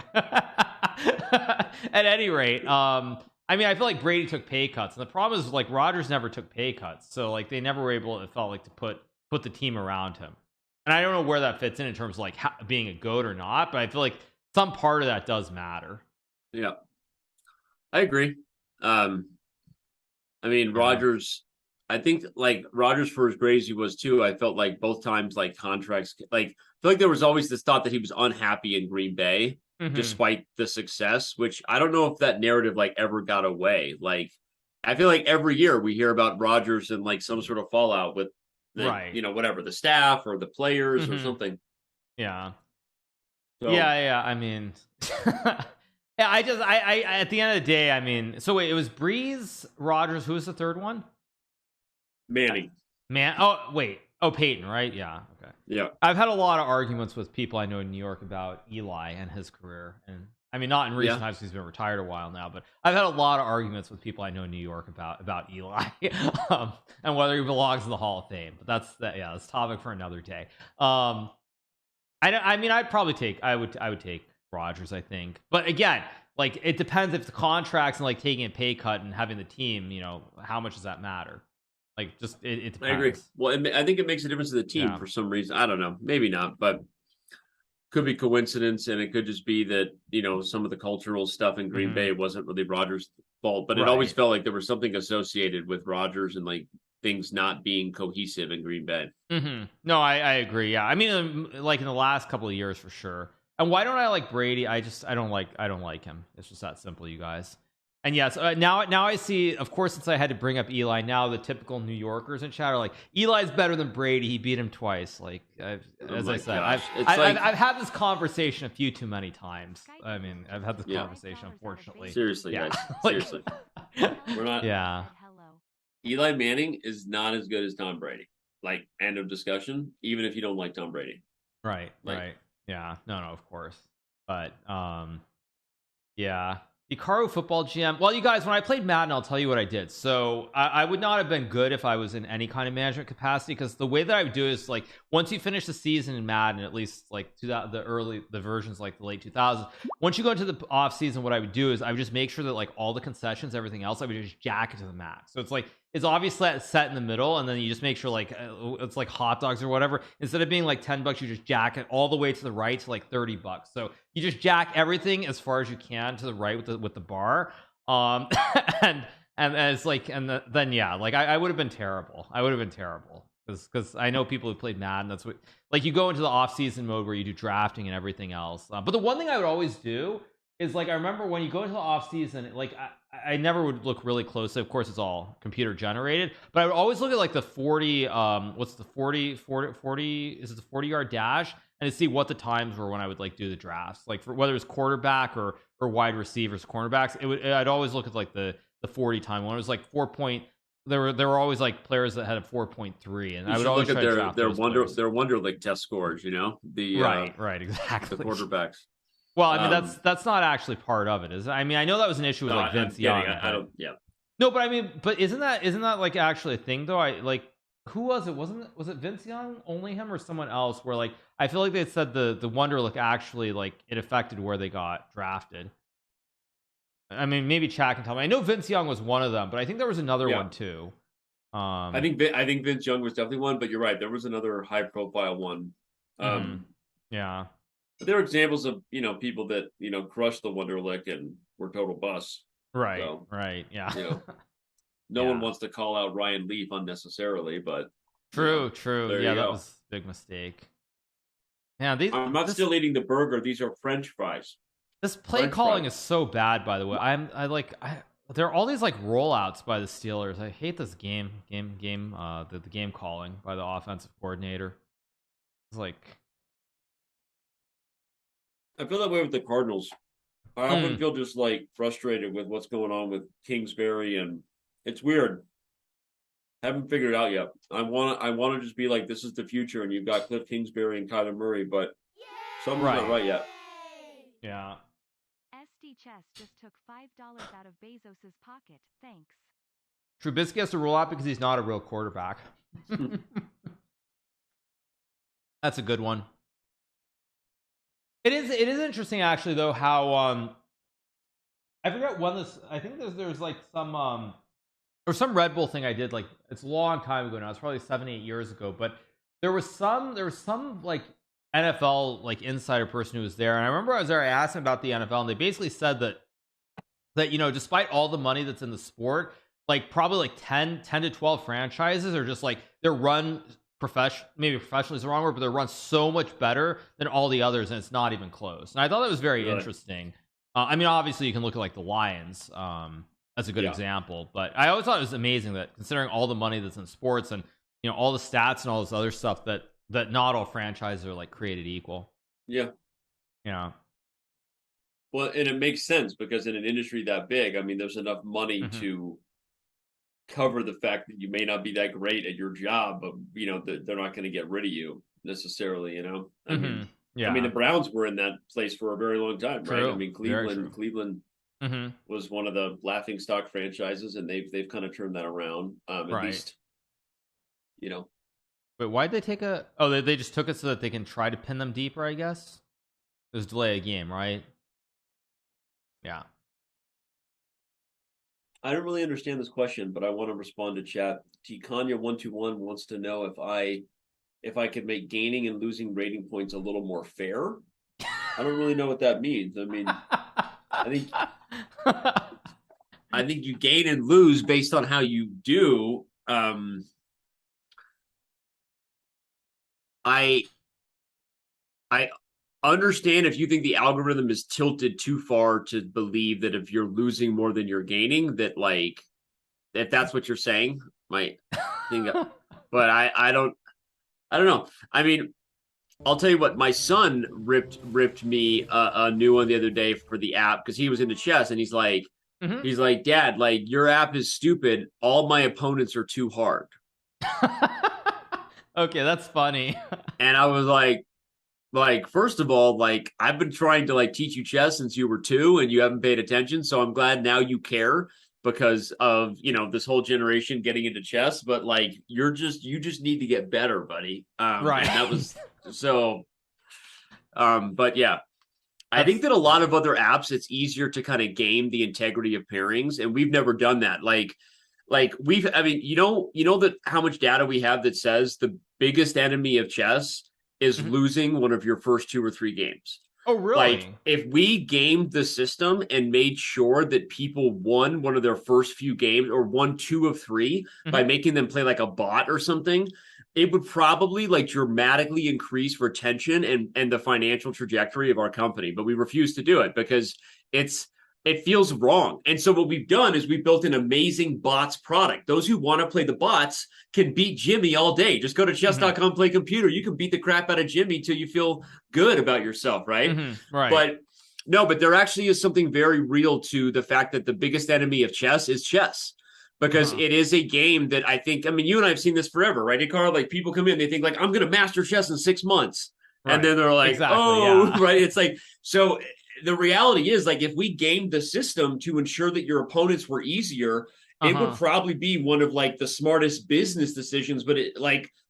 Speaker 1: I mean, I feel like Brady took pay cuts, and the problem is like Rodgers never took pay cuts, so like they never were able, it felt like, to put the team around him. And I don't know where that fits in terms of like being a GOAT or not, but I feel like some part of that does matter.
Speaker 6: Yeah, I agree. I mean, Rodgers, I think like Rodgers for as great as he was too, I felt like both times like contracts, like I feel like there was always this thought that he was unhappy in Green Bay despite the success, which I don't know if that narrative like ever got away. Like I feel like every year we hear about Rodgers and like some sort of fallout with the, you know, whatever, the staff or the players or something.
Speaker 1: Yeah.
Speaker 6: So,
Speaker 1: yeah. I mean, yeah, I at the end of the day, I mean, so wait, it was Breeze, Rodgers. Who was the third one?
Speaker 6: Manning.
Speaker 1: Oh, wait. Oh, Peyton, right? Yeah. Okay.
Speaker 6: Yeah.
Speaker 1: I've had a lot of arguments with people I know in New York about Eli and his career. And I mean, not in recent times, he's been retired a while now, but I've had a lot of arguments with people I know in New York about Eli and whether he belongs in the Hall of Fame. But that's a topic for another day. I mean, I would take Rodgers, I think. But again, like it depends if the contracts and like taking a pay cut and having the team, you know, how much does that matter? Like, just it depends.
Speaker 6: I agree. Well, I think it makes a difference to the team for some reason. I don't know, maybe not, but could be coincidence, and it could just be that, you know, some of the cultural stuff in Green Bay wasn't really Rodgers' fault, but it always felt like there was something associated with Rodgers and like things not being cohesive in Green Bay.
Speaker 1: No, I agree. Yeah, I mean, like in the last couple of years for sure. And why don't I like Brady? I don't like him. It's just that simple, you guys. And yes, now I see, of course, since I had to bring up Eli, now the typical New Yorkers in chat are like, Eli's better than Brady. He beat him twice. Like, as I said, I've had this conversation a few too many times. I mean, I've had this conversation, unfortunately.
Speaker 6: Seriously, guys. Seriously. We're not.
Speaker 1: Yeah.
Speaker 6: Eli Manning is not as good as Tom Brady. Like, end of discussion, even if you don't like Tom Brady.
Speaker 1: Right. Yeah. No, of course. But, yeah. Hikaru football GM. Well, you guys, when I played Madden, I'll tell you what I did. So I would not have been good if I was in any kind of management capacity, because the way that I would do is like once you finish the season in Madden, at least like the versions like the late 2000s, once you go into the off season, what I would do is I would just make sure that like all the concessions, everything else, I would just jack it to the max. So it's like it's obviously set in the middle, and then you just make sure like it's like hot dogs or whatever. Instead of being like $10, you just jack it all the way to the right to like $30. So you just jack everything as far as you can to the right with the bar. And it's like, and then yeah, like I would have been terrible. Because I know people who played Madden. That's what, like, you go into the off season mode where you do drafting and everything else. But the one thing I would always do is, like, I remember when you go into the off season, like I never would look really closely. Of course, it's all computer generated, but I would always look at like the 40. What's the 40? Is it the 40-yard dash? And to see what the times were when I would like do the drafts, like for whether it's quarterback or wide receivers, cornerbacks. I'd always look at like the 40 time one. It was like 4 point. There were always like players that had a 4.3, and I would always
Speaker 6: look
Speaker 1: try
Speaker 6: at
Speaker 1: to draft
Speaker 6: their Wonder League test scores. You know,
Speaker 1: right, exactly.
Speaker 6: The quarterbacks.
Speaker 1: Well, I mean, that's not actually part of it, is it? I mean, I know that was an issue with like Vince Young. No, but I mean, isn't that like actually a thing though? I like, who was it? Was it Vince Young, only him, or someone else? Where like I feel like they said the Wonderlic actually like it affected where they got drafted. I mean, maybe Chad can tell me. I know Vince Young was one of them, but I think there was another one too.
Speaker 6: I think Vince Young was definitely one, but you're right. There was another high profile one.
Speaker 1: Yeah.
Speaker 6: But there are examples of, you know, people that, you know, crushed the Wonderlic and were total busts.
Speaker 1: Right.
Speaker 6: So,
Speaker 1: right. Yeah.
Speaker 6: You know, no one wants to call out Ryan Leaf unnecessarily, but
Speaker 1: true. Yeah, that was a big mistake. Yeah,
Speaker 6: I'm not still eating the burger. These are French fries.
Speaker 1: This play calling is so bad, by the way. There are all these like rollouts by the Steelers. I hate this game. The game calling by the offensive coordinator. It's like,
Speaker 6: I feel that way with the Cardinals. I often feel just like frustrated with what's going on with Kingsbury, and it's weird. Haven't figured it out yet. I want to just be like, this is the future, and you've got Cliff Kingsbury and Kyler Murray, but something's not right yet.
Speaker 1: Yeah.
Speaker 9: SD Chess just took $5 out of Bezos's pocket. Thanks.
Speaker 1: Trubisky has to roll out because he's not a real quarterback. That's a good one. It is interesting actually though how I forget when this. I think there's like some or some Red Bull thing I did, like it's a long time ago now. It's probably 7-8 years ago, but there was some like NFL like insider person who was there, and I remember I was there. I asked him about the NFL, and they basically said that despite all the money that's in the sport, like probably like 10 to 12 franchises are just like they're run maybe professionally is the wrong word, but they're run so much better than all the others, and it's not even close. And I thought that was very interesting. I mean, obviously you can look at like the Lions as a good example, but I always thought it was amazing that considering all the money that's in sports and all the stats and all this other stuff, that not all franchises are like created equal.
Speaker 2: Yeah. Well, and it makes sense because in an industry that big, I mean, there's enough money to cover the fact that you may not be that great at your job, but they're not going to get rid of you necessarily. I mean, the Browns were in that place for a very long time, right? I mean, Cleveland was one of the laughing stock franchises, and they've kind of turned that around. At least,
Speaker 1: Wait, why'd they take they just took it so that they can try to pin them deeper, I guess? It was delay a game, right? Yeah.
Speaker 2: I don't really understand this question, but I want to respond to chat. Tikanya121 wants to know if I could make gaining and losing rating points a little more fair. I don't really know what that means. I mean, I think you gain and lose based on how you do. I understand if you think the algorithm is tilted too far to believe that if you're losing more than you're gaining, that like if that's what you're saying, might think. But I don't know. I mean, I'll tell you what, my son ripped me a new one the other day for the app because he was into chess, and he's like, Dad, like your app is stupid. All my opponents are too hard.
Speaker 1: Okay, that's funny.
Speaker 2: And I was like, first of all, like I've been trying to like teach you chess since you were 2 and you haven't paid attention. So I'm glad now you care because of, this whole generation getting into chess, but like, you just need to get better, buddy.
Speaker 1: Right.
Speaker 2: And that was so, but yeah, I think that a lot of other apps, it's easier to kind of game the integrity of pairings. And we've never done that. Like you know that how much data we have that says the biggest enemy of chess is losing one of your first 2 or 3 games.
Speaker 1: Oh, really?
Speaker 2: Like if we gamed the system and made sure that people won one of their first few games or won 2 of 3 by making them play like a bot or something, it would probably like dramatically increase retention and the financial trajectory of our company. But we refuse to do it because it feels wrong. And so what we've done is we built an amazing bots product. Those who want to play the bots can beat Jimmy all day. Just go to chess.com, play computer. You can beat the crap out of Jimmy till you feel good about yourself, right?
Speaker 1: Right.
Speaker 2: But there actually is something very real to the fact that the biggest enemy of chess is chess. Because it is a game that I think, I mean, you and I have seen this forever, right, Hikaru? Like people come in, they think like, I'm going to master chess in 6 months. Right. And then they're like, right. It's like, so the reality is like if we gamed the system to ensure that your opponents were easier, it would probably be one of like the smartest business decisions, but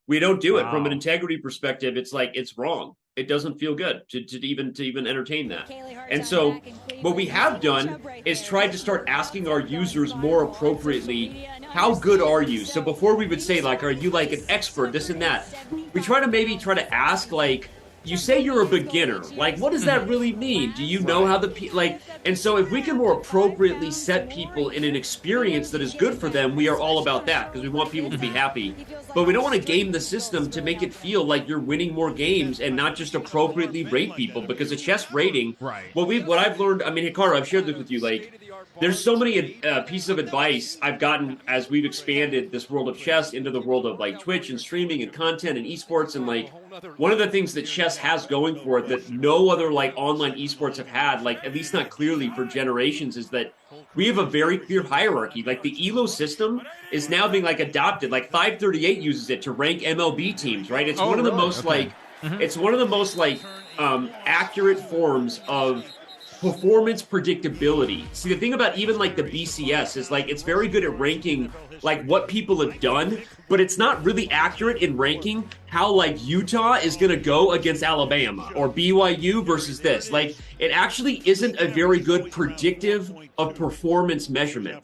Speaker 2: we don't do it from an integrity perspective. It's like, it's wrong. It doesn't feel good to even entertain that. And so what we have done is tried to start asking our users more appropriately, how good are you? So before we would say like, are you like an expert, this and that, we try to ask like, you say you're a beginner. Like, what does that really mean? Do you know how and so if we can more appropriately set people in an experience that is good for them, we are all about that because we want people to be happy. But we don't want to game the system to make it feel like you're winning more games and not just appropriately rate people because a chess rating, what I've learned, I mean, Hikaru, I've shared this with you, like, there's so many pieces of advice I've gotten as we've expanded this world of chess into the world of like Twitch and streaming and content and esports. And like one of the things that chess has going for it that no other like online esports have had, like at least not clearly for generations, is that we have a very clear hierarchy. Like the ELO system is now being like adopted. Like 538 uses it to rank MLB teams, right? It's one of the most it's one of the most accurate forms of performance predictability. See, the thing about even like the BCS is like it's very good at ranking like what people have done, but it's not really accurate in ranking
Speaker 6: how like Utah is going to go against Alabama or BYU versus this. Like, it actually isn't a very good predictive of performance measurement.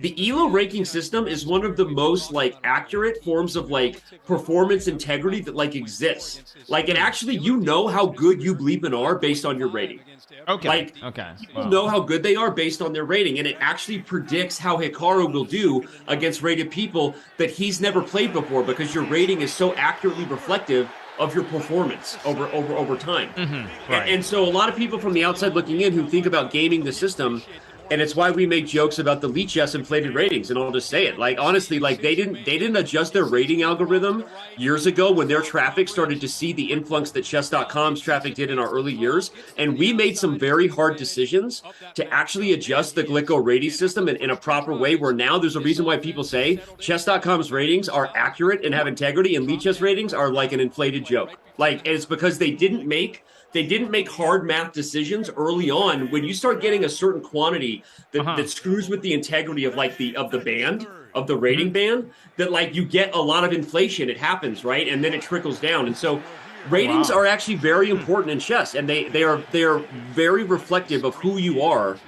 Speaker 6: The ELO ranking system is one of the most like accurate forms of like performance integrity that like exists. Like, it actually, you know how good you bleeping are based on your rating.
Speaker 1: Okay.
Speaker 6: Like, people know how good they are based on their rating, and it actually predicts how Hikaru will do against rated people that he's never played before, because your rating is so accurately reflective of your performance over time.
Speaker 1: Right.
Speaker 6: And so a lot of people from the outside looking in who think about gaming the system, and it's why we make jokes about the Lead Chess inflated ratings, and I'll just say it. Like, honestly, like they didn't adjust their rating algorithm years ago when their traffic started to see the influx that chess.com's traffic did in our early years, and we made some very hard decisions to actually adjust the Glico rating system in a proper way, where now there's a reason why people say chess.com's ratings are accurate and have integrity, and Lead Chess ratings are like an inflated joke. Like, it's because they didn't make hard math decisions early on. When you start getting a certain quantity that screws with the integrity of like the band, of the rating band, that like you get a lot of inflation. It happens, right? And then it trickles down. And so ratings are actually very important in chess, and they are very reflective of who you are,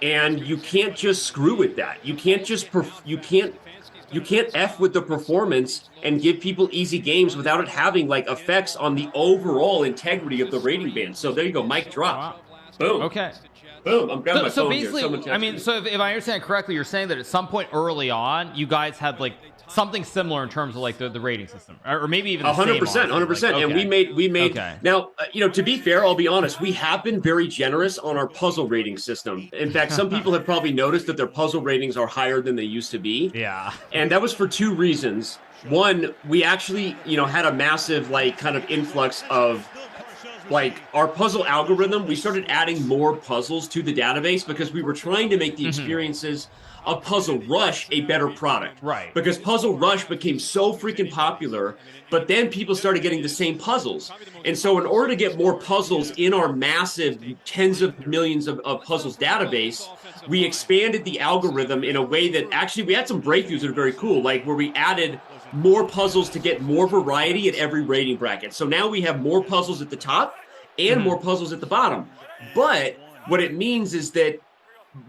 Speaker 6: and you can't just screw with that. You can't just you can't F with the performance and give people easy games without it having like effects on the overall integrity of the rating band. So there you go, mic drop. Boom.
Speaker 1: Okay.
Speaker 6: Boom. I'm grabbing my
Speaker 1: So
Speaker 6: phone
Speaker 1: basically,
Speaker 6: here.
Speaker 1: I mean, so if I understand correctly, you're saying that at some point early on, you guys had like something similar in terms of like the rating system, or maybe even 100%,
Speaker 6: 100%.
Speaker 1: Like,
Speaker 6: and we made now, to be fair, I'll be honest, we have been very generous on our puzzle rating system. In fact, some people have probably noticed that their puzzle ratings are higher than they used to be.
Speaker 1: Yeah.
Speaker 6: And that was for two reasons. One, we actually, had a massive like kind of influx of like our puzzle algorithm. We started adding more puzzles to the database because we were trying to make the experiences of Puzzle Rush a better product.
Speaker 1: Right.
Speaker 6: Because Puzzle Rush became so freaking popular, but then people started getting the same puzzles. And so in order to get more puzzles in our massive tens of millions of puzzles database, we expanded the algorithm in a way that actually we had some breakthroughs that are very cool, like where we added more puzzles to get more variety at every rating bracket. So now we have more puzzles at the top and more puzzles at the bottom. But what it means is that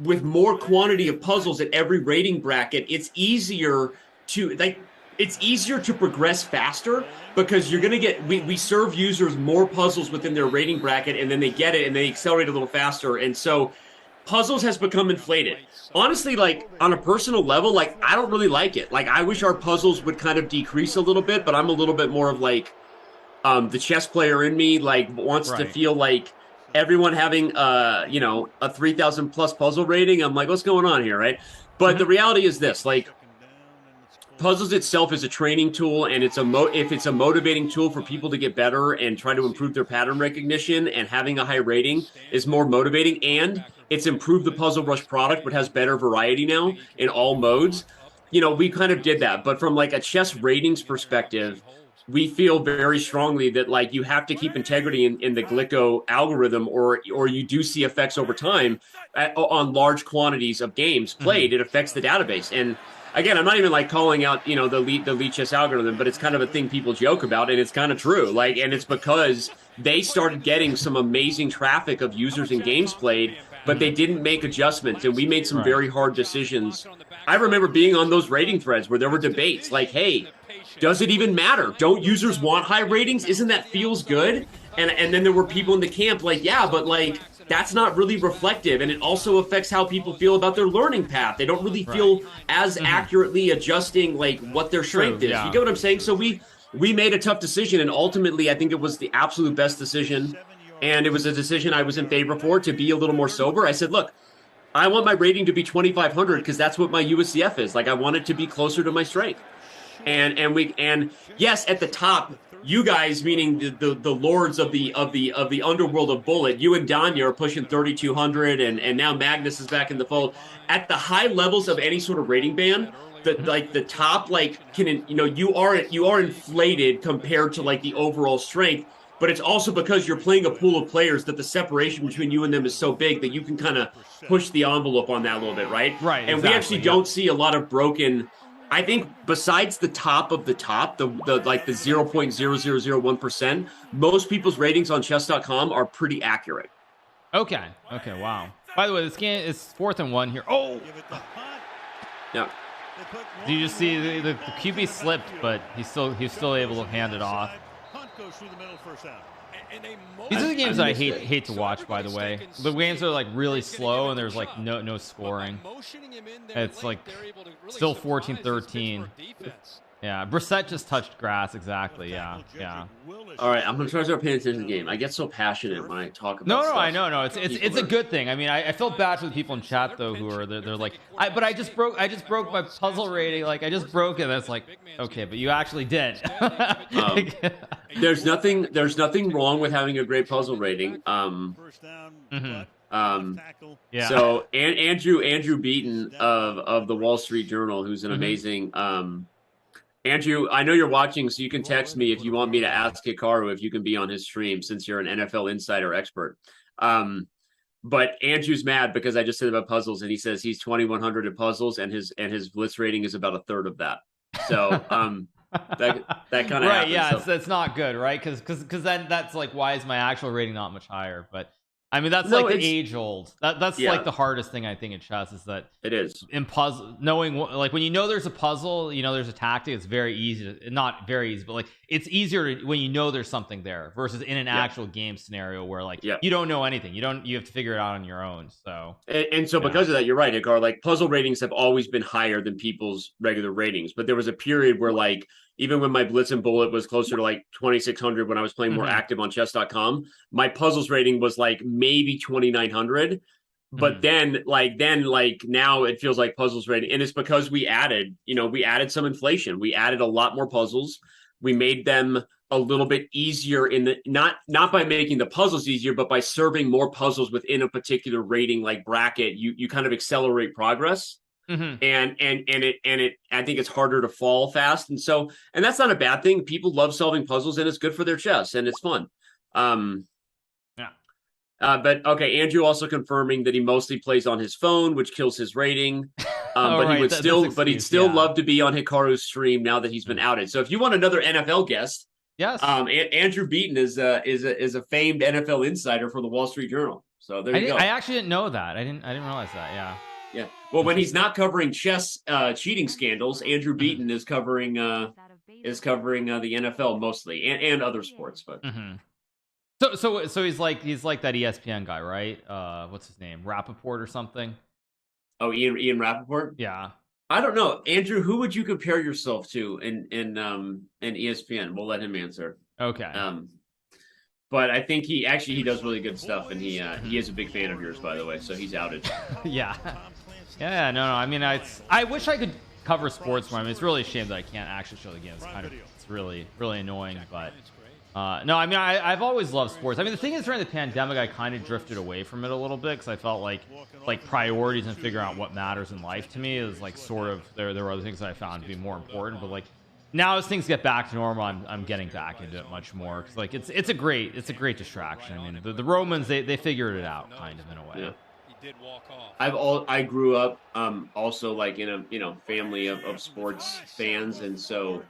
Speaker 6: with more quantity of puzzles at every rating bracket, it's easier to progress faster, because you're going to get, we serve users more puzzles within their rating bracket, and then they get it and they accelerate a little faster. And so puzzles has become inflated. Honestly, like on a personal level, like I don't really like it. Like I wish our puzzles would kind of decrease a little bit, but I'm a little bit more of like the chess player in me, like wants to feel like everyone having a 3,000 plus puzzle rating. I'm like, what's going on here, right? But the reality is this, like puzzles itself is a training tool, and if it's a motivating tool for people to get better and try to improve their pattern recognition, and having a high rating is more motivating, and it's improved the Puzzle Rush product, but has better variety now in all modes. We kind of did that. But from like a chess ratings perspective, we feel very strongly that like you have to keep integrity in the Glico algorithm, or you do see effects over time on large quantities of games played. It affects the database. And again, I'm not even like calling out the lead chess algorithm, but it's kind of a thing people joke about, and it's kind of true. Like, and it's because they started getting some amazing traffic of users and games played, but they didn't make adjustments, and we made some very hard decisions. I remember being on those rating threads where there were debates like, hey, does it even matter? Don't users want high ratings? Isn't that feels good? And then there were people in the camp like, yeah, but like that's not really reflective, and it also affects how people feel about their learning path. They don't really feel as accurately adjusting like what their strength is. You get what I'm saying? So we made a tough decision, and ultimately I think it was the absolute best decision, and it was a decision I was in favor for, to be a little more sober. I said, look, I want my rating to be 2,500 because that's what my USCF is. Like I want it to be closer to my strength. And yes, at the top, you guys, meaning the lords of the underworld of Bullet, you and Danya are pushing 3,200, and now Magnus is back in the fold. At the high levels of any sort of rating band, the top you are inflated compared to like the overall strength. But it's also because you're playing a pool of players that the separation between you and them is so big that you can kind of push the envelope on that a little bit, right?
Speaker 1: Right.
Speaker 6: And we actually don't see a lot of broken I think besides the top of the top, the like the 0.0001%, most people's ratings on chess.com are pretty accurate.
Speaker 1: Okay. Okay. Wow. By the way, this game is 4th and 1 here. Oh.
Speaker 6: Yeah.
Speaker 1: Do you just see the QB slipped, but he's still able to hand it off. These are the games that I hate to watch, by the way. The games are like really slow and there's like no scoring. It's like still 14-13. Yeah, Brissett just touched grass. Exactly. Yeah.
Speaker 6: All right, I'm gonna try to start paying attention to the game. I get so passionate when I talk about.
Speaker 1: No, I know. It's a good thing. I mean, I feel bad for the people in chat though who are they're like, I just broke my puzzle rating. Like I just broke it. That's like, okay, but you actually did.
Speaker 6: There's nothing wrong with having a great puzzle rating.
Speaker 1: Yeah.
Speaker 6: So Andrew Beaton of the Wall Street Journal, who's an amazing Andrew, I know you're watching, so you can text me if you want me to ask Hikaru if you can be on his stream, since you're an NFL insider expert. But Andrew's mad because I just said about puzzles, and he says he's 2,100 in puzzles, and his blitz rating is about a third of that. So that kind of
Speaker 1: right.
Speaker 6: happens,
Speaker 1: Yeah,
Speaker 6: so.
Speaker 1: it's not good, right? Because then that's like, why is my actual rating not much higher? But I mean, that's like the age old. That's like the hardest thing I think in chess is that
Speaker 6: it is
Speaker 1: in puzzle, knowing like when you know there's a puzzle, you know there's a tactic. It's very easy not very easy, but like it's easier when you know there's something there versus in an actual game scenario where like you don't know anything. You have to figure it out on your own. So
Speaker 6: and so because of that, you're right, Hikaru. Like puzzle ratings have always been higher than people's regular ratings, but there was a period where like even when my Blitz and Bullet was closer to like 2,600 when I was playing more active on chess.com, my puzzles rating was like maybe 2,900. But then now it feels like puzzles rating. And it's because we added some inflation. We added a lot more puzzles. We made them a little bit easier in the not by making the puzzles easier, but by serving more puzzles within a particular rating like bracket, you kind of accelerate progress. And it I think it's harder to fall fast, and that's not a bad thing. People love solving puzzles, and it's good for their chess, and it's fun. But okay, Andrew also confirming that he mostly plays on his phone, which kills his rating. But he would he'd still love to be on Hikaru's stream now that he's been outed. So if you want another NFL guest,
Speaker 1: yes,
Speaker 6: Andrew Beaton is a famed NFL insider for the Wall Street Journal. So there you go.
Speaker 1: I actually didn't know that. I didn't realize that. Yeah.
Speaker 6: Yeah. Well, when he's not covering chess cheating scandals, Andrew Beaton is covering the NFL mostly and other sports. But
Speaker 1: so he's like that ESPN guy, right? What's his name? Rappaport or something?
Speaker 6: Oh, Ian Rappaport?
Speaker 1: Yeah.
Speaker 6: I don't know, Andrew. Who would you compare yourself to in ESPN? We'll let him answer.
Speaker 1: Okay.
Speaker 6: But I think he does really good stuff, and he is a big fan of yours, by the way. So he's outed.
Speaker 1: Yeah. No. I mean, I wish I could cover sports more. I mean, it's really a shame that I can't actually show the game. It's really annoying. But no, I mean, I've always loved sports. I mean, the thing is, during the pandemic, I kind of drifted away from it a little bit because I felt like priorities and figuring out what matters in life to me is like sort of there were other things that I found to be more important. But like now, as things get back to normal, I'm getting back into it much more because like it's a great distraction. I mean, the Romans they figured it out kind of in a way.
Speaker 6: Yeah. Did walk off. I grew up also like in a family of sports fans, and so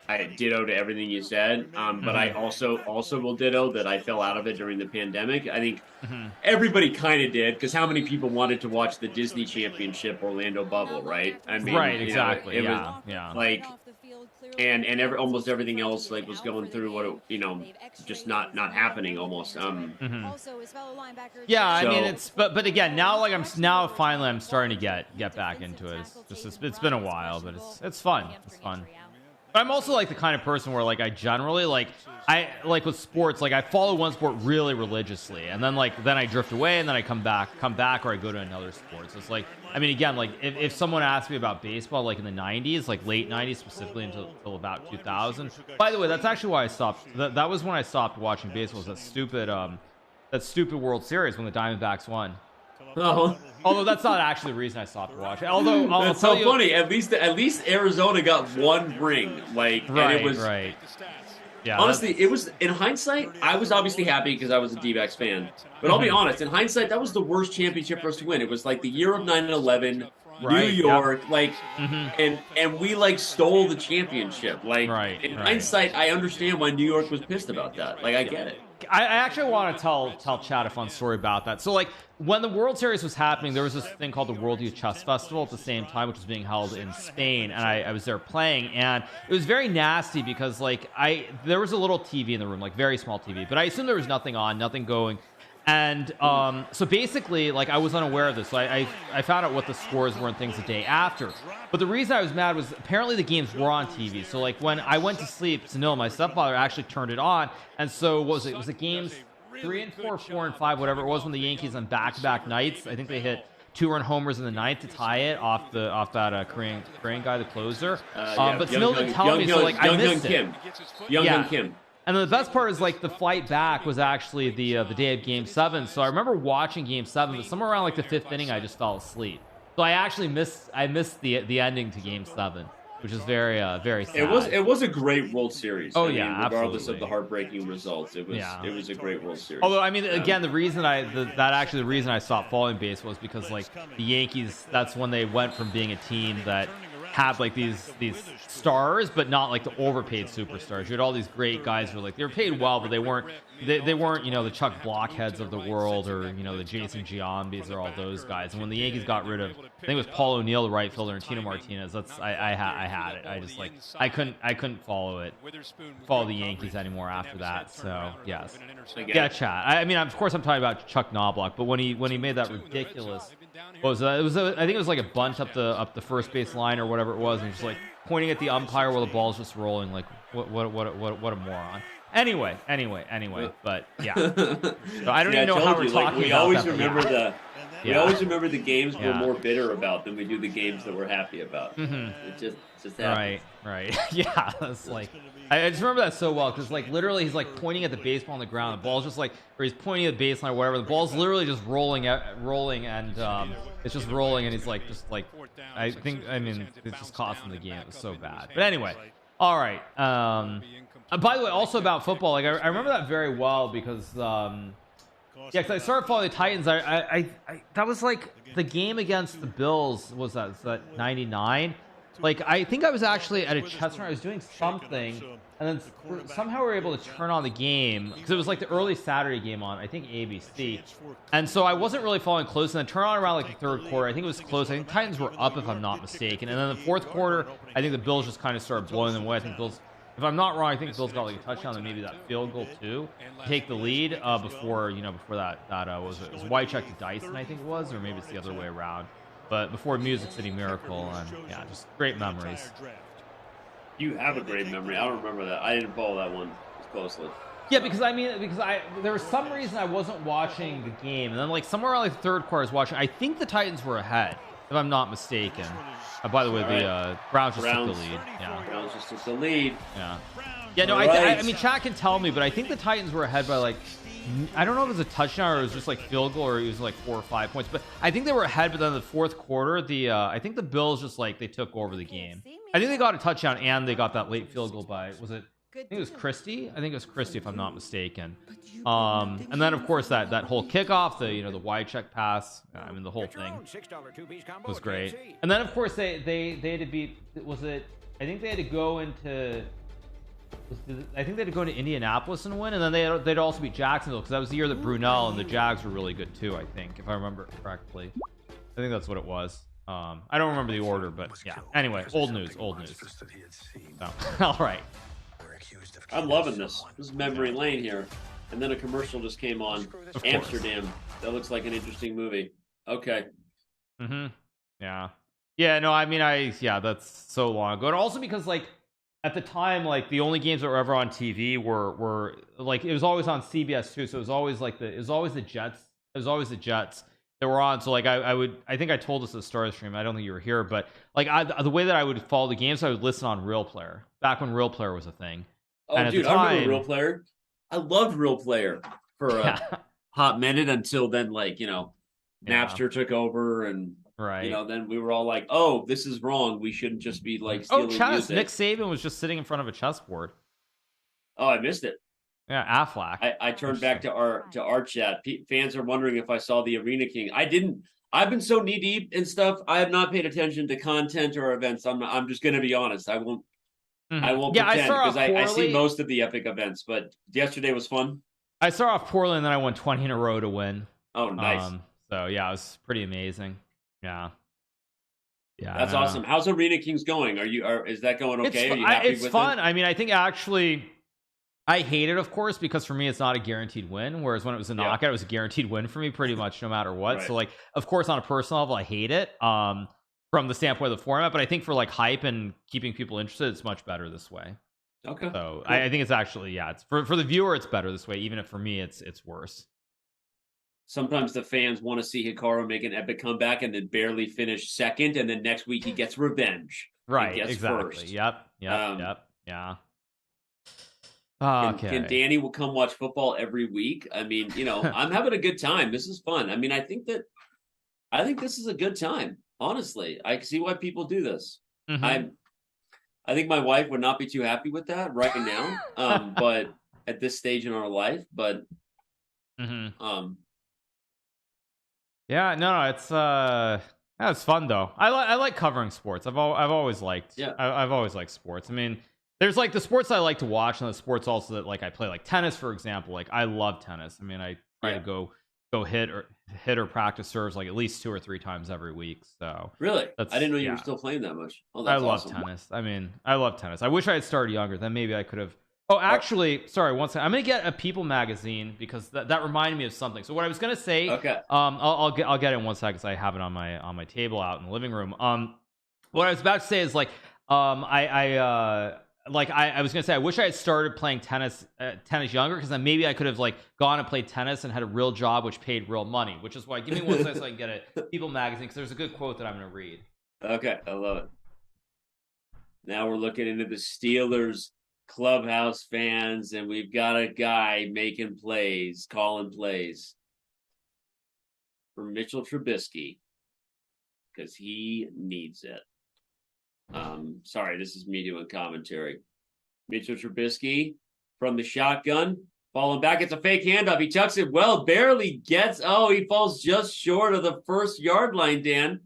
Speaker 6: I ditto to everything you said. But I also will ditto that I fell out of it during the pandemic. I think everybody kind of did, because how many people wanted to watch the Disney Championship Orlando bubble, right? I mean,
Speaker 1: right, exactly.
Speaker 6: It was like. And almost everything else like was going through what just not happening almost.
Speaker 1: Yeah, I mean but again now I'm starting to get back into it. It's been a while, but it's fun. It's fun. But I'm also like the kind of person where like I generally I with sports, like I follow one sport really religiously, and then I drift away, and then I come back or I go to another sport. So it's like, I mean, again, like if someone asked me about baseball like in the 90s, like late 90s specifically until about 2000. By the way, that's actually why I stopped. That was when I stopped watching baseball. Was that stupid World Series when the Diamondbacks won. Although that's not actually the reason I stopped watching. Although
Speaker 6: that's so funny. At least Arizona got one ring. Right.
Speaker 1: Yeah.
Speaker 6: Honestly, it was, in hindsight, I was obviously happy because I was a D-backs fan. But I'll be honest, in hindsight, that was the worst championship for us to win. It was like the year of 9/11.
Speaker 2: New York, like, and we like stole the championship. Like, in hindsight, I understand why New York was pissed about that. Like, I get it.
Speaker 1: I actually want to tell Chad a fun story about that. So like when the World Series was happening, there was this thing called the World Youth Chess Festival at the same time, which was being held in Spain, and I was there playing, and it was very nasty because like there was a little TV in the room, like very small TV, but I assumed there was nothing on, nothing going. And so basically, like, I was unaware of this. So I found out what the scores were and things the day after. But the reason I was mad was apparently the games were on TV. So like when I went to sleep, Sunil, my stepfather, actually turned it on. And so was it games 3 and 4, 4 and 5, whatever it was, when the Yankees on back-to-back nights, I think they hit 2-run homers in the ninth to tie it off that Korean guy, the closer. But Sunil didn't tell me, so like I missed it.
Speaker 2: Young Kim.
Speaker 1: And then the best part is like the flight back was actually the day of Game 7. So I remember watching Game 7, but somewhere around like the 5th inning, I just fell asleep. So I actually missed the ending to Game 7, which is very sad.
Speaker 2: It was a great World Series.
Speaker 1: Oh,
Speaker 2: I mean,
Speaker 1: yeah,
Speaker 2: regardless
Speaker 1: absolutely.
Speaker 2: of the heartbreaking results, it was a great World Series.
Speaker 1: Although I mean, again, the reason I stopped following baseball was because like the Yankees, that's when they went from being a team that had like these stars, but not like the overpaid superstars. You had all these great guys who were like, they were paid well, but they weren't the Chuck Blockheads of the world, or the Jason Giambis, or all those guys. And when the Yankees got rid of, I think it was Paul O'Neill, the right fielder, and Tino Martinez, I had it. I just like I couldn't follow the Yankees anymore after that. So yes, chat. I mean, of course, I'm talking about Chuck Knobloch, but when he made that ridiculous. What was that? I think it was like a bunch up the first base line or whatever it was, and just like pointing at the umpire while the ball's just rolling. Like what a moron. Anyway, but yeah. So I don't even know how we're talking
Speaker 2: we
Speaker 1: about
Speaker 2: always
Speaker 1: that,
Speaker 2: remember we always remember the games we're more bitter about than we do the games that we're happy about. It just happens.
Speaker 1: Right. Yeah, that's like I just remember that so well, because like literally he's like pointing at the baseball on the ground, the ball's just like, or he's pointing at the baseline or whatever, the ball's literally just rolling and it's just rolling, and he's like I mean it's just costing the game. It was so bad. But anyway, all right. By the way, also about football, like I remember that very well because because I started following the Titans. I that was like the game against the Bills. Was that 99? Like I think I was actually at a chess tournament. I was doing something, and then somehow we were able to turn on the game because it was like the early Saturday game on, I think, ABC. And so I wasn't really following close, and then turn on around like the third quarter. I think it was close. I think Titans were up, if I'm not mistaken. And then the fourth quarter, I think the Bills just kind of started blowing them away. I think Bills, if I'm not wrong, I think Bills got like a touchdown and maybe that field goal too to take the lead before that was it was Wycheck to Dyson, I think it was, or maybe it's the other way around. But before Music City Miracle, and yeah, just great memories.
Speaker 2: You have a great memory. I don't remember that. I didn't follow that one as closely.
Speaker 1: Yeah, because there was some reason I wasn't watching the game, and then like somewhere around like the third quarter I was watching. I think the Titans were ahead, if I'm not mistaken. By the way, the Browns just took the lead. Yeah,
Speaker 2: Browns just took the lead.
Speaker 1: Yeah, no, I mean, chat can tell me, but I think the Titans were ahead by like, I don't know if it was a touchdown or it was just like field goal or it was like 4 or 5 points, but I think they were ahead. But then the fourth quarter, I think the Bills just like they took over the game. I think they got a touchdown and they got that late field goal by, was it? I think it was Christie. I think it was Christie, if I'm not mistaken. And then of course that whole kickoff, the Wycheck pass. I mean, the whole thing was great. And then of course they had to beat. Was it? I think they had to go into. I think they had to go to Indianapolis and win, and then they'd also beat Jacksonville because that was the year that Brunell and the Jags were really good too. I think, if I remember correctly, I think that's what it was. I don't remember the order, but yeah. Anyway, old news. So, all right.
Speaker 2: I'm loving this. This is memory lane here, and then a commercial just came on. Amsterdam. That looks like an interesting movie. Okay.
Speaker 1: Yeah. No, I mean, that's so long ago, and also because like. At the time, like the only games that were ever on TV were like it was always on CBS too, so it was always like the Jets. It was always the Jets that were on. So like I think I told this at the start of the stream. I don't think you were here, but like the way that I would follow the games, I would listen on Real Player back when Real Player was a thing.
Speaker 2: Oh, and dude, I remember Real Player. I loved Real Player for a hot minute until then, like Napster took over and. Right. Then we were all like, "Oh, this is wrong. We shouldn't just be like stealing music."
Speaker 1: Nick Saban was just sitting in front of a chessboard.
Speaker 2: Oh, I missed it.
Speaker 1: Yeah, Aflac.
Speaker 2: I turned back to our chat. Fans are wondering if I saw the Arena King. I didn't. I've been so knee deep in stuff. I have not paid attention to content or events. I'm just going to be honest. I won't
Speaker 1: Yeah,
Speaker 2: pretend because I see
Speaker 1: poorly.
Speaker 2: most of the epic events. But yesterday was fun.
Speaker 1: I started off poorly, and then I won 20 in a row to win.
Speaker 2: Oh, nice.
Speaker 1: So yeah, it was pretty amazing. Yeah. Yeah,
Speaker 2: that's awesome. How's Arena Kings going? Is that going okay? Are you happy
Speaker 1: it's
Speaker 2: with
Speaker 1: fun.
Speaker 2: it?
Speaker 1: I mean, I think actually, I hate it, of course, because for me it's not a guaranteed win. Whereas when it was a knockout, it was a guaranteed win for me, pretty much no matter what. Right. So like, of course, on a personal level, I hate it. From the standpoint of the format, but I think for like hype and keeping people interested, it's much better this way.
Speaker 2: Okay.
Speaker 1: So
Speaker 2: cool.
Speaker 1: I think it's actually it's for the viewer, it's better this way. Even if for me, it's worse.
Speaker 2: Sometimes the fans want to see Hikaru make an epic comeback and then barely finish second, and then next week he gets revenge.
Speaker 1: Right,
Speaker 2: gets
Speaker 1: exactly.
Speaker 2: First.
Speaker 1: Yep. Yeah.
Speaker 2: Can Danny will come watch football every week? I mean, I'm having a good time. This is fun. I mean, I think this is a good time. Honestly, I see why people do this. I think my wife would not be too happy with that right now. But at this stage in our life,
Speaker 1: yeah, no, it's fun though. I like covering sports. I've always liked.
Speaker 2: Yeah.
Speaker 1: I've always liked sports. I mean, there's like the sports I like to watch, and the sports also that like I play, like tennis, for example. Like I love tennis. I mean, I try to go hit or practice serves like at least 2 or 3 times every week. So
Speaker 2: really, I didn't know you were still playing that much. Oh, that's awesome.
Speaker 1: Tennis. I mean, I love tennis. I wish I had started younger. Then maybe I could have. Oh, actually, sorry. One second. I'm gonna get a People magazine because that reminded me of something. So what I was gonna say.
Speaker 2: Okay.
Speaker 1: I'll get it in 1 second because I have it on my table out in the living room. What I was about to say is like I was gonna say I wish I had started playing tennis younger, because then maybe I could have like gone and played tennis and had a real job which paid real money. Which is why give me 1 second so I can get a People magazine, because there's a good quote that I'm gonna read.
Speaker 2: Okay, I love it. Now we're looking into the Steelers clubhouse fans, and we've got a guy making plays, calling plays for Mitchell Trubisky because he needs it. Sorry, this is me doing commentary. Mitchell Trubisky from the shotgun, falling back. It's a fake handoff. He tucks it well, barely gets. Oh, he falls just short of the 1-yard line, Dan.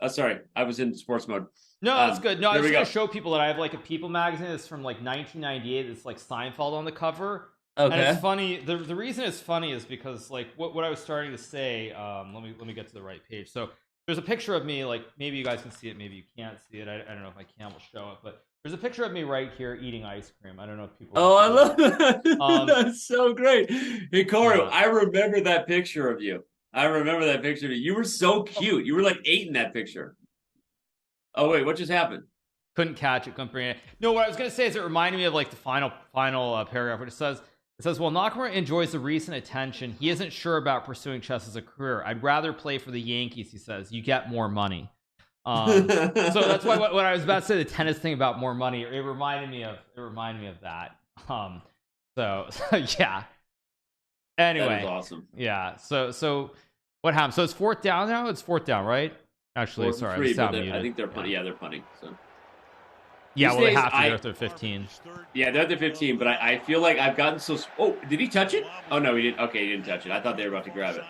Speaker 2: Sorry, I was in sports mode.
Speaker 1: No, that's good. No, I was going to show people that I have like a People magazine that's from like 1998. It's like Seinfeld on the cover. Okay. And it's funny. The reason it's funny is because like what I was starting to say. Let me get to the right page. So there's a picture of me. Like maybe you guys can see it. Maybe you can't see it. I don't know if I can. We'll show it. But there's a picture of me right here eating ice cream. I don't know if people.
Speaker 2: Oh, I love that. That's so great, Hikaru. I remember that picture of you. You were so cute. You were like 8 in that picture. Oh wait, what just happened?
Speaker 1: Couldn't catch it. Couldn't bring it. No, what I was gonna say is it reminded me of like the final paragraph, which says, while Nakamura enjoys the recent attention, he isn't sure about pursuing chess as a career. I'd rather play for the Yankees. He says, you get more money. So that's why what I was about to say, the tennis thing about more money, it reminded me of that. So yeah. Anyway,
Speaker 2: that is awesome.
Speaker 1: Yeah. So what happened? So it's 4th down now. It's 4th down, right? Actually, sorry,
Speaker 2: I think they're punting. Yeah, they're punting. So
Speaker 1: yeah, well, they have to. They're at their 15.
Speaker 2: Yeah, they're at their 15. But I feel like I've gotten so. Oh, did he touch it? Oh no, he didn't. Okay, he didn't touch it. I thought they were about to grab it.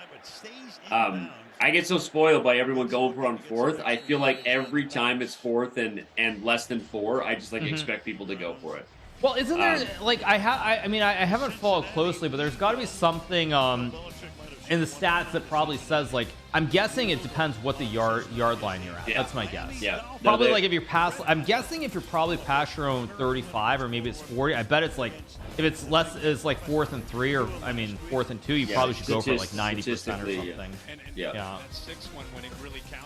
Speaker 2: I get so spoiled by everyone going for on 4th. I feel like every time it's 4th and less than 4, I just expect people to go for it.
Speaker 1: Well, isn't there like I haven't followed closely, but there's got to be something in the stats that probably says like, I'm guessing it depends what the yard line you're at. Yeah. That's my guess.
Speaker 2: Yeah.
Speaker 1: Probably like if you're past, I'm guessing if you're probably past your own 35 or maybe it's 40. I bet it's like if it's less, it's like 4th and 3 or 4th and 2. You probably should go for like 90% or something.
Speaker 2: Yeah.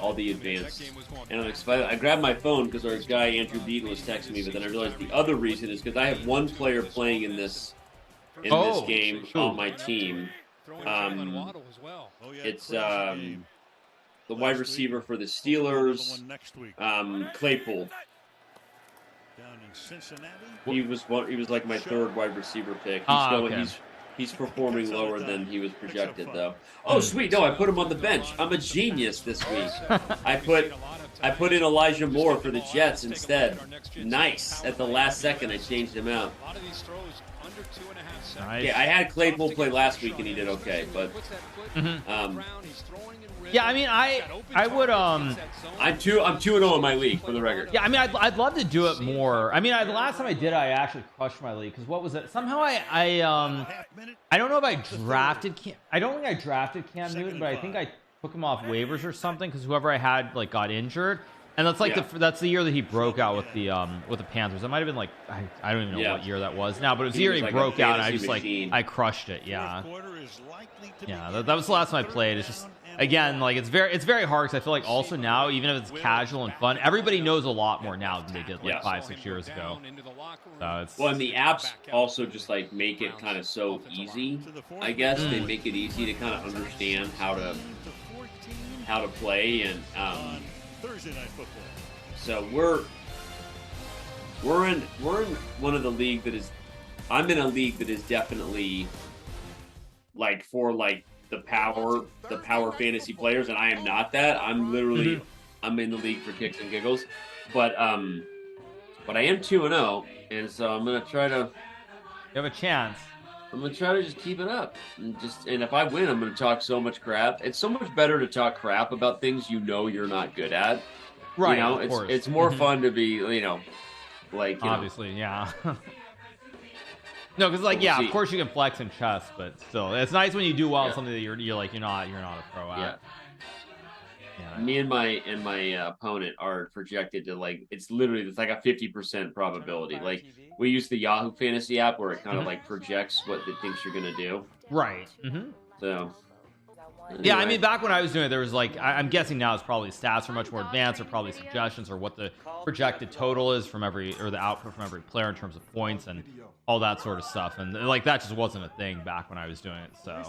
Speaker 2: All the advanced. And I'm excited. I grabbed my phone because our guy Andrew Beaton was texting me, but then I realized the other reason is because I have one player playing in this game on my team. It's the wide receiver for the Steelers, Claypool. He was like my 3rd wide receiver pick. He's performing lower than he was projected though. Oh sweet, no, I put him on the bench. I'm a genius this week. I put in Elijah Moore for the Jets instead. Nice. At the last second, I changed him out.
Speaker 1: Nice.
Speaker 6: Yeah, I had Claypool play last week and he did okay, but
Speaker 1: yeah, I mean, I would
Speaker 6: I'm 2-0 in my league for the record.
Speaker 1: Yeah, I mean, I'd love to do it more. I mean, the last time I did, I actually crushed my league because what was it? Somehow I don't know if I drafted I don't think I drafted Cam Newton, but I think I took him off waivers or something because whoever I had like got injured, and that's like that's the year that he broke out with the Panthers. It might have been like I don't even know what year that was now, but it was the year he like broke out, and I just machine. Like I crushed it. Yeah, that was the last time I played. It's just. Again, like it's very hard because I feel like also now, even if it's casual and fun, everybody knows a lot more now than they did like 5-6 years ago. So it's
Speaker 6: and the apps also just like make it kind of so easy. I guess they make it easy to kind of understand how to play, and
Speaker 3: Thursday night football.
Speaker 6: So we're in one of the league that is. I'm in a league that is definitely like for like. The power fantasy players, and I am not that. I'm literally I'm in the league for kicks and giggles, but I am 2-0, and so I'm gonna try to.
Speaker 1: You have a chance.
Speaker 6: I'm gonna try to just keep it up, and if I win, I'm gonna talk so much crap. It's so much better to talk crap about things you know you're not good at.
Speaker 1: Right.
Speaker 6: You know,
Speaker 1: of course.
Speaker 6: it's more fun to be like
Speaker 1: obviously, yeah. No, because like of course you can flex in chess, but still, it's nice when you do well in something that you're like you're not a pro at.
Speaker 6: Yeah. Me and my opponent are projected to like it's like a 50% probability. Like we use the Yahoo Fantasy app where it kind of like projects what it thinks you're gonna do.
Speaker 1: Right.
Speaker 6: So. Anyway.
Speaker 1: Yeah, I mean, back when I was doing it, there was like, I'm guessing now it's probably stats are much more advanced, or probably suggestions, or what the projected total is from the output from every player in terms of points and all that sort of stuff. And like that just wasn't a thing back when I was doing it. So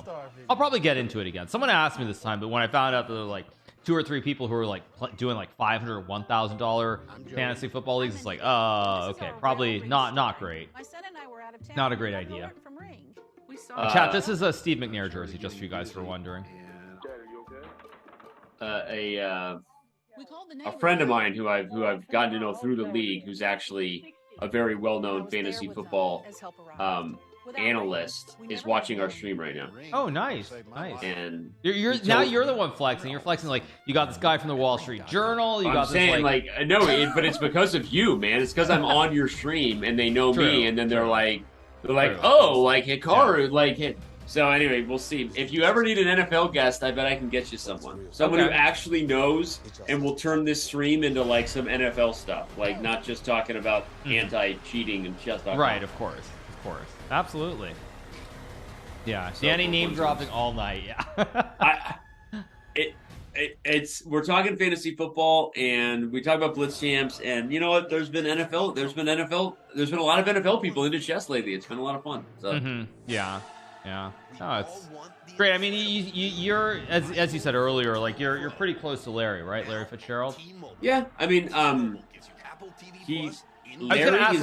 Speaker 1: I'll probably get into it again. Someone asked me this time, but when I found out that there were like 2 or 3 people who were like doing like $500 or $1,000 fantasy football leagues, it's like, okay, probably not great. Not a great idea. Chat, this is a Steve McNair jersey, just for you guys who are wondering.
Speaker 6: A friend of mine who I've gotten to know through the league, who's actually a very well-known fantasy football analyst, is watching our stream right now.
Speaker 1: Oh, nice.
Speaker 6: And
Speaker 1: you're the one flexing. You're flexing like you got this guy from the Wall Street Journal.
Speaker 6: I'm saying but it's because of you, man. It's because I'm on your stream and they know me, and then they're like, oh, like Hikaru, like. So anyway, we'll see. If you ever need an NFL guest, I bet I can get you someone who actually knows and will turn this stream into like some NFL stuff, like not just talking about anti-cheating and chess.com.
Speaker 1: Right, of course, absolutely. Yeah, Danny name dropping all night. Yeah.
Speaker 6: We're talking fantasy football, and we talk about blitz champs, and you know what? There's been a lot of NFL people into chess lately. It's been a lot of fun. So.
Speaker 1: Yeah. No, it's great. I mean, you're as you said earlier, like you're pretty close to Larry, right? Larry Fitzgerald.
Speaker 6: Yeah, I mean,
Speaker 1: I was gonna ask,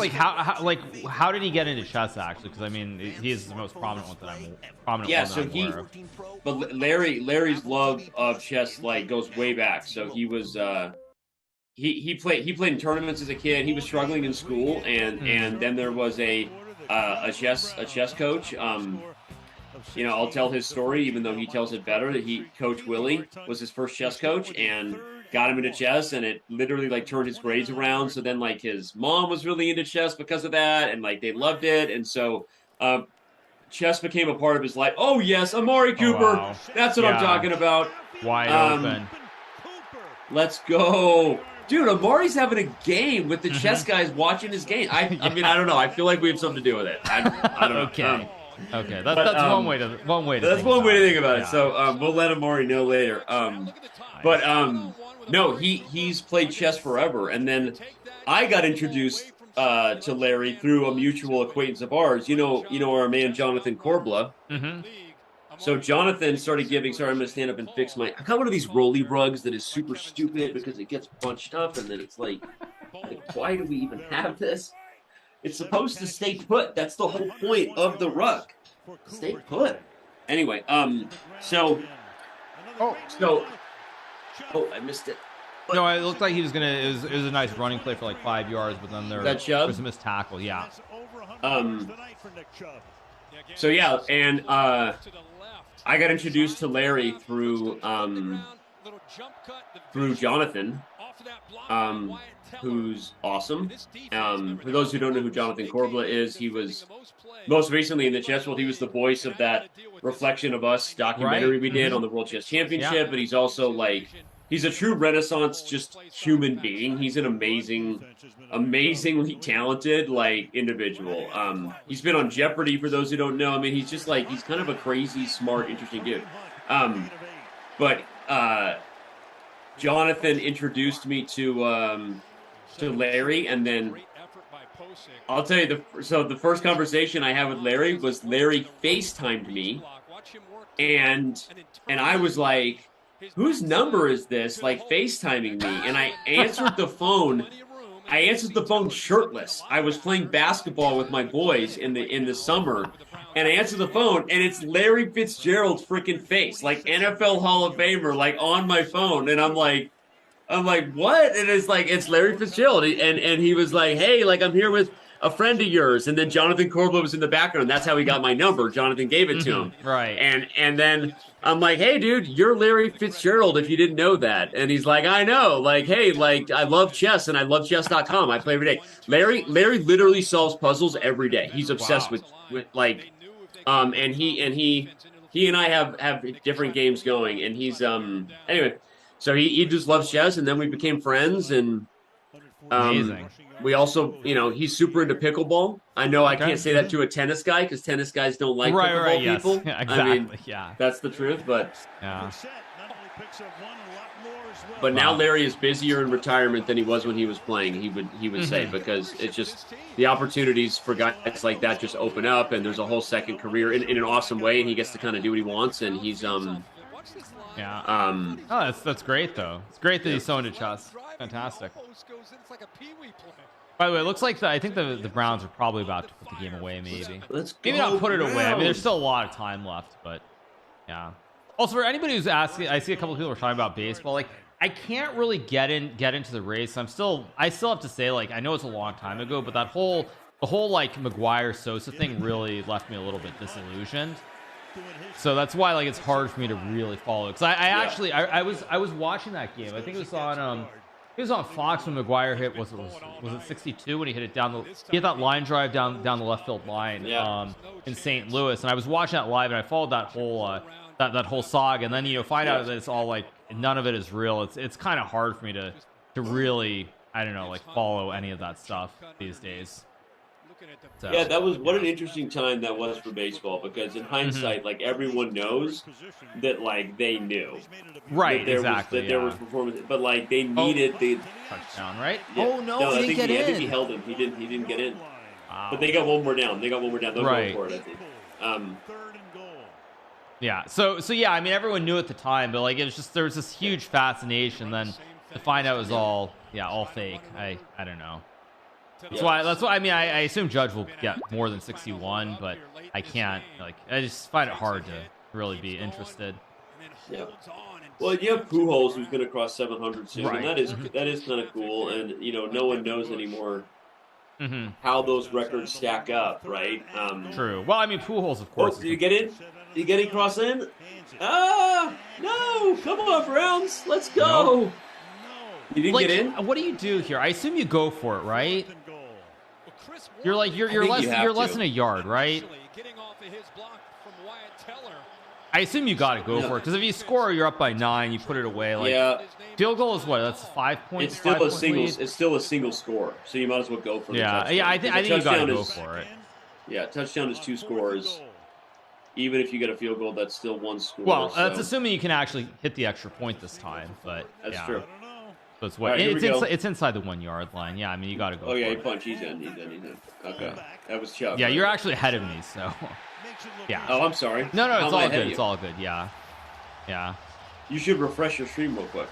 Speaker 1: like, how did he get into chess actually? Because I mean, he is the most prominent one that I'm aware of.
Speaker 6: But Larry's love of chess like goes way back. So he was he played in tournaments as a kid. He was struggling in school, and then there was a chess coach. I'll tell his story, even though he tells it better. That Coach Willie was his first chess coach and got him into chess, and it literally like turned his grades around. So then like his mom was really into chess because of that, and like they loved it, and so chess became a part of his life. Oh yes, Amari Cooper, wow. That's what I'm talking about.
Speaker 1: Wide open.
Speaker 6: Let's go. Dude, Amari's having a game with the chess guys watching his game. I mean, I don't know. I feel like we have something to do with it. I don't know.
Speaker 1: Okay, that's one way to
Speaker 6: That's one way to think about it. So we'll let Amari know later. No, he's played chess forever, and then I got introduced to Larry through a mutual acquaintance of ours. You know our man Jonathan Corbla.
Speaker 1: Mm-hmm.
Speaker 6: So Jonathan started giving. Sorry, I'm going to stand up and fix my. I got one of these rolly rugs that is super stupid because it gets bunched up, and then it's like why do we even have this? It's supposed to stay put. That's the whole point of the rug. Stay put. Anyway, so I missed it.
Speaker 1: No, it looked like he was gonna. It was a nice running play for like 5 yards, but then there was a missed tackle. Yeah.
Speaker 6: So yeah, and I got introduced to Larry through Jonathan, who's awesome. For those who don't know who Jonathan Corbla is, he was most recently in the chess world. He was the voice of that Reflection of Us documentary we did on the World Chess Championship, but he's also like, he's a true Renaissance just human being. He's an amazingly talented like individual. He's been on Jeopardy for those who don't know. I mean, he's just like, he's kind of a crazy, smart, interesting dude. But Jonathan introduced me to Larry, and then I'll tell you the first conversation I had with Larry was Larry FaceTimed me, and I was like, whose number is this? Like FaceTiming me, and I answered the phone. I answered the phone shirtless. I was playing basketball with my boys in the summer, and I answered the phone, and it's Larry Fitzgerald's freaking face, like NFL Hall of Famer, like on my phone, and I'm like, what? And it's like, it's Larry Fitzgerald, and he was like, hey, like I'm here with a friend of yours, and then Jonathan Corbla was in the background. That's how he got my number. Jonathan gave it to him,
Speaker 1: right?
Speaker 6: And then I'm like, hey, dude, you're Larry Fitzgerald. If you didn't know that, and he's like, I know. Like, hey, like I love chess, and I love chess.com. I play every day. Larry literally solves puzzles every day. He's obsessed with like, and he and I have different games going, and he's anyway. So he just loves chess, and then we became friends, and
Speaker 1: amazing.
Speaker 6: We also, he's super into pickleball. I know I can't say that to a tennis guy because tennis guys don't like pickleball people.
Speaker 1: Yes. Yeah, exactly.
Speaker 6: I mean, that's the truth. But But now Larry is busier in retirement than he was when he was playing. He would say, because it's just the opportunities for guys like that just open up, and there's a whole second career in an awesome way, and he gets to kind of do what he wants, and he's
Speaker 1: oh, that's great though. It's great that he's so into chess. Fantastic. By the way, it looks like I think the Browns are probably about to put the game away. Maybe not put it away. I mean, there's still a lot of time left, but yeah. Also, for anybody who's asking, I see a couple of people are talking about baseball. Like, I can't really get into the race. I still have to say, like, I know it's a long time ago, but the whole like McGuire Sosa thing really left me a little bit disillusioned. So that's why, like, it's hard for me to really follow. Because I was watching that game. I think it was on Fox when McGuire hit was it 62 when he hit it he hit that line drive down the left field line in St. Louis, and I was watching that live, and I followed that whole that whole saga, and then find out that it's all like none of it is real. It's kind of hard for me to really, I don't know, like follow any of that stuff these days. So.
Speaker 6: Yeah, that was what an interesting time that was for baseball, because in hindsight, like, everyone knows that, like, they knew,
Speaker 1: right?
Speaker 6: That there was performance, but like they needed the
Speaker 1: touchdown, right?
Speaker 6: Yeah.
Speaker 1: Oh no, he didn't get in.
Speaker 6: I think he held him. He didn't get in. Wow. But they got one more down. They'll go for it, I think.
Speaker 1: Yeah. So yeah. I mean, everyone knew at the time, but like it was just there was this huge fascination. Then to find out it was all fake. I don't know. That's why. I mean, I assume Judge will get more than 61, but I can't. Like, I just find it hard to really be interested.
Speaker 6: Yeah. Well, you have Pujols who's going to cross 700 soon, and that is kind of cool. And no one knows anymore how those records stack up, right?
Speaker 1: True. Well, I mean, Pujols, of course.
Speaker 6: Do you get in? You getting cross in? No! Come on, Browns. Let's go.
Speaker 1: Nope.
Speaker 6: You didn't get in?
Speaker 1: What do you do here? I assume you go for it, right? You're less than a yard, right? I assume you got to go for it, because if you score, you're up by 9. You put it away. Like, field goal is what? That's 5 points.
Speaker 6: It's still a single. It's still a single score, so you might as well go for it.
Speaker 1: Yeah. I think you got to go for it.
Speaker 6: Yeah, touchdown is 2 scores. Even if you get a field goal, that's still 1 score.
Speaker 1: Well, that's assuming you can actually hit the extra point this time, but
Speaker 6: that's true.
Speaker 1: So it's what? It's inside the 1 yard line. Yeah, I mean, you got to go.
Speaker 6: Oh yeah, he punched. He's in. Okay, that was Chuck.
Speaker 1: Yeah, you're actually ahead of me, so. Yeah.
Speaker 6: Oh, I'm sorry.
Speaker 1: No, it's all good. It's all good. Yeah.
Speaker 6: You should refresh your stream real quick.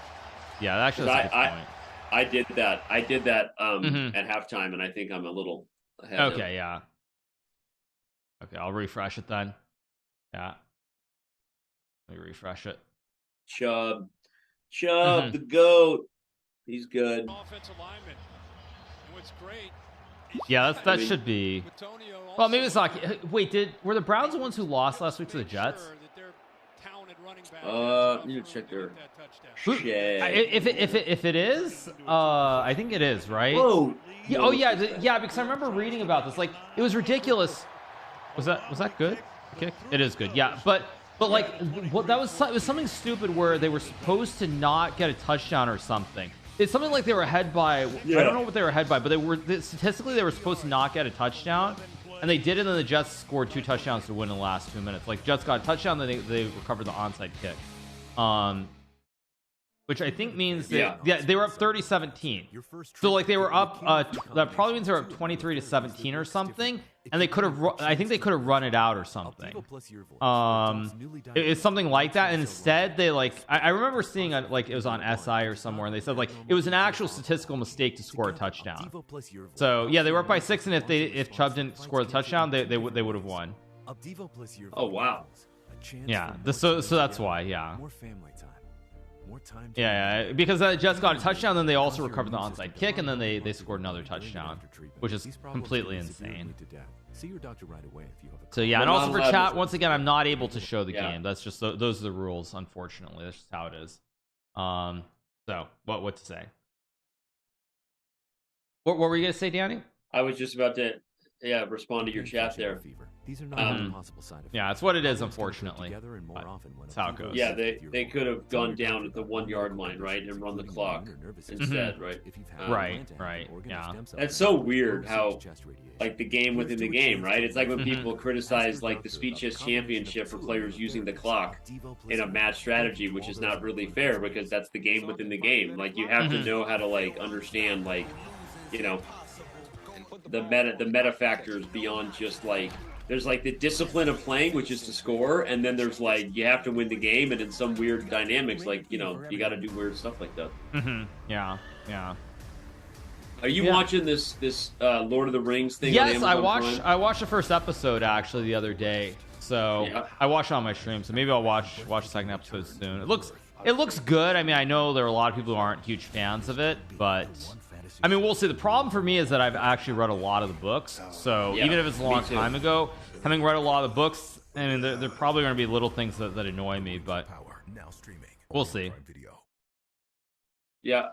Speaker 1: Yeah, actually, that's a good point.
Speaker 6: I did that. At halftime, and I think I'm a little ahead.
Speaker 1: Okay, yeah. Okay, I'll refresh it then. Yeah. Let me refresh it.
Speaker 6: Chubb, the GOAT. He's good.
Speaker 4: Offensive lineman. What's great
Speaker 1: Yeah, that should be. Well, maybe it's not. Wait, were the Browns the ones who lost last week to the Jets?
Speaker 6: Need to check their.
Speaker 1: If it is, I think it is, right?
Speaker 6: Whoa.
Speaker 1: Yeah, oh yeah, because I remember reading about this. Like, it was ridiculous. Was that good? Kick? It is good. Yeah, but like, it was something stupid where they were supposed to not get a touchdown or something. It's something like they were ahead by. I don't know what they were ahead by, but statistically they were supposed to not get a touchdown, and they did it. And the Jets scored 2 touchdowns to win in the last 2 minutes. Like, Jets got a touchdown, then they recovered the onside kick, which I think means that they were up 30-17. So like they were up. That probably means they were up 23-17 or something. And they could have. I think they could have run it out or something. It's something like that. And instead, they like. I remember seeing like it was on SI or somewhere, and they said like it was an actual statistical mistake to score a touchdown. So yeah, they were up by 6, and if Chubb didn't score the touchdown, they would have won.
Speaker 6: Oh wow.
Speaker 1: Yeah. So that's why. Yeah. Yeah, because the Jets got a touchdown, then they also recovered the onside kick, and then they scored another touchdown, which is completely insane. So yeah, and also for chat, once again, I'm not able to show the game. That's just those are the rules, unfortunately. That's just how it is. So what to say? What were you gonna say, Danny?
Speaker 6: I was just about to respond to your chat there.
Speaker 8: These are not possible side effects.
Speaker 1: Yeah, that's what it is, unfortunately. That's how it goes.
Speaker 6: Yeah, they could have gone down at the 1 yard line, right, and run the clock instead, right?
Speaker 1: Right. Yeah.
Speaker 6: That's so weird how, like, the game within the game, right? It's like when people criticize, like, the Speed Chess Championship for players using the clock in a match strategy, which is not really fair because that's the game within the game. Like, you have to know how to, like, understand, like, you know, the meta factors beyond just, like, there's like the discipline of playing, which is to score, and then there's like you have to win the game, and in some weird dynamics, like, you know, you got to do weird stuff like that.
Speaker 1: Yeah.
Speaker 6: Are you watching this Lord of the Rings thing?
Speaker 1: Yes,
Speaker 6: on
Speaker 1: I
Speaker 6: Amazon Prime?
Speaker 1: I watched the first episode actually the other day, so I watched it on my stream. So maybe I'll watch the second episode soon. It looks good. I mean, I know there are a lot of people who aren't huge fans of it, but I mean, we'll see. The problem for me is that I've actually read a lot of the books, so even if it's a long time ago, having read a lot of the books, I mean, there are probably going to be little things that annoy me, but we'll see.
Speaker 6: Yeah,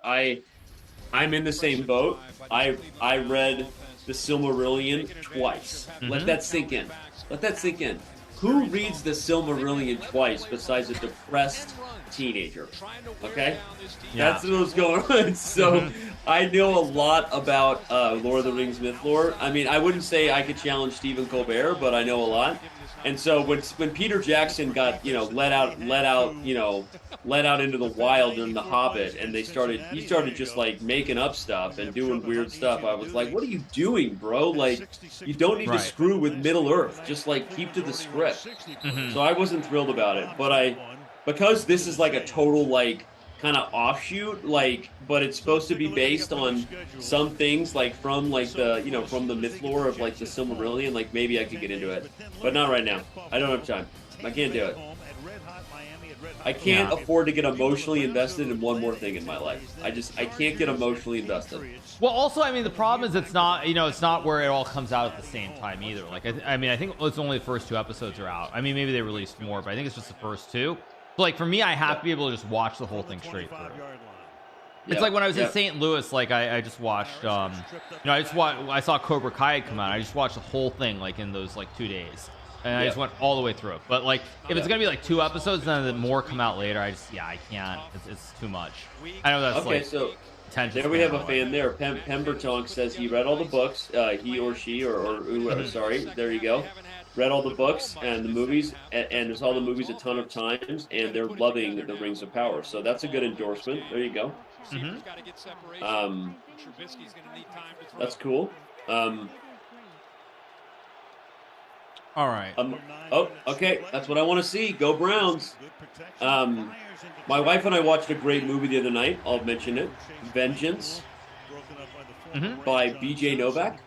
Speaker 6: I'm in the same boat. I read the Silmarillion twice. Let that sink in. Who reads the Silmarillion twice besides a depressed teenager? Okay? That's what's going on. So I know a lot about Lord of the Rings myth lore. I mean, I wouldn't say I could challenge Stephen Colbert, but I know a lot. And so when Peter Jackson got, you know, let out into the wild in The Hobbit, and he started just like making up stuff and doing weird stuff, I was like, what are you doing, bro? Like, you don't need to screw with Middle Earth. Just like keep to the script. So I wasn't thrilled about it, but because this is like a total like kind of offshoot, like, but it's supposed to be based on some things like from like the, you know, from the myth lore of like the Silmarillion, like maybe I could get into it, but not right now. I don't have time. I can't do it. I can't afford to get emotionally invested in one more thing in my life. I can't get emotionally invested.
Speaker 1: Well, also, I mean, the problem is it's not where it all comes out at the same time either. Like, I mean, I think it's only the first 2 episodes are out. I mean, maybe they released more, but I think it's just the first 2. So, like, for me, I have to be able to just watch the whole thing straight through. It's like when I was in St. Louis, like I just watched, you know, I saw Cobra Kai come out. I just watched the whole thing like in those like 2 days, and I just went all the way through it. But like, if it's gonna be like 2 episodes, then more come out later. I can't. It's too much. I know that's
Speaker 6: okay. So there we have a fan there. Pembertonk says he read all the books. He or she or whoever. Sorry, there you go. Read all the books and the movies, and saw the movies a ton of times, and they're loving the Rings of Power. So that's a good endorsement. There you go. That's cool.
Speaker 1: All right.
Speaker 6: Okay. That's what I want to see. Go Browns. My wife and I watched a great movie the other night. I'll mention it. Vengeance by B.J. Novak.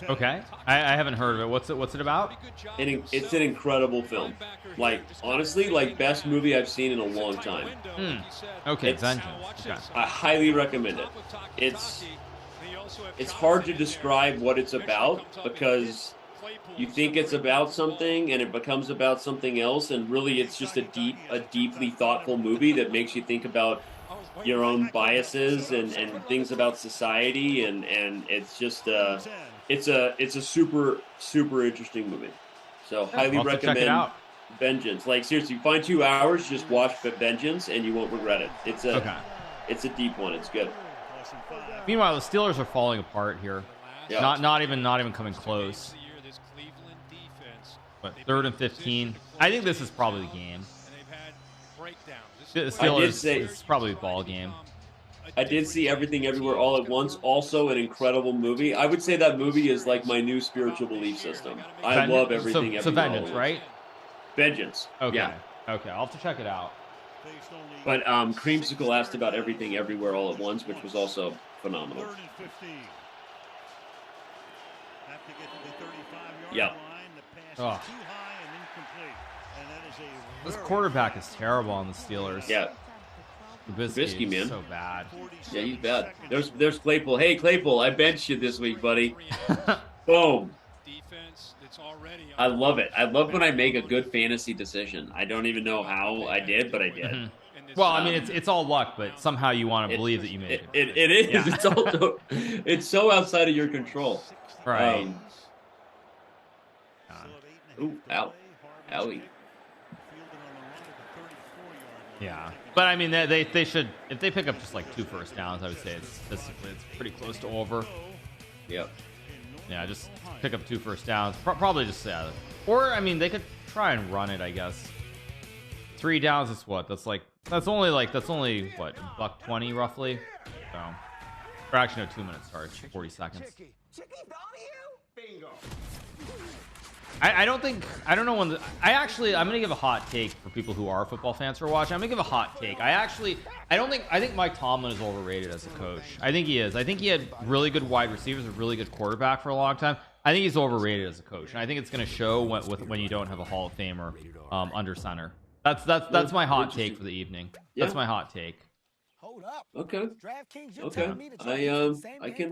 Speaker 1: Okay, I haven't heard of it. What's it about?
Speaker 6: It's an incredible film. Like, honestly, like best movie I've seen in a long time.
Speaker 1: Okay, Vengeance. Okay.
Speaker 6: I highly recommend it. it's hard to describe what it's about because you think it's about something and it becomes about something else, and really it's just a deeply thoughtful movie that makes you think about your own biases and things about society, and it's just it's a super interesting movie. So highly recommend
Speaker 1: check it out.
Speaker 6: Vengeance. Like seriously, find 2 hours, just watch Vengeance and you won't regret it. It's a deep one. It's good.
Speaker 1: Meanwhile, the Steelers are falling apart here.
Speaker 6: Yeah.
Speaker 1: Not even coming close. But 3rd and 15. I think this is probably the game. The Steelers, it's probably a ball game.
Speaker 6: I did see Everything Everywhere All at Once. Also an incredible movie. I would say that movie is like my new spiritual belief system. I love Everything Everywhere.
Speaker 1: So Vengeance, right?
Speaker 6: Vengeance.
Speaker 1: Okay.
Speaker 6: Yeah.
Speaker 1: Okay, I'll have to check it out.
Speaker 6: But Creamsicle asked about Everything Everywhere All at Once, which was also phenomenal. Yeah.
Speaker 1: Oh. This quarterback is terrible on the Steelers.
Speaker 6: Yeah.
Speaker 1: Trubisky,
Speaker 6: man.
Speaker 1: So bad.
Speaker 6: Yeah, he's bad. There's Claypool. Hey, Claypool, I benched you this week, buddy. Boom. I love it. I love when I make a good fantasy decision. I don't even know how I did, but I did.
Speaker 1: Mm-hmm. Well, I mean, it's all luck, but somehow you want to believe that you made it.
Speaker 6: It is.
Speaker 1: Yeah.
Speaker 6: It's so outside of your control.
Speaker 1: Right.
Speaker 6: Ooh, ow. Owie.
Speaker 1: Yeah. But, I mean, they should, if they pick up just like 2 first downs, I would say it's pretty close to over.
Speaker 6: Yep.
Speaker 1: Yeah, just pick up 2 first downs. Probably just, or, I mean, they could try and run it, I guess. 3 downs is what? That's only what, $1.20 roughly? So, or actually, no, 2 minutes, sorry, 40 seconds. I don't know when I'm gonna give a hot take for people who are football fans who are watching. I'm gonna give a hot take. I think Mike Tomlin is overrated as a coach. I think he is. I think he had really good wide receivers, a really good quarterback for a long time. I think he's overrated as a coach, and I think it's gonna show when you don't have a Hall of Famer under center. That's my hot take for the evening.
Speaker 6: Yeah.
Speaker 1: That's my hot take.
Speaker 5: Hold up.
Speaker 6: Okay.
Speaker 5: Okay.
Speaker 6: I can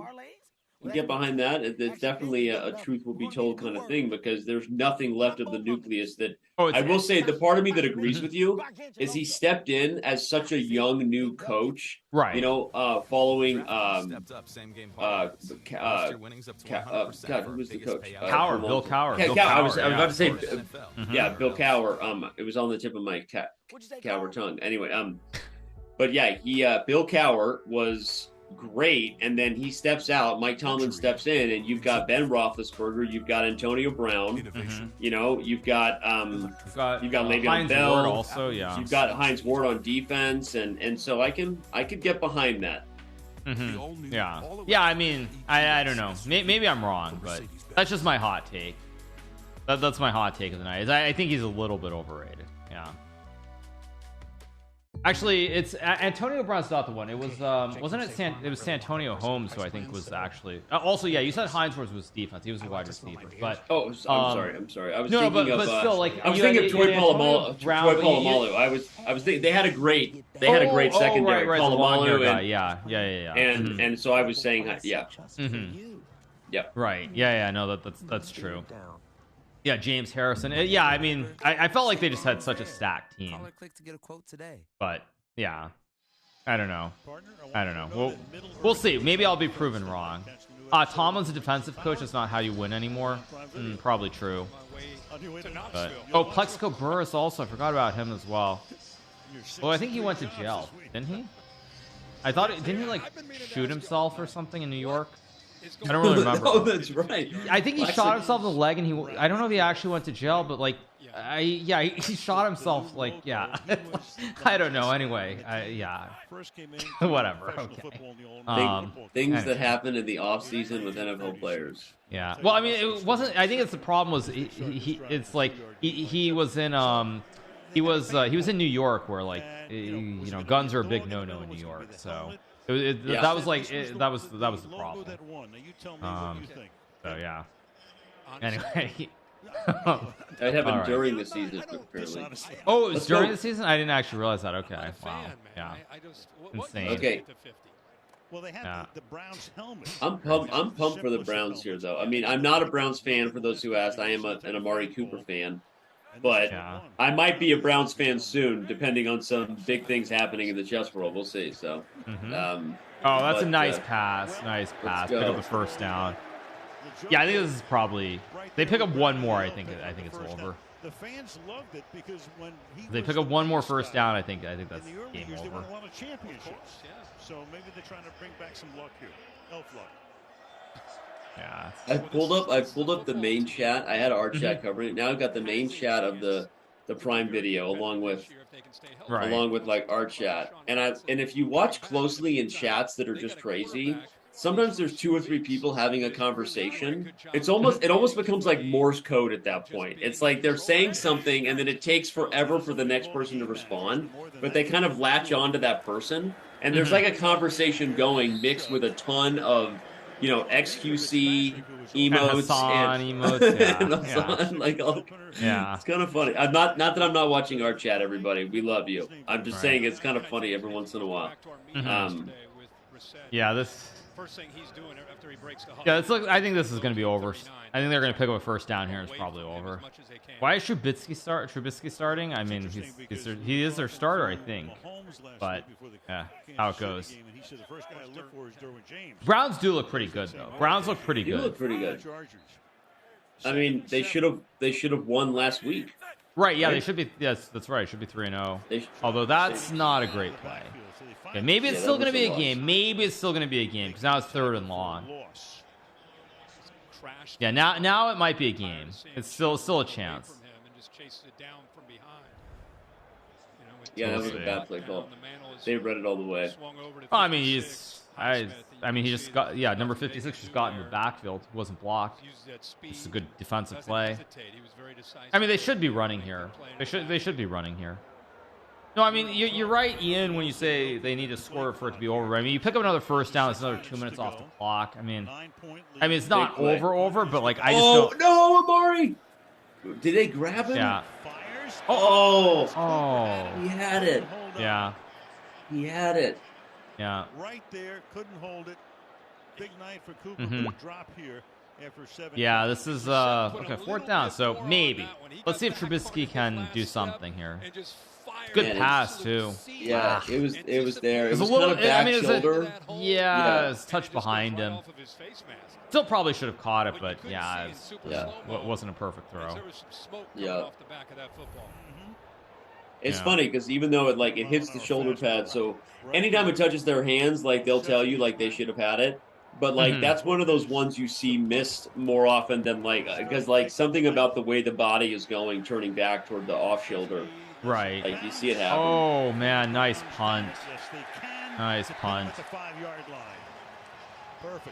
Speaker 6: get behind that. It's definitely a truth will be told kind of thing, because there's nothing left of the nucleus that I will say. The part of me that agrees with you is he stepped in as such a young new coach,
Speaker 1: right?
Speaker 6: You know, following God, who was the coach?
Speaker 1: Bill Cowher.
Speaker 6: I was about to say, Bill Cowher. It was on the tip of my Cowher tongue. Anyway, but yeah, Bill Cowher was great, and then he steps out. Mike Tomlin steps in, and you've got Ben Roethlisberger, you've got Antonio Brown, you know, you've got Le'Veon Bell,
Speaker 1: Ward also, yeah.
Speaker 6: You've got Hines Ward on defense, and so I could get behind that.
Speaker 1: Yeah. I mean, I don't know. Maybe I'm wrong, but that's just my hot take. That's my hot take of the night. I think he's a little bit overrated. Yeah. Actually, it's Antonio Brown's not the one. It was wasn't it it was Santonio Holmes who I think was actually also, yeah, you said Hines Ward was defense. He was a wide receiver. But
Speaker 6: I'm sorry. I was thinking
Speaker 1: but still, like,
Speaker 6: I was thinking of Troy Polamalu. I was thinking they had a great secondary.
Speaker 1: Right,
Speaker 6: Polamalu
Speaker 1: guy. Yeah.
Speaker 6: And so I was saying yeah. Yeah.
Speaker 1: Right. Yeah. No, that's true. Yeah, James Harrison. Yeah, I mean, I felt like they just had such a stacked team. But yeah, I don't know. We'll see. Maybe I'll be proven wrong. Tomlin's a defensive coach. That's not how you win anymore. Probably true. But Plexico Burris also. I forgot about him as well. Well, I think he went to jail, didn't he? Didn't he like shoot himself or something in New York? I don't really remember.
Speaker 6: Oh, that's right.
Speaker 1: I think he shot himself in the leg, and I don't know if he actually went to jail, but like, he shot himself. Like, yeah, I don't know. Anyway, whatever. Okay.
Speaker 6: Things that happen in the off season with NFL players.
Speaker 1: Yeah. Well, I mean, it wasn't. I think it's the problem was it's like he was in he was in New York, where like guns are a big no-no in New York, so. That was the problem. So yeah. Anyway,
Speaker 6: that happened during the season, apparently.
Speaker 1: Oh, it was during the season? I didn't actually realize that. Okay, wow, yeah, insane.
Speaker 6: Okay,
Speaker 3: Well, they have the Browns helmet.
Speaker 2: I'm pumped for the Browns here, though. I mean, I'm not a Browns fan. For those who asked, I am an Amari Cooper fan, but I might be a Browns fan soon, depending on some big things happening in the chess world. We'll see. So,
Speaker 1: oh, that's a nice pass. Nice pass. Pick up the first down. Yeah, I think this is probably. They pick up one more. I think it's over.
Speaker 3: The fans loved it because when
Speaker 1: they pick up one more first down, I think that's game over.
Speaker 3: They won a lot of championships, so maybe they're trying to bring back some luck here, elf luck.
Speaker 1: Yeah,
Speaker 2: I pulled up the main chat. I had our chat covering it. Now I've got the main chat of the Prime Video along with like our chat. And if you watch closely in chats that are just crazy, sometimes there's 2 or 3 people having a conversation. It almost becomes like Morse code at that point. It's like they're saying something and then it takes forever for the next person to respond, but they kind of latch on to that person. And there's like a conversation going mixed with a ton of, XQC emotes and it's kind of funny. I'm not that I'm not watching our chat, everybody. We love you. I'm just saying it's kind of funny every once in a while.
Speaker 1: Yeah, this. Yeah, I think this is going to be over. I think they're going to pick up a first down here. It's probably over. Why is Trubisky starting? I mean, he is their starter, I think. But yeah, how it goes. Browns do look pretty good, though. Browns look pretty good.
Speaker 2: They look pretty good. I mean, they should have won last week.
Speaker 1: Right? Yeah, they should be. Yes, that's right. It should be 3-0. Although that's not a great play. Okay, maybe it's still going to be a game. Maybe it's still going to be a game because now it's 3rd and long. Yeah, now it might be a game. It's still a chance.
Speaker 2: Yeah, that was a bad play call. They read it all the way.
Speaker 1: I mean, he just got number 56 just got in the backfield. Wasn't blocked. It's a good defensive play. I mean, they should be running here. They should be running here. No, I mean, you're right, Ian, when you say they need to score for it to be over. I mean, you pick up another first down, it's another 2 minutes off the clock. I mean, it's not over, but like I just don't.
Speaker 2: No, Amari! Did they grab him?
Speaker 1: Yeah.
Speaker 2: Oh,
Speaker 1: he
Speaker 2: had it.
Speaker 1: Yeah.
Speaker 2: He had it.
Speaker 3: Yeah. Right there, couldn't hold it. Big night for Cooper, but a drop here after 7.
Speaker 1: Yeah, this is okay, 4th down, so maybe. Let's see if Trubisky can do something here. Good pass too.
Speaker 2: Yeah, it was there. It was a little kind of back shoulder.
Speaker 1: Yeah, it's touch behind him. Still probably should have caught it, but it wasn't a perfect throw.
Speaker 2: Yeah. It's funny because even though it hits the shoulder pad, so anytime it touches their hands, like they'll tell you like they should have had it. But that's one of those ones you see missed more often than because something about the way the body is going, turning back toward the off shoulder.
Speaker 1: Right.
Speaker 2: Like you see it happen.
Speaker 1: Oh man, nice punt. Nice punt.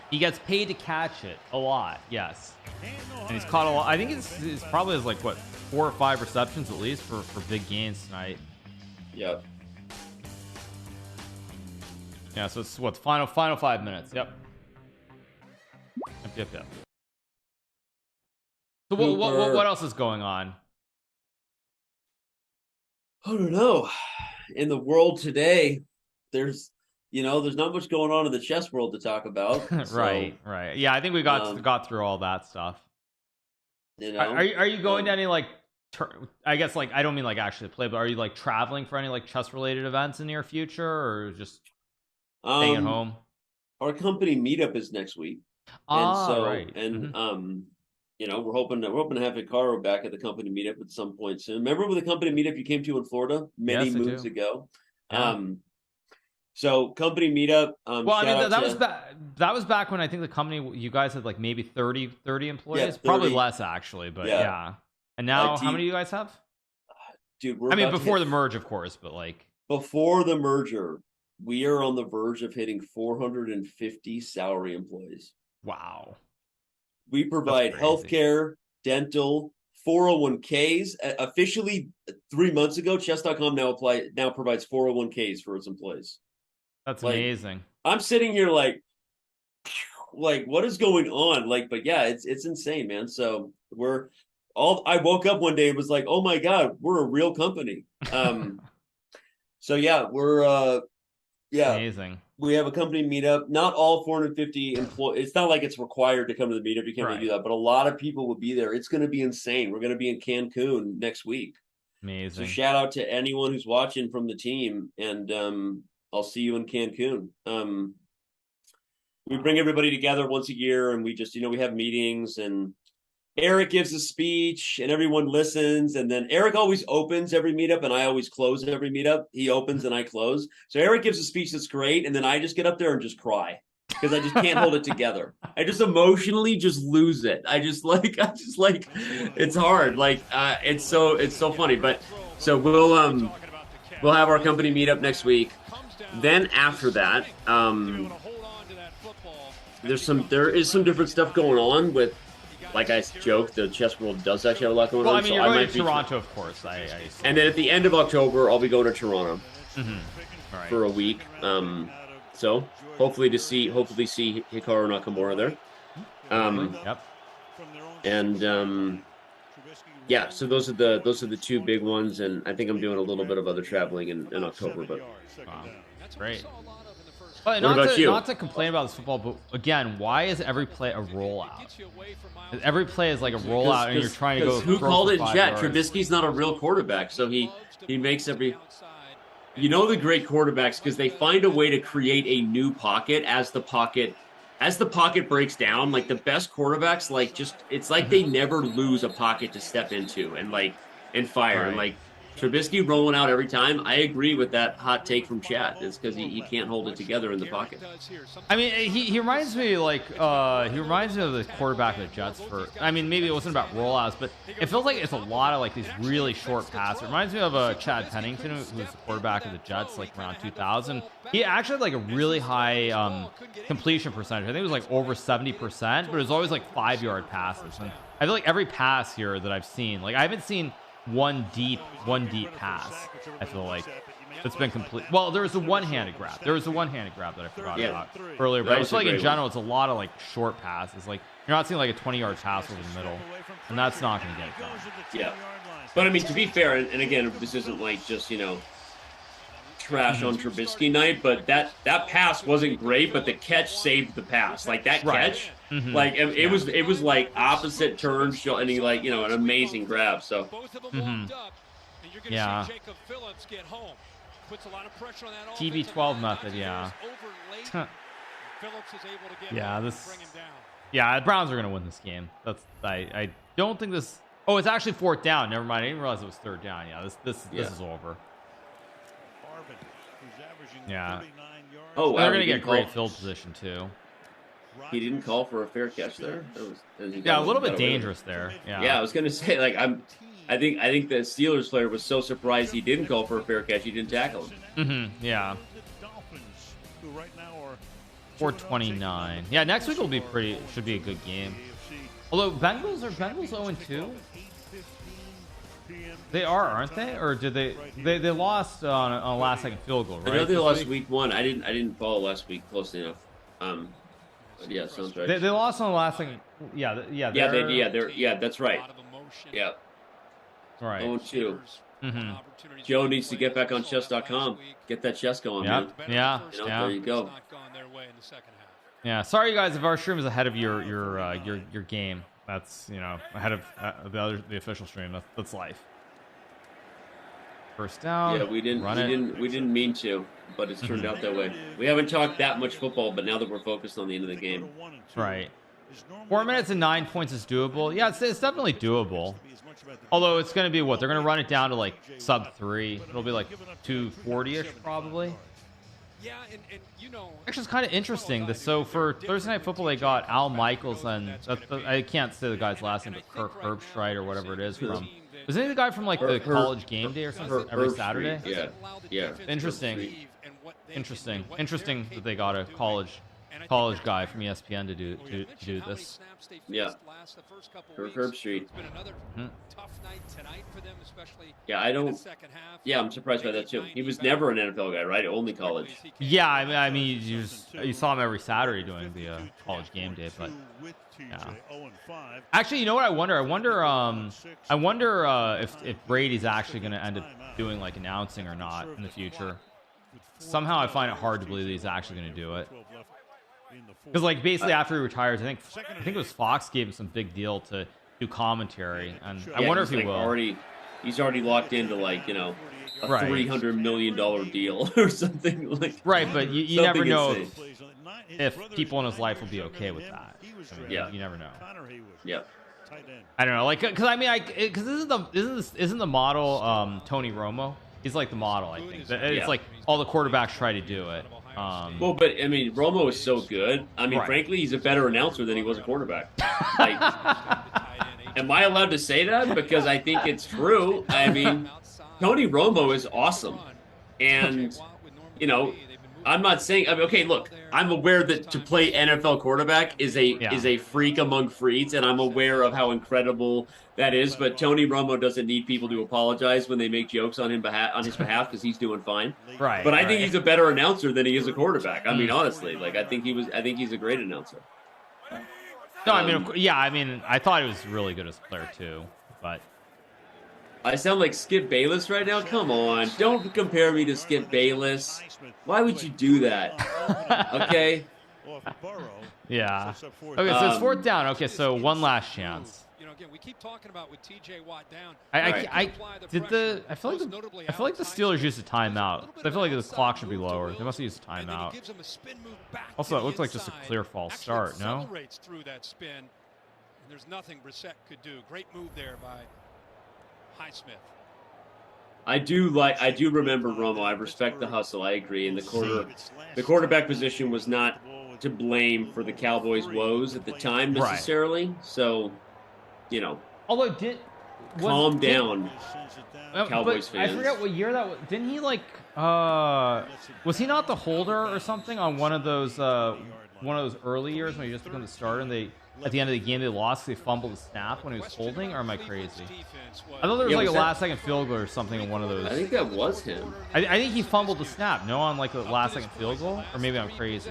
Speaker 1: He gets paid to catch it a lot, yes. And he's caught a lot. I think it's probably has 4 or 5 receptions at least for big gains tonight.
Speaker 2: Yep.
Speaker 1: Yeah, so it's what, final 5 minutes. Yep. So what else is going on?
Speaker 2: I don't know. In the world today, there's not much going on in the chess world to talk about.
Speaker 1: Right. Yeah, I think we got through all that stuff. Are you going to any I guess I don't mean actually play, but are you traveling for any chess related events in the near future, or just staying at home?
Speaker 2: Our company meetup is next week.
Speaker 1: Right.
Speaker 2: We're hoping to have Hikaru back at the company meetup at some point soon. Remember with the company meetup you came to in Florida many moons ago?
Speaker 1: Yeah.
Speaker 2: So company meetup.
Speaker 1: Well, I mean that was back when I think the company you guys had maybe 30 employees,
Speaker 2: 30.
Speaker 1: Probably less actually, but yeah. And now how many do you guys have?
Speaker 2: Dude,
Speaker 1: before the merge, of course, but
Speaker 2: before the merger, we are on the verge of hitting 450 salary employees.
Speaker 1: Wow.
Speaker 2: We provide healthcare, dental, 401ks. Officially 3 months ago, chess.com now provides 401ks for its employees.
Speaker 1: That's amazing.
Speaker 2: I'm sitting here what is going on? But yeah, it's insane, man. So I woke up one day and was like, oh my God, we're a real company. So yeah, we're
Speaker 1: amazing.
Speaker 2: We have a company meetup. Not all 450 employees. It's not like it's required to come to the meetup. You can't really do that, but a lot of people will be there. It's going to be insane. We're going to be in Cancun next week.
Speaker 1: Amazing.
Speaker 2: So shout out to anyone who's watching from the team, and I'll see you in Cancun. We bring everybody together once a year, and we just, we have meetings, and Eric gives a speech and everyone listens. And then Eric always opens every meetup and I always close every meetup. He opens and I close. So Eric gives a speech that's great. And then I just get up there and just cry because I just can't hold it together. I just emotionally just lose it. I just like, it's hard. Like, it's so funny. But so we'll have our company meetup next week. Then after that, there is some different stuff going on with, like I joked, the chess world does actually have a lot going on.
Speaker 1: I mean, you're going to Toronto, of course.
Speaker 2: And then at the end of October, I'll be going to Toronto for a week. So hopefully see Hikaru Nakamura there.
Speaker 1: Yep.
Speaker 2: And yeah, so those are the two big ones, and I think I'm doing a little bit of other traveling in October. But
Speaker 1: wow, great.
Speaker 2: But not
Speaker 1: to complain about this football, but again, why is every play a rollout? Every play is like a rollout, and you're trying to go.
Speaker 2: Who called it in chat? Trubisky's not a real quarterback, so he makes every. The great quarterbacks because they find a way to create a new pocket as the pocket breaks down. Like the best quarterbacks, it's like they never lose a pocket to step into and fire.
Speaker 1: Right.
Speaker 2: And like Trubisky rolling out every time. I agree with that hot take from chat. It's because he can't hold it together in the pocket.
Speaker 1: I mean, he reminds me of the quarterback of the Jets maybe it wasn't about rollouts, but it feels like it's a lot of these really short passes. It reminds me of Chad Pennington, who was the quarterback of the Jets around 2000. He actually had a really high completion percentage. I think it was over 70%, but it was always 5-yard passes. And I feel like every pass here that I've seen, I haven't seen one deep pass. I feel like it's been complete. Well, there was a one-handed grab. That I forgot about earlier. But I feel like in general, it's a lot of short passes. You're not seeing a 20-yard pass over the middle, and that's not going to get it done.
Speaker 2: Yeah, but I mean, to be fair, and again, this isn't just trash on Trubisky night, but that pass wasn't great, but the catch saved the pass. That catch. It was opposite turn, and he an amazing grab. So
Speaker 1: yeah, TB12 method. Yeah. Yeah, the Browns are gonna win this game. I don't think this. Oh, it's actually 4th down. Never mind. I didn't realize it was 3rd down. Yeah, this is over. Yeah.
Speaker 2: Oh, wow.
Speaker 1: They're gonna get great field position too.
Speaker 2: He didn't call for a fair catch there.
Speaker 1: A little bit dangerous there.
Speaker 2: Yeah, I was gonna say I think the Steelers player was so surprised he didn't call for a fair catch he didn't tackle him.
Speaker 1: Yeah. 429. Yeah, next week should be a good game. Although Bengals 0-2. They aren't they? Or did they lost on a last second field goal, right?
Speaker 2: I know they lost week 1. I didn't follow last week closely enough. But yeah, sounds right.
Speaker 1: They lost on the last second.
Speaker 2: Yeah, that's right. Yeah.
Speaker 1: Right.
Speaker 2: 0-2. Joe needs to get back on chess.com. Get that chess going, man.
Speaker 1: Yeah.
Speaker 2: There you go.
Speaker 1: Yeah. Sorry, you guys, if our stream is ahead of your game. That's ahead of the official stream. That's life. First down.
Speaker 2: Yeah, we didn't mean to, but it's turned out that way. We haven't talked that much football, but now that we're focused on the end of the game,
Speaker 1: right? 4 minutes and 9 points is doable. Yeah, it's definitely doable. Although it's going to be what they're going to run it down to sub 3. It'll be 240ish probably.
Speaker 4: Yeah, and
Speaker 1: actually, it's kind of interesting. So for Thursday Night Football, they got Al Michaels and I can't say the guy's last name, but Kirk Herbstreit or whatever it is from. Isn't he the guy from the College Game Day or something every Saturday?
Speaker 2: Yeah.
Speaker 1: Interesting that they got a college guy from ESPN to do this.
Speaker 2: Yeah. Kirk Herbstreit. Yeah, I'm surprised by that too. He was never an NFL guy, right? Only college.
Speaker 1: Yeah, I mean, you saw him every Saturday doing the College Game Day, but yeah. Actually, you know what I wonder? I wonder if Brady's actually going to end up doing announcing or not in the future. somehow I find it hard to believe that he's actually going to do it. Because like basically after he retires, I think it was Fox gave him some big deal to do commentary, and I wonder if he will.
Speaker 6: He's already locked into like, you know, a $300 million deal or something like.
Speaker 1: Right, but you never know if people in his life will be okay with that. I mean, you never know.
Speaker 6: Yeah.
Speaker 1: I don't know, like, because I mean, because isn't the model Tony Romo? He's like the model, I think. It's like all the quarterbacks try to do it.
Speaker 6: Well, but I mean, Romo is so good. I mean, frankly, he's a better announcer than he was a quarterback. Like, am I allowed to say that? Because I think it's true. I mean, Tony Romo is awesome, and you know, I'm not saying. I mean, okay, look, I'm aware that to play NFL quarterback is a freak among freaks, and I'm aware of how incredible that is. But Tony Romo doesn't need people to apologize when they make jokes on his behalf because he's doing fine.
Speaker 1: Right.
Speaker 6: But I think he's a better announcer than he is a quarterback. I mean, honestly, like I think he's a great announcer.
Speaker 1: No, I mean, yeah, I mean, I thought he was really good as a player too, but.
Speaker 6: I sound like Skip Bayless right now? Come on. Don't compare me to Skip Bayless. Why would you do that? Okay?
Speaker 1: Yeah. Okay, so it's fourth down. Okay, so one last chance.
Speaker 4: You know, again, we keep talking about with TJ Watt down.
Speaker 1: I feel like the Steelers used a timeout. I feel like the clock should be lower. They must have used a timeout. Also, it looks like just a clear false start, no?
Speaker 4: Accelerates through that spin. And there's nothing Brissett could do. Great move there by Highsmith.
Speaker 6: I do remember Romo. I respect the hustle. I agree. And the quarterback position was not to blame for the Cowboys' woes at the time necessarily. So, you know,
Speaker 1: although
Speaker 6: calm down, Cowboys fans.
Speaker 1: I forget what year that was. Didn't he like? Was he not the holder or something on one of those early years when he just became the starter and they? At the end of the game, they lost. They fumbled the snap when he was holding, or am I crazy? I thought there was like a last-second field goal or something in one of those.
Speaker 6: I think that was him.
Speaker 1: I think he fumbled the snap. No, on like a last-second field goal, or maybe I'm crazy.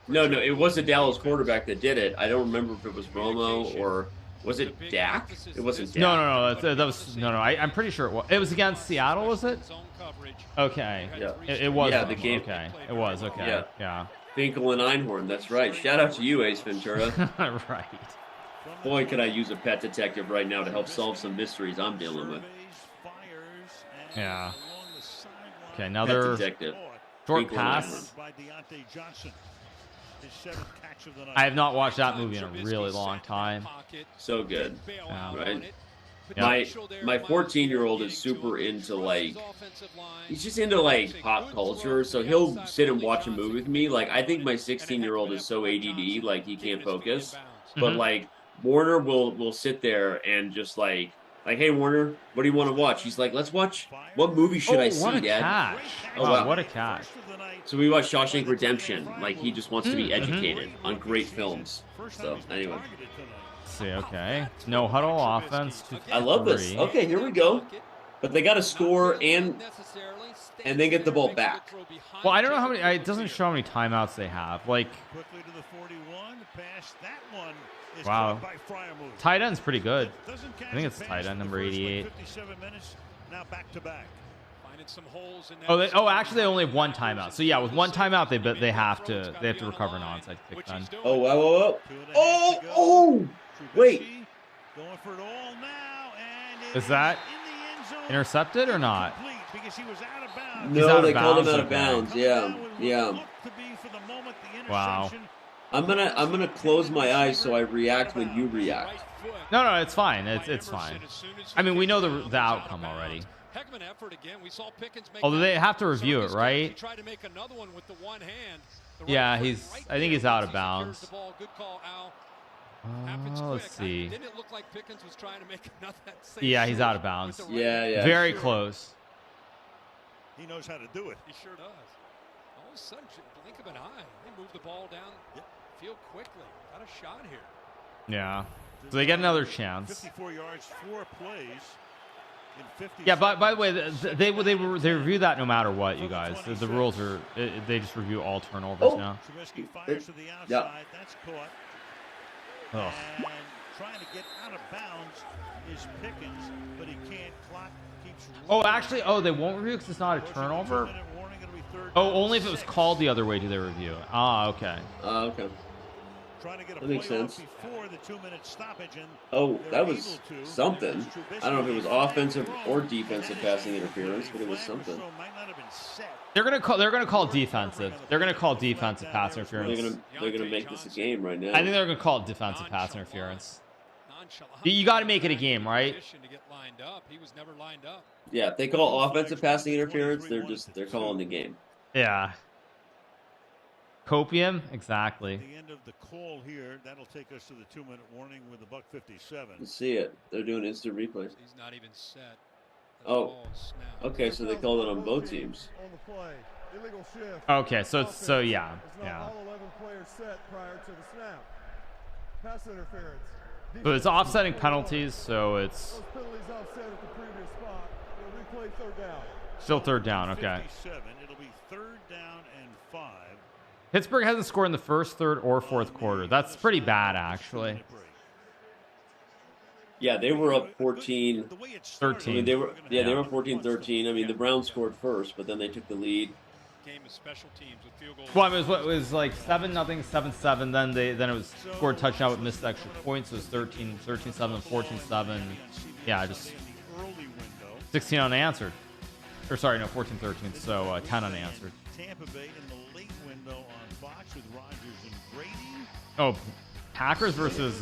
Speaker 6: No, it was the Dallas quarterback that did it. I don't remember if it was Romo or was it Dak? It wasn't Dak.
Speaker 1: No. I'm pretty sure it was against Seattle. Was it? Okay.
Speaker 6: Yeah.
Speaker 1: It was.
Speaker 6: Yeah, the game.
Speaker 1: Okay. It was. Okay. Yeah.
Speaker 6: Finkel and Einhorn, that's right. Shout out to you, Ace Ventura.
Speaker 1: Right.
Speaker 6: Boy, could I use a pet detective right now to help solve some mysteries I'm dealing with.
Speaker 1: Yeah. Okay, another short pass. I have not watched that movie in a really long time.
Speaker 6: So good. Right? My 14-year-old is super into like he's just into like pop culture, so he'll sit and watch a movie with me. Like I think my 16-year-old is so ADD, like he can't focus. But like Warner will sit there and just like hey Warner, what do you want to watch? He's like, let's watch. What movie should I see,
Speaker 1: what a
Speaker 6: Dad?
Speaker 1: Catch.
Speaker 6: Oh wow,
Speaker 1: what a catch!
Speaker 6: So we watched Shawshank Redemption. Like he just wants to be educated on great films. So anyway.
Speaker 1: See, okay. No huddle offense.
Speaker 6: I love this. Okay, here we go. But they got to score and then get the ball back.
Speaker 1: Well, I don't know how many. It doesn't show how many timeouts they have. Like, wow. Tight end's pretty good. I think it's tight end number 88. Actually, they only have one timeout. So yeah, with one timeout, they have to recover an onside kick then.
Speaker 6: Oh, wow. Oh! Wait.
Speaker 1: Is that intercepted or not?
Speaker 6: No, they called him out of bounds. Yeah.
Speaker 1: Wow.
Speaker 6: I'm gonna close my eyes so I react when you react.
Speaker 1: No, it's fine. It's fine. I mean, we know the outcome already. Although they have to review it, right? Yeah, I think he's out of bounds. Let's see. Yeah, he's out of bounds.
Speaker 6: Yeah.
Speaker 1: Very close.
Speaker 3: He knows how to do it.
Speaker 4: He sure does. All of a sudden, blink of an eye, they move the ball down field quickly. Got a shot here.
Speaker 1: Yeah. So they get another chance.
Speaker 3: 54 yards, 4 plays.
Speaker 1: Yeah, by the way, they review that no matter what, you guys. The rules are they just review all turnovers now.
Speaker 3: Trubisky fires to the outside. That's caught. And trying to get out of bounds is Pickens, but he can't
Speaker 1: Oh, actually, oh, they won't review because it's not a turnover. Oh, only if it was called the other way do they review. Ah, okay.
Speaker 2: Okay. That makes sense.
Speaker 3: Oh,
Speaker 2: that was something. I don't know if it was offensive or defensive passing interference, but it was something.
Speaker 1: They're gonna call defensive. They're gonna call defensive pass interference.
Speaker 2: They're gonna make this a game right now.
Speaker 1: I think they're gonna call it defensive pass interference. You got to make it a game, right?
Speaker 2: Yeah, if they call offensive passing interference, they're calling the game.
Speaker 1: Yeah. Copium, exactly.
Speaker 3: The end of the call here, that'll take us to the 2-minute warning with the $1.57.
Speaker 2: You see it. They're doing instant replays.
Speaker 4: He's not even set.
Speaker 2: Oh, okay, so they called it on both teams.
Speaker 1: Okay, so yeah.
Speaker 5: All 11 players set prior to the snap. Pass interference.
Speaker 1: So it's offsetting penalties, so it's
Speaker 5: Those penalties offset at the previous spot. We'll replay third down.
Speaker 1: still third down. Okay.
Speaker 3: It'll be 3rd down and 5.
Speaker 1: Pittsburgh hasn't scored in the first, third, or fourth quarter. That's pretty bad, actually.
Speaker 2: Yeah, they were up 14-13.
Speaker 1: 13.
Speaker 2: I mean, they were 14-13. I mean, the Browns scored first, but then they took the lead.
Speaker 4: Game of special teams with field goals.
Speaker 1: Well, I mean, it was like 7-0, 7-7. Then it was scored touchdown with missed extra points. It was 13-7, 14-7. Yeah, just 16 unanswered. Or sorry, no, 14-13. So 10 unanswered.
Speaker 3: Tampa Bay in the late window on Fox with Rodgers and Brady.
Speaker 1: Oh, Packers versus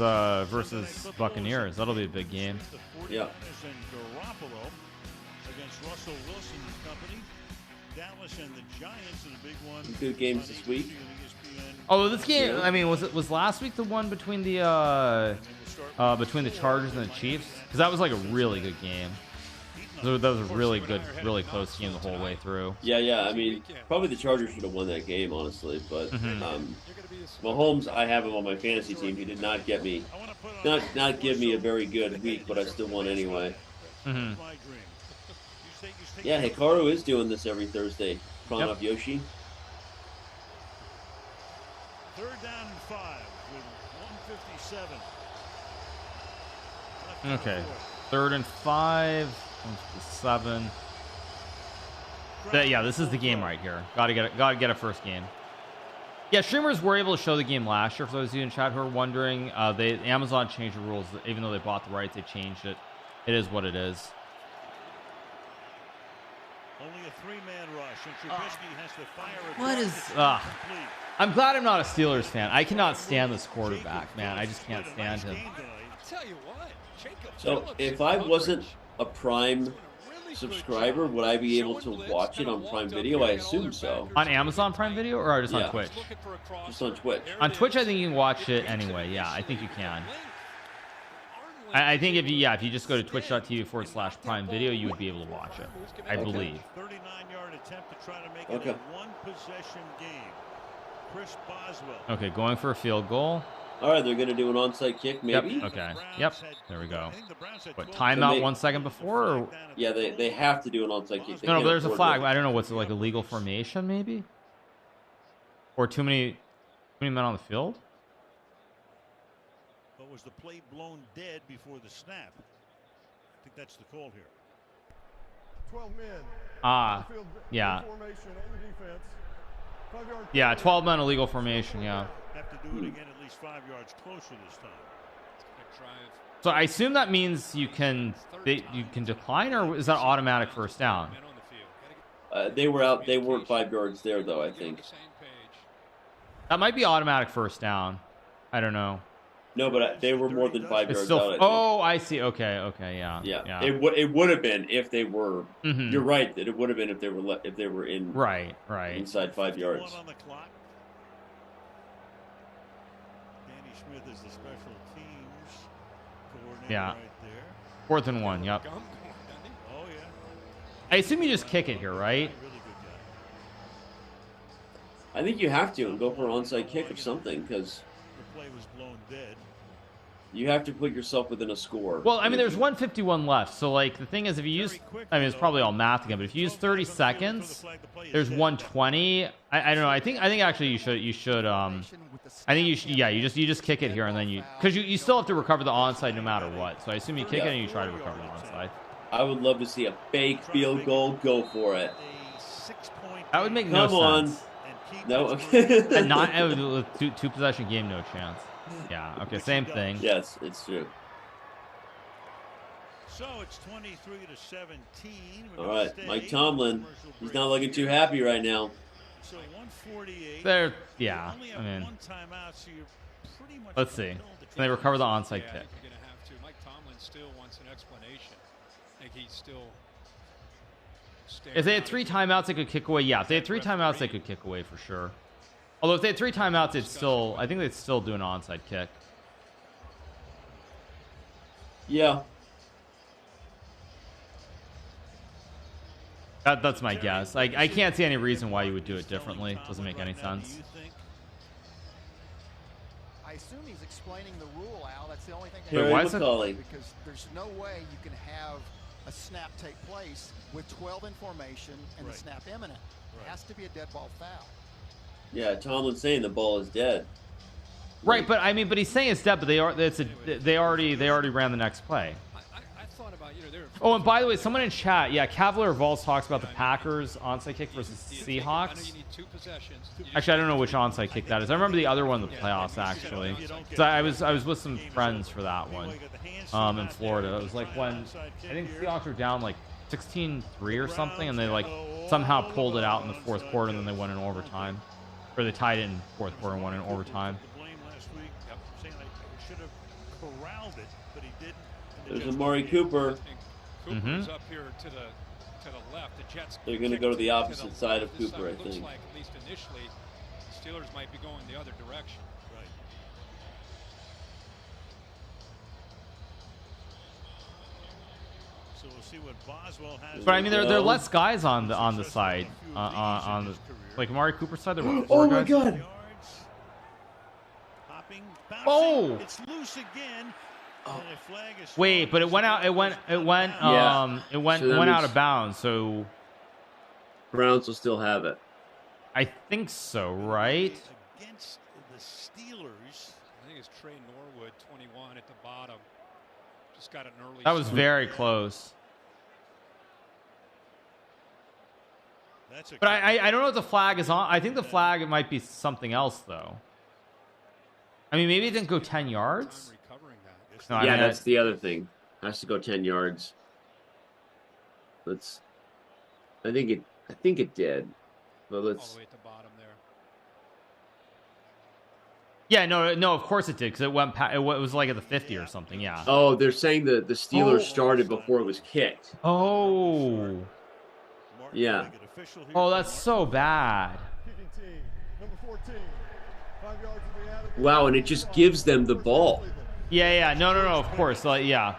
Speaker 1: Buccaneers. That'll be a big game.
Speaker 2: Yeah.
Speaker 3: And Garoppolo against Russell Wilson and company. Dallas and the Giants in a big one.
Speaker 2: Good games this week.
Speaker 1: Oh, this game. I mean, was last week the one between the Chargers and the Chiefs? Because that was like a really good game. That was a really good, really close game the whole way through.
Speaker 2: Yeah. I mean, probably the Chargers should have won that game, honestly. But Mahomes, I have him on my fantasy team. He did not get me, not give me a very good week, but I still won anyway.
Speaker 1: Mm-hmm.
Speaker 2: Yeah, Hikaru is doing this every Thursday. Calling up Yoshi.
Speaker 3: 3rd down and 5 with 1:57.
Speaker 1: Okay, 3rd and 5, 1:57. Yeah, this is the game right here. Gotta get a first game. Yeah, streamers were able to show the game last year. For those of you in chat who are wondering, Amazon changed the rules. Even though they bought the rights, they changed it. It is what it is.
Speaker 3: Only a 3-man rush, and Trubisky has to fire a
Speaker 1: What is? I'm glad I'm not a Steelers fan. I cannot stand this quarterback, man. I just can't stand him.
Speaker 4: I'll tell you what,
Speaker 2: So if I wasn't a Prime subscriber, would I be able to watch it on Prime Video? I assume so.
Speaker 1: On Amazon Prime Video or just on Twitch?
Speaker 2: Just on Twitch.
Speaker 1: On Twitch, I think you can watch it anyway. Yeah, I think you can. I think if you just go to twitch.tv/Prime Video, you would be able to watch it. I believe.
Speaker 3: 39-yard attempt to try to make
Speaker 2: it
Speaker 3: a one-possession game. Chris Boswell.
Speaker 1: Okay, going for a field goal.
Speaker 2: All right, they're going to do an onside kick, maybe.
Speaker 1: Yep. Okay. Yep. There we go. But timeout 1 second before? Or?
Speaker 2: Yeah, they have to do an onside kick.
Speaker 1: No, but there's a flag. I don't know. What's it, like a legal formation, maybe? Or too many men on the field?
Speaker 3: But was the play blown dead before the snap? I think that's the call here.
Speaker 5: 12 men.
Speaker 1: Yeah.
Speaker 5: Formation on the defense. 5-yard.
Speaker 1: Yeah, 12 men illegal formation. Yeah.
Speaker 3: Have to do it again at least 5 yards closer this time.
Speaker 1: So I assume that means you can decline, or is that automatic first down?
Speaker 2: They were out. They weren't 5 yards there, though. I think
Speaker 1: that might be automatic first down. I don't know.
Speaker 2: No, but they were more than 5 yards out.
Speaker 1: I see. Okay, yeah.
Speaker 2: It would have been if they were. Mm-hmm. You're right that it would have been if they were in
Speaker 1: right
Speaker 2: inside 5 yards.
Speaker 3: On the clock. Danny Smith is the special teams coordinator right there.
Speaker 1: 4th and 1. Yep.
Speaker 3: Oh yeah.
Speaker 1: I assume you just kick it here, right?
Speaker 2: I think you have to and go for an onside kick or something because
Speaker 3: the play was blown dead.
Speaker 2: You have to put yourself within a score.
Speaker 1: Well, I mean, there's 151 left. So, like, the thing is, if you use, I mean, it's probably all math again, but if you use 30 seconds, there's 120. I don't know. I think actually you should. I think you should. Yeah, you just kick it here and then because you still have to recover the onside no matter what. So I assume you kick it and you try to recover the onside.
Speaker 2: I would love to see a fake field goal. Go for it.
Speaker 1: That would make
Speaker 2: Come
Speaker 1: no
Speaker 2: on.
Speaker 1: sense.
Speaker 2: No.
Speaker 1: And not with two possession game, no chance. Yeah. Okay. Same thing.
Speaker 2: Yes, it's true.
Speaker 3: So it's 23-17.
Speaker 2: All right, Mike Tomlin. He's not looking too happy right now.
Speaker 3: So 148.
Speaker 1: There. Yeah. I mean, let's see. Can they recover the onside kick?
Speaker 4: You're going to have to. Mike Tomlin still wants an explanation. I think he's still.
Speaker 1: If they had 3 timeouts, they could kick away. Yeah, if they had 3 timeouts, they could kick away for sure. Although if they had 3 timeouts, they'd still. I think they'd still do an onside kick.
Speaker 2: Yeah.
Speaker 1: That's my guess. I can't see any reason why you would do it differently. It doesn't make any sense.
Speaker 7: I assume he's explaining the rule, Al. That's the only thing.
Speaker 1: Wait, why is
Speaker 7: Because there's no way you can have a snap take place with 12 in formation and the snap imminent. It has to be a dead ball foul.
Speaker 2: Yeah, Tomlin's saying the ball is dead.
Speaker 1: Right, but I mean, but he's saying it's dead, but they already ran the next play.
Speaker 4: I thought about,
Speaker 1: Oh, and by the way, someone in chat, yeah, Cavalier Vols talks about the Packers onside kick versus Seahawks. Actually, I don't know which onside kick that is. I remember the other one in the playoffs, actually. So I was with some friends for that one in Florida. It was like when I think Seahawks were down like 16-3 or something, and they like somehow pulled it out in the fourth quarter, and then they went in overtime, or they tied it in fourth quarter and went in overtime.
Speaker 2: There's Amari Cooper.
Speaker 4: Cooper's up here to the left. The Jets.
Speaker 2: They're going to go to the opposite side of Cooper, I think.
Speaker 4: Like, at least initially, the Steelers might be going the other direction.
Speaker 3: Right. So we'll see what Boswell has.
Speaker 1: But I mean, there are less guys on the side on the like Amari Cooper's side. There were 4
Speaker 2: Oh my
Speaker 1: guys.
Speaker 2: God!
Speaker 3: Hopping,
Speaker 1: Oh!
Speaker 3: It's loose again.
Speaker 1: Wait, but it went out. It went out of bounds. So
Speaker 6: Browns will still have it.
Speaker 1: I think so, right?
Speaker 3: Against the Steelers.
Speaker 4: I think it's Trey Norwood, 21 at the bottom. Just got an early.
Speaker 1: That was very close. But I don't know if the flag is on. I think the flag might be something else though. I mean, maybe it didn't go 10 yards.
Speaker 6: No, yeah, that's the other thing. It has to go 10 yards. I think it did. But let's.
Speaker 4: All the way at the bottom there.
Speaker 1: Yeah, no, of course it did because it went. It was like at the 50 or something. Yeah.
Speaker 6: Oh, they're saying the Steelers started before it was kicked.
Speaker 1: Oh.
Speaker 6: Yeah.
Speaker 1: Oh, that's so bad.
Speaker 6: Wow, and it just gives them the ball.
Speaker 1: Yeah. No, of course. Yeah.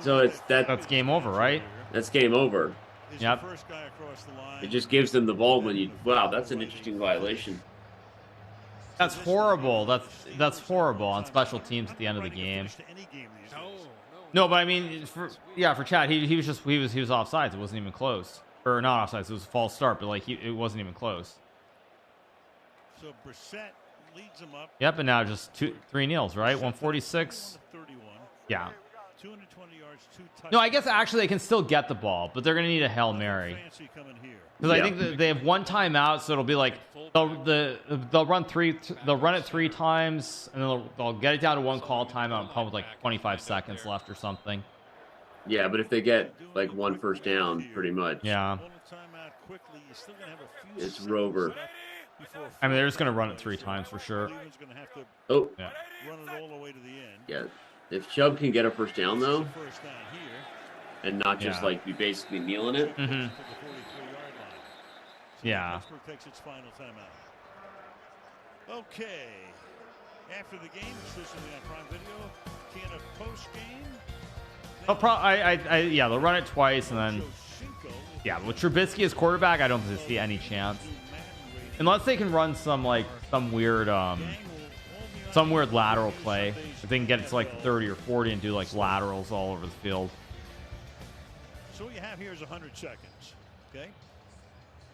Speaker 6: So
Speaker 1: that's game over, right?
Speaker 6: That's game over.
Speaker 1: Yep.
Speaker 6: It just gives them the ball when you. Wow, that's an interesting violation.
Speaker 1: That's horrible. That's horrible on special teams at the end of the game. No, but I mean, for Chad, he was offsides. It wasn't even close, or not offsides. It was a false start, but like it wasn't even close.
Speaker 3: So Brissett leads them up.
Speaker 1: Yep, and now just 3 nils, right? 146. Yeah.
Speaker 3: 220 yards, 2 touchdowns.
Speaker 1: No, I guess actually they can still get the ball, but they're gonna need a Hail Mary. Because I think that they have 1 timeout, so it'll be like they'll run it 3 times, and then they'll get it down to 1 call timeout and pump with like 25 seconds left or something.
Speaker 6: Yeah, but if they get like 1 first down, pretty much.
Speaker 1: Yeah.
Speaker 6: It's Rover.
Speaker 1: I mean, they're just gonna run it 3 times for sure.
Speaker 6: Oh.
Speaker 1: Yeah.
Speaker 3: Run it all the way to the end.
Speaker 6: Yeah. If Chubb can get a first down though, and not just like be basically kneeling it.
Speaker 1: Mm-hmm. Yeah.
Speaker 3: Takes its final timeout. Okay. After the game, exclusively on Prime Video, can a post game?
Speaker 1: They'll run it twice and then. Yeah, with Trubisky as quarterback, I don't see any chance. Unless they can run some weird lateral play. If they can get it to like 30 or 40 and do like laterals all over the field.
Speaker 3: So what you have here is 100 seconds. Okay.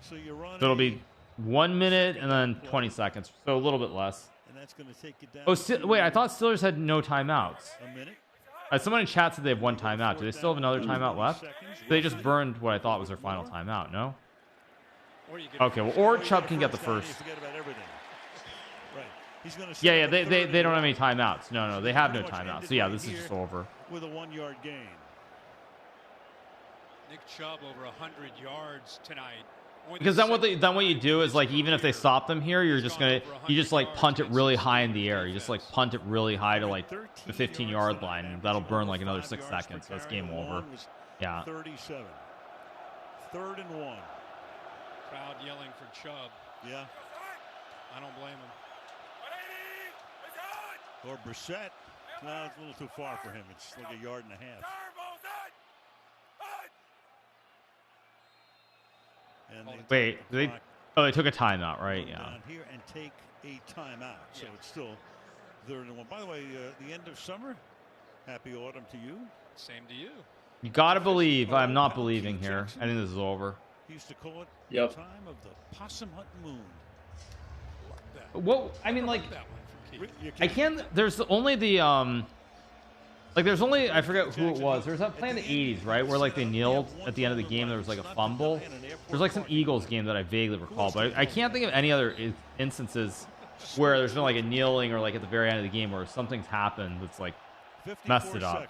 Speaker 3: So you run.
Speaker 1: So it'll be 1 minute and then 20 seconds. So a little bit less.
Speaker 3: And that's going to take you down.
Speaker 1: Oh, wait, I thought Steelers had no timeouts.
Speaker 3: A minute.
Speaker 1: Someone in chat said they have one timeout. Do they still have another timeout left? They just burned what I thought was their final timeout. No. Okay. Well, or Chubb can get the first. Yeah. They don't have any timeouts. No. They have no timeouts. So yeah, this is just over.
Speaker 3: With a 1-yard gain.
Speaker 4: Nick Chubb over 100 yards tonight.
Speaker 1: Because then what you do is like even if they stop them here, you just like punt it really high in the air. You just like punt it really high to like the 15-yard line, and that'll burn like another 6 seconds. So it's game over. Yeah.
Speaker 3: 37. 3rd and 1.
Speaker 4: Crowd yelling for Chubb.
Speaker 3: Yeah.
Speaker 4: I don't blame him.
Speaker 3: Or Brissett. No, it's a little too far for him. It's like 1.5 yards. And
Speaker 1: wait, they took a timeout, right? Yeah.
Speaker 3: Down here and take a timeout. So it's still 3rd and 1. By the way, the end of summer. Happy autumn to you.
Speaker 4: Same to you.
Speaker 1: You gotta believe. I'm not believing here. I think this is over.
Speaker 3: He used to call it the time of the possum hunt moon.
Speaker 1: Well, I mean, like, I can't. There's only the like there's only, I forget who it was. There's that play in the 80s, right, where like they kneeled at the end of the game. There was like a fumble. There's like some Eagles game that I vaguely recall, but I can't think of any other instances where there's no like a kneeling or like at the very end of the game where something's happened that's like messed it up.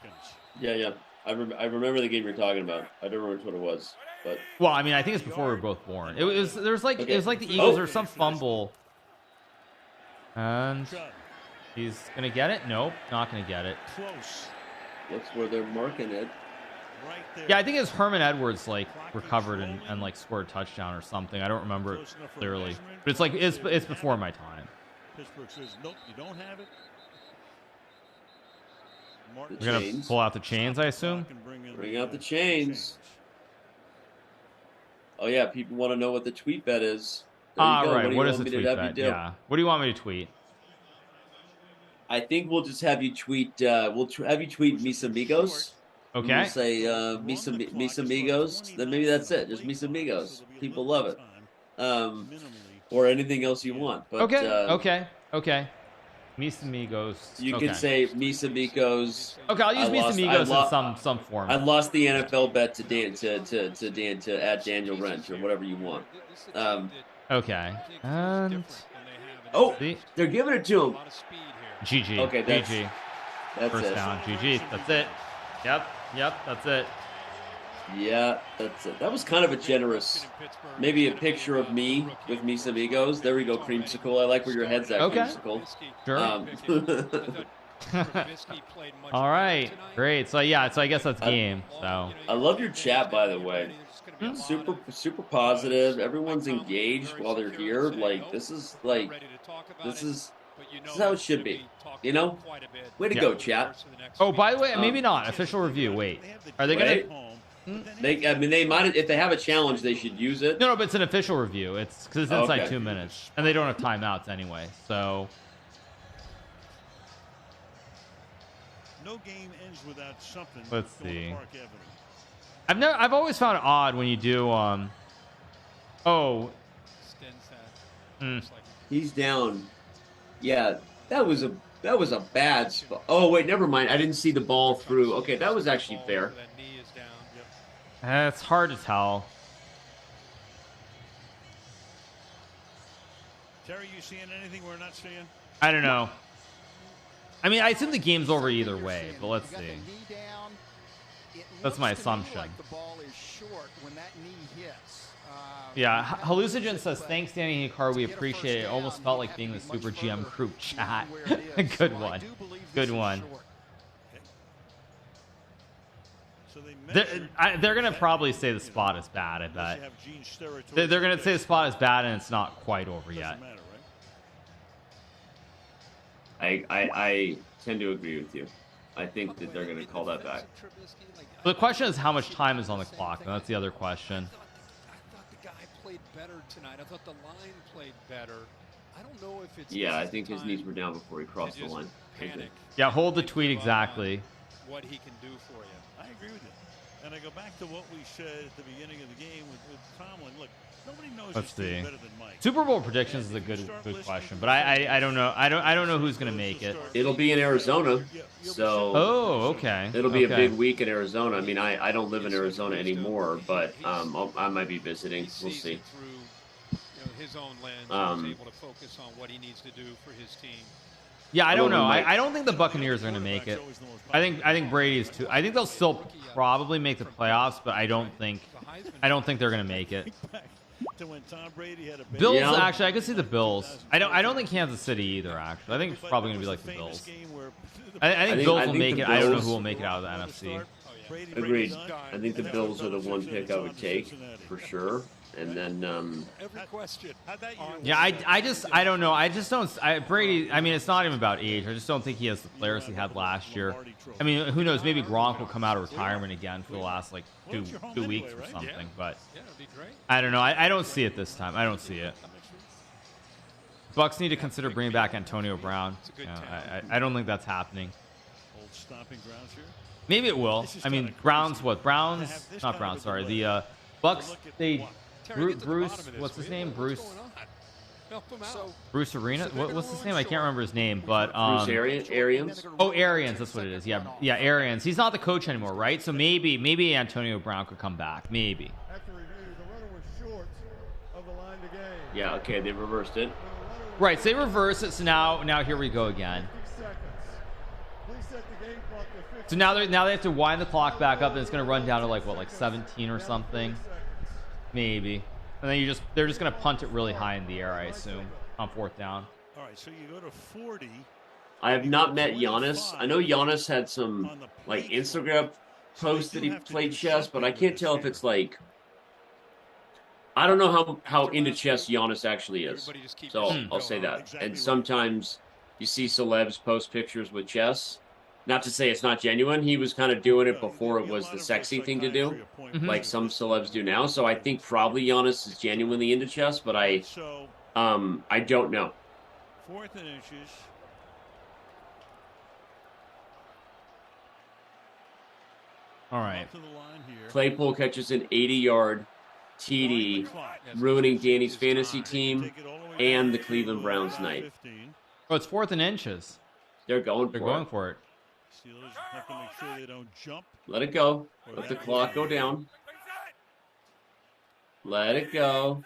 Speaker 6: Yeah. I remember the game you're talking about. I don't remember what it was, but
Speaker 1: well, I mean, I think it's before we were both born. It was it was like the Eagles or some fumble, and he's gonna get it. Nope, not gonna get it.
Speaker 3: Close.
Speaker 6: That's where they're marking it.
Speaker 1: Yeah, I think it's Herman Edwards like recovered and like scored a touchdown or something. I don't remember it clearly, but it's like it's before my time.
Speaker 3: Pittsburgh says nope, you don't have it.
Speaker 1: We're gonna pull out the chains, I assume.
Speaker 6: Bring out the chains. Oh yeah, people want to know what the tweet bet is.
Speaker 1: Right. What is the tweet bet? Yeah. What do you want me to tweet?
Speaker 6: I think we'll just have you tweet. We'll have you tweet Mis Amigos.
Speaker 1: Okay.
Speaker 6: We'll say Mis Amigos. Then maybe that's it. Just Mis Amigos. People love it. Or anything else you want. But,
Speaker 1: okay. Mis Amigos.
Speaker 6: You can say Mis Amigos.
Speaker 1: Okay, I'll use Mis Amigos in some form.
Speaker 6: I lost the NFL bet to Dan to add Daniel Rensch or whatever you want.
Speaker 1: Okay. And
Speaker 6: they're giving it to him.
Speaker 1: GG.
Speaker 6: Okay,
Speaker 1: GG.
Speaker 6: That's
Speaker 1: First
Speaker 6: it.
Speaker 1: down. GG. That's it. Yep. That's it.
Speaker 6: Yeah, that's it. That was kind of a generous. Maybe a picture of me with Mis Amigos. There we go, Creamsicle. I like where your head's at, Creamsicle.
Speaker 1: Sure. All right. Great. So yeah. So I guess that's game. So
Speaker 6: I love your chat, by the way. Super positive. Everyone's engaged while they're here. Like this is how it should be. You know? Way to go, chat.
Speaker 1: Oh, by the way, maybe not official review. Wait, are they gonna?
Speaker 6: They might. If they have a challenge, they should use it.
Speaker 1: No, but it's an official review. It's because it's inside 2 minutes, and they don't have timeouts anyway. So
Speaker 3: no game ends without something.
Speaker 1: Let's see. I've always found it odd when you do.
Speaker 6: He's down. Yeah, that was a bad spot. Oh wait, never mind. I didn't see the ball through. Okay, that was actually fair.
Speaker 1: It's hard to tell.
Speaker 3: Terry, you seeing anything we're not seeing?
Speaker 1: I don't know. I mean, I assume the game's over either way, but let's see. That's my assumption. Yeah, Hallucinogen says, thanks, Danny Hikaru. We appreciate it. It almost felt like being the Super GM group chat. Good one. Good one. They're going to probably say the spot is bad, I bet. They're going to say the spot is bad and it's not quite over yet.
Speaker 6: I tend to agree with you. I think that they're going to call that back.
Speaker 1: The question is how much time is on the clock, and that's the other question.
Speaker 4: I thought the guy played better tonight. I thought the line played better. I don't know if it's...
Speaker 6: Yeah, I think his knees were down before he crossed the line.
Speaker 1: Yeah, hold the tweet exactly.
Speaker 4: What he can do for you.
Speaker 3: I agree with you. And I go back to what we said at the beginning of the game with Tomlin. Look, nobody knows
Speaker 1: Let's
Speaker 3: his team
Speaker 1: see.
Speaker 3: better than Mike.
Speaker 1: Super Bowl predictions is a good question, but I don't know. I don't know who's gonna make it.
Speaker 6: It'll be in Arizona, so
Speaker 1: okay.
Speaker 6: It'll be a big week in Arizona. I mean, I don't live in Arizona anymore, but I might be visiting. We'll see.
Speaker 4: His own lens, he's able to focus on what he needs to do for his team.
Speaker 1: Yeah, I don't know. I don't think the Buccaneers are going to make it. I think Brady's too. I think they'll still probably make the playoffs, but I don't think they're going to make it. Bills, actually, I could see the Bills. I don't think Kansas City either. Actually, I think it's probably going to be like the Bills. I think Bills will make it. I don't know who will make it out of the NFC.
Speaker 6: Agreed. I think the Bills are the one pick I would take for sure. And then
Speaker 1: yeah, I don't know. I just don't. Brady. I mean, it's not even about age. I just don't think he has the players he had last year. I mean, who knows? Maybe Gronk will come out of retirement again for the last like two weeks or something. But I don't know. I don't see it this time. I don't see it. Bucks need to consider bringing back Antonio Brown. I don't think that's happening. Maybe it will. I mean, Browns. What Browns? Not Browns. Sorry, the Bucks. They. Bruce, what's his name? Bruce Arena. What's his name? I can't remember his name, but
Speaker 6: Bruce Arians.
Speaker 1: Oh, Arians. That's what it is. Yeah, Arians. He's not the coach anymore, right? So maybe Antonio Brown could come back. Maybe.
Speaker 6: Yeah. Okay. They reversed it.
Speaker 1: Right. So they reversed it. So now here we go again. So now they have to wind the clock back up, and it's going to run down to like 17 or something. Maybe. And then they're just going to punt it really high in the air, I assume, on 4th down.
Speaker 3: All right, so you go to 40.
Speaker 6: I have not met Giannis. I know Giannis had some like Instagram posts that he played chess, but I can't tell if it's like I don't know how into chess Giannis actually is. So I'll say that. And sometimes you see celebs post pictures with chess. Not to say it's not genuine. He was kind of doing it before it was the sexy thing to do, like some celebs do now. So I think probably Giannis is genuinely into chess, but I don't know.
Speaker 3: 4th and inches.
Speaker 1: All right.
Speaker 6: Claypool catches an 80-yard TD, ruining Danny's fantasy team and the Cleveland Browns night.
Speaker 1: Oh, it's 4th and inches.
Speaker 6: They're going
Speaker 1: for it.
Speaker 3: Steelers have to make sure they don't jump.
Speaker 6: Let it go. Let the clock go down. Let it go.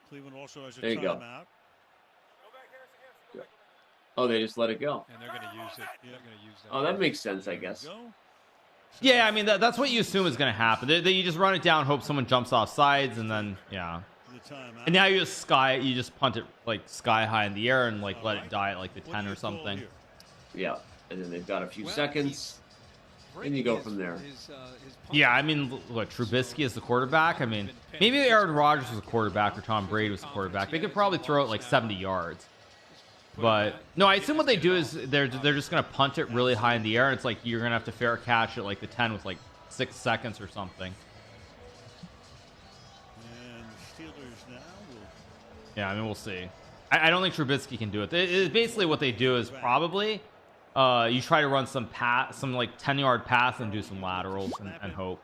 Speaker 3: Cleveland also has a
Speaker 6: there you go.
Speaker 3: Timeout.
Speaker 6: Oh, they just let it go.
Speaker 4: And they're going to use it. They're going to use that.
Speaker 6: Oh, that makes sense, I guess.
Speaker 1: Yeah, I mean that's what you assume is going to happen. You just run it down, hope someone jumps off sides, and then yeah. And now you just punt it like sky high in the air and like let it die at like the 10 or something.
Speaker 6: Yeah, and then they've got a few seconds, and you go from there.
Speaker 1: Yeah, I mean, what, Trubisky is the quarterback? I mean, maybe Aaron Rodgers was the quarterback or Tom Brady was the quarterback. They could probably throw it like 70 yards. But no, I assume what they do is they're just going to punt it really high in the air. And it's like you're going to have to fair catch it like the 10 with like 6 seconds or something.
Speaker 3: And Steelers now
Speaker 1: yeah, I mean, we'll see. I don't think Trubisky can do it. Basically what they do is probably you try to run some like 10-yard pass and do some laterals and hope.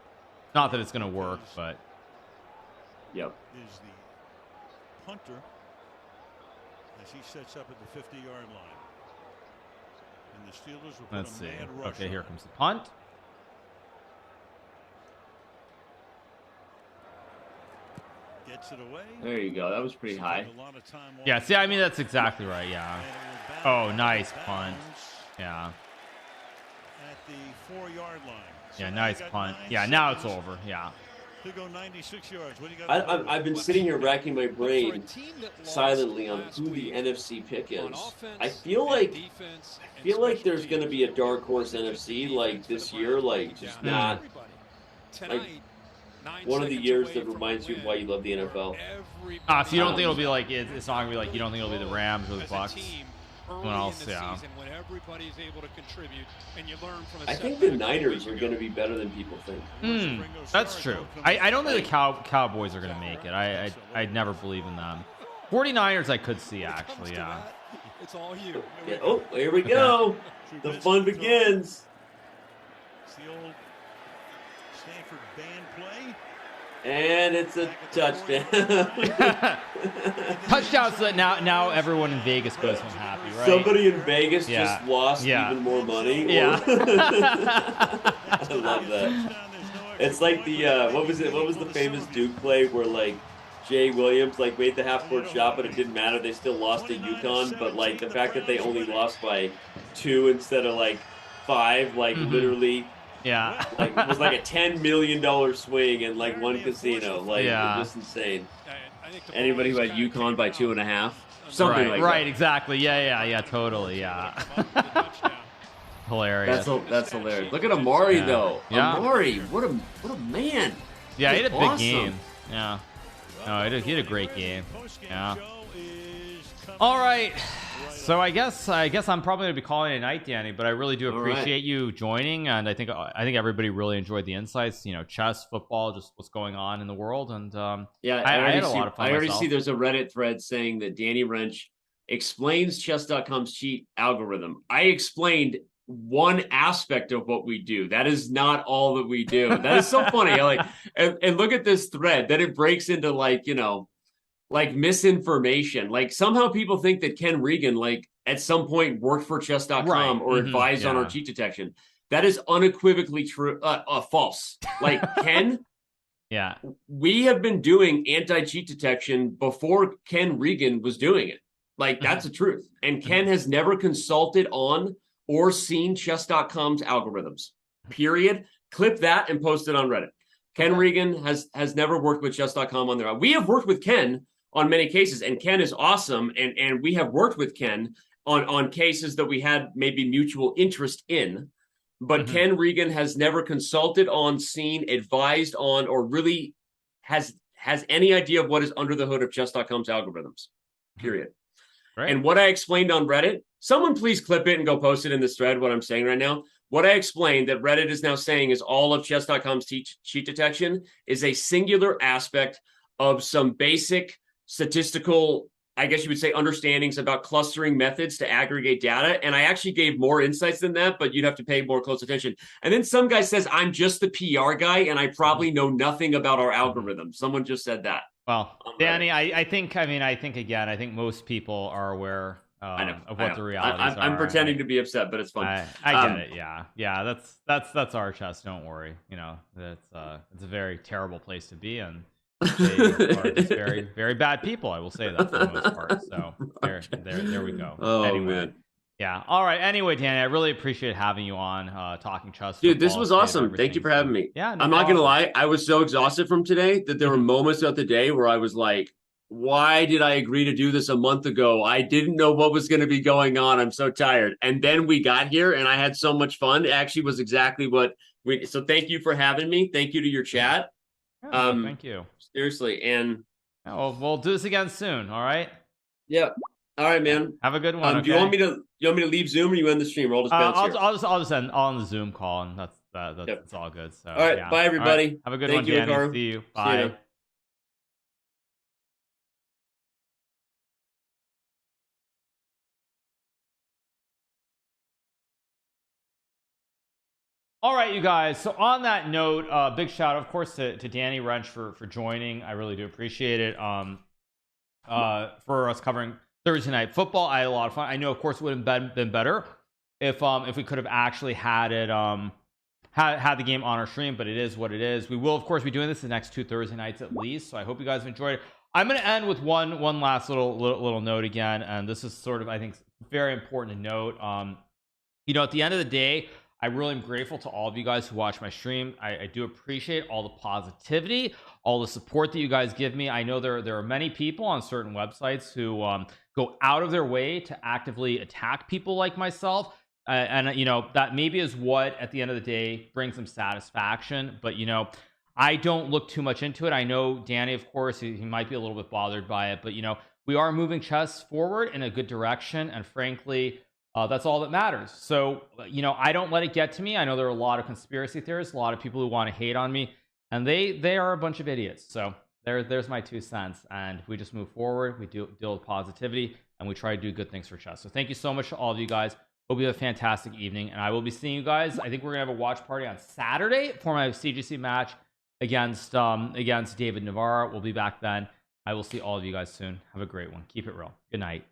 Speaker 1: Not that it's going to work, but
Speaker 3: is the punter as he sets up at the 50-yard line. And the Steelers will put
Speaker 1: let's see.
Speaker 3: Mad rush
Speaker 1: Okay, here comes the punt.
Speaker 3: Gets it away.
Speaker 6: There you go. That was pretty high.
Speaker 1: Yeah, see, I mean, that's exactly right. Yeah. Oh, nice punt. Yeah.
Speaker 3: At the 4-yard line.
Speaker 1: Yeah, nice punt. Yeah, now it's over. Yeah.
Speaker 3: To go 96 yards. What do you got?
Speaker 6: I've been sitting here racking my brain silently on who the NFC pick is. I feel like there's going to be a dark horse NFC like this year, like just not like one of the years that reminds you of why you love the NFL.
Speaker 1: So you don't think it'll be like it's not gonna be like you don't think it'll be the Rams or the Bucks? What else? Yeah.
Speaker 6: I think the Niners are going to be better than people think.
Speaker 1: That's true. I don't think the Cowboys are going to make it. I'd never believe in them. 49ers I could see actually. Yeah.
Speaker 4: It's all you.
Speaker 6: Yeah, oh, here we go. The fun begins.
Speaker 3: It's the old Stanford band play.
Speaker 6: And it's a touchdown.
Speaker 1: Touchdown, so that now everyone in Vegas goes home happy, right?
Speaker 6: Somebody in Vegas just lost even more money.
Speaker 1: Yeah.
Speaker 6: I love that. It's like the what was the famous Duke play where like Jay Williams like made the half court shot, but it didn't matter. They still lost to UConn, but like the fact that they only lost by 2 instead of like 5, like literally.
Speaker 1: Yeah,
Speaker 6: like it was like a $10 million swing in like one casino. Like just insane. Anybody who had UConn by 2.5, something like that.
Speaker 1: Right, exactly. Yeah, totally. Yeah. Hilarious.
Speaker 6: That's hilarious. Look at Amari though.
Speaker 1: Yeah.
Speaker 6: Amari, what a man.
Speaker 1: Yeah, he had a big
Speaker 6: awesome.
Speaker 1: game. Yeah. No, he had a great game. Yeah. All right. So I guess I'm probably gonna be calling it a night, Danny. But I really do appreciate you joining, and I think everybody really enjoyed the insights. You know, chess, football, just what's going on in the world, and I had a lot of fun.
Speaker 6: I already see there's a Reddit thread saying that Danny Rensch explains chess.com's cheat algorithm. I explained one aspect of what we do. That is not all that we do. That is so funny. And look at this thread that it breaks into like misinformation. Like somehow people think that Ken Regan like at some point worked for chess.com or advised on our cheat detection. That is unequivocally true. False. Like Ken, we have been doing anti-cheat detection before Ken Regan was doing it. Like that's the truth. And Ken has never consulted on or seen chess.com's algorithms. Period. Clip that and post it on Reddit. Ken Regan has never worked with chess.com on their own. We have worked with Ken on many cases, and Ken is awesome, and we have worked with Ken on cases that we had maybe mutual interest in, but Ken Regan has never consulted on, seen, advised on, or really has any idea of what is under the hood of chess.com's algorithms, period. Right. And what I explained on Reddit, someone please clip it and go post it in this thread, what I'm saying right now. What I explained that Reddit is now saying is all of chess.com's cheat detection is a singular aspect of some basic statistical, I guess you would say, understandings about clustering methods to aggregate data. And I actually gave more insights than that, but you'd have to pay more close attention. And then some guy says, I'm just the PR guy, and I probably know nothing about our algorithm. Someone just said that.
Speaker 1: Well, Danny, I think most people are aware of what the realities are.
Speaker 6: I'm pretending to be upset, but it's fun.
Speaker 1: I get it. Yeah. That's our chess. Don't worry. You know, it's a very terrible place to be, and they are just very, very bad people. I will say that for the most part. So there we go.
Speaker 6: Oh
Speaker 1: anyway,
Speaker 6: man.
Speaker 1: Yeah. All right. Anyway, Danny, I really appreciate having you on talking chess.
Speaker 6: Dude, this was awesome. Thank you for having me.
Speaker 1: Yeah.
Speaker 6: I'm not gonna lie. I was so exhausted from today that there were moments throughout the day where I was like, why did I agree to do this a month ago? I didn't know what was going to be going on. I'm so tired. And then we got here and I had so much fun. It actually was exactly what so thank you for having me. Thank you to your chat.
Speaker 1: Thank you.
Speaker 6: Seriously. And
Speaker 1: we'll do this again soon. All right.
Speaker 6: Yeah. All right, man.
Speaker 1: Have a good one. Okay?
Speaker 6: Do you want me to leave Zoom or you end the stream? Or I'll just bounce
Speaker 1: I'll just end on the Zoom call, and that's all good. So
Speaker 6: all right. Bye everybody.
Speaker 1: Right. Have a good one, Danny.
Speaker 6: Hikaru.
Speaker 1: See you. Bye.
Speaker 6: See
Speaker 1: All right, you guys. So on that note, big shout out, of course, to Danny Rensch for joining. I really do appreciate it. For us covering Thursday night football, I had a lot of fun. I know, of course, it would have been better if we could have actually had it had the game on our stream, but it is what it is. We will, of course, be doing this the next 2 Thursday nights at least. So I hope you guys have enjoyed it. I'm going to end with one last little note again, and this is sort of, I think, very important to note. You know, at the end of the day, I really am grateful to all of you guys who watch my stream. I do appreciate all the positivity, all the support that you guys give me. I know there are many people on certain websites who go out of their way to actively attack people like myself. And you know, that maybe is what at the end of the day brings them satisfaction. But you know, I don't look too much into it. I know Danny, of course, he might be a little bit bothered by it, but you know, we are moving chess forward in a good direction, and frankly, that's all that matters. So, you know, I don't let it get to me. I know there are a lot of conspiracy theorists, a lot of people who want to hate on me, and they are a bunch of idiots. So there's my 2 cents. And we just move forward. We deal with positivity, and we try to do good things for chess. So thank you so much to all of you guys. Hope you have a fantastic evening, and I will be seeing you guys. I think we're gonna have a watch party on Saturday for my CGC match against David Navarro. We'll be back then. I will see all of you guys soon. Have a great one. Keep it real. Good night.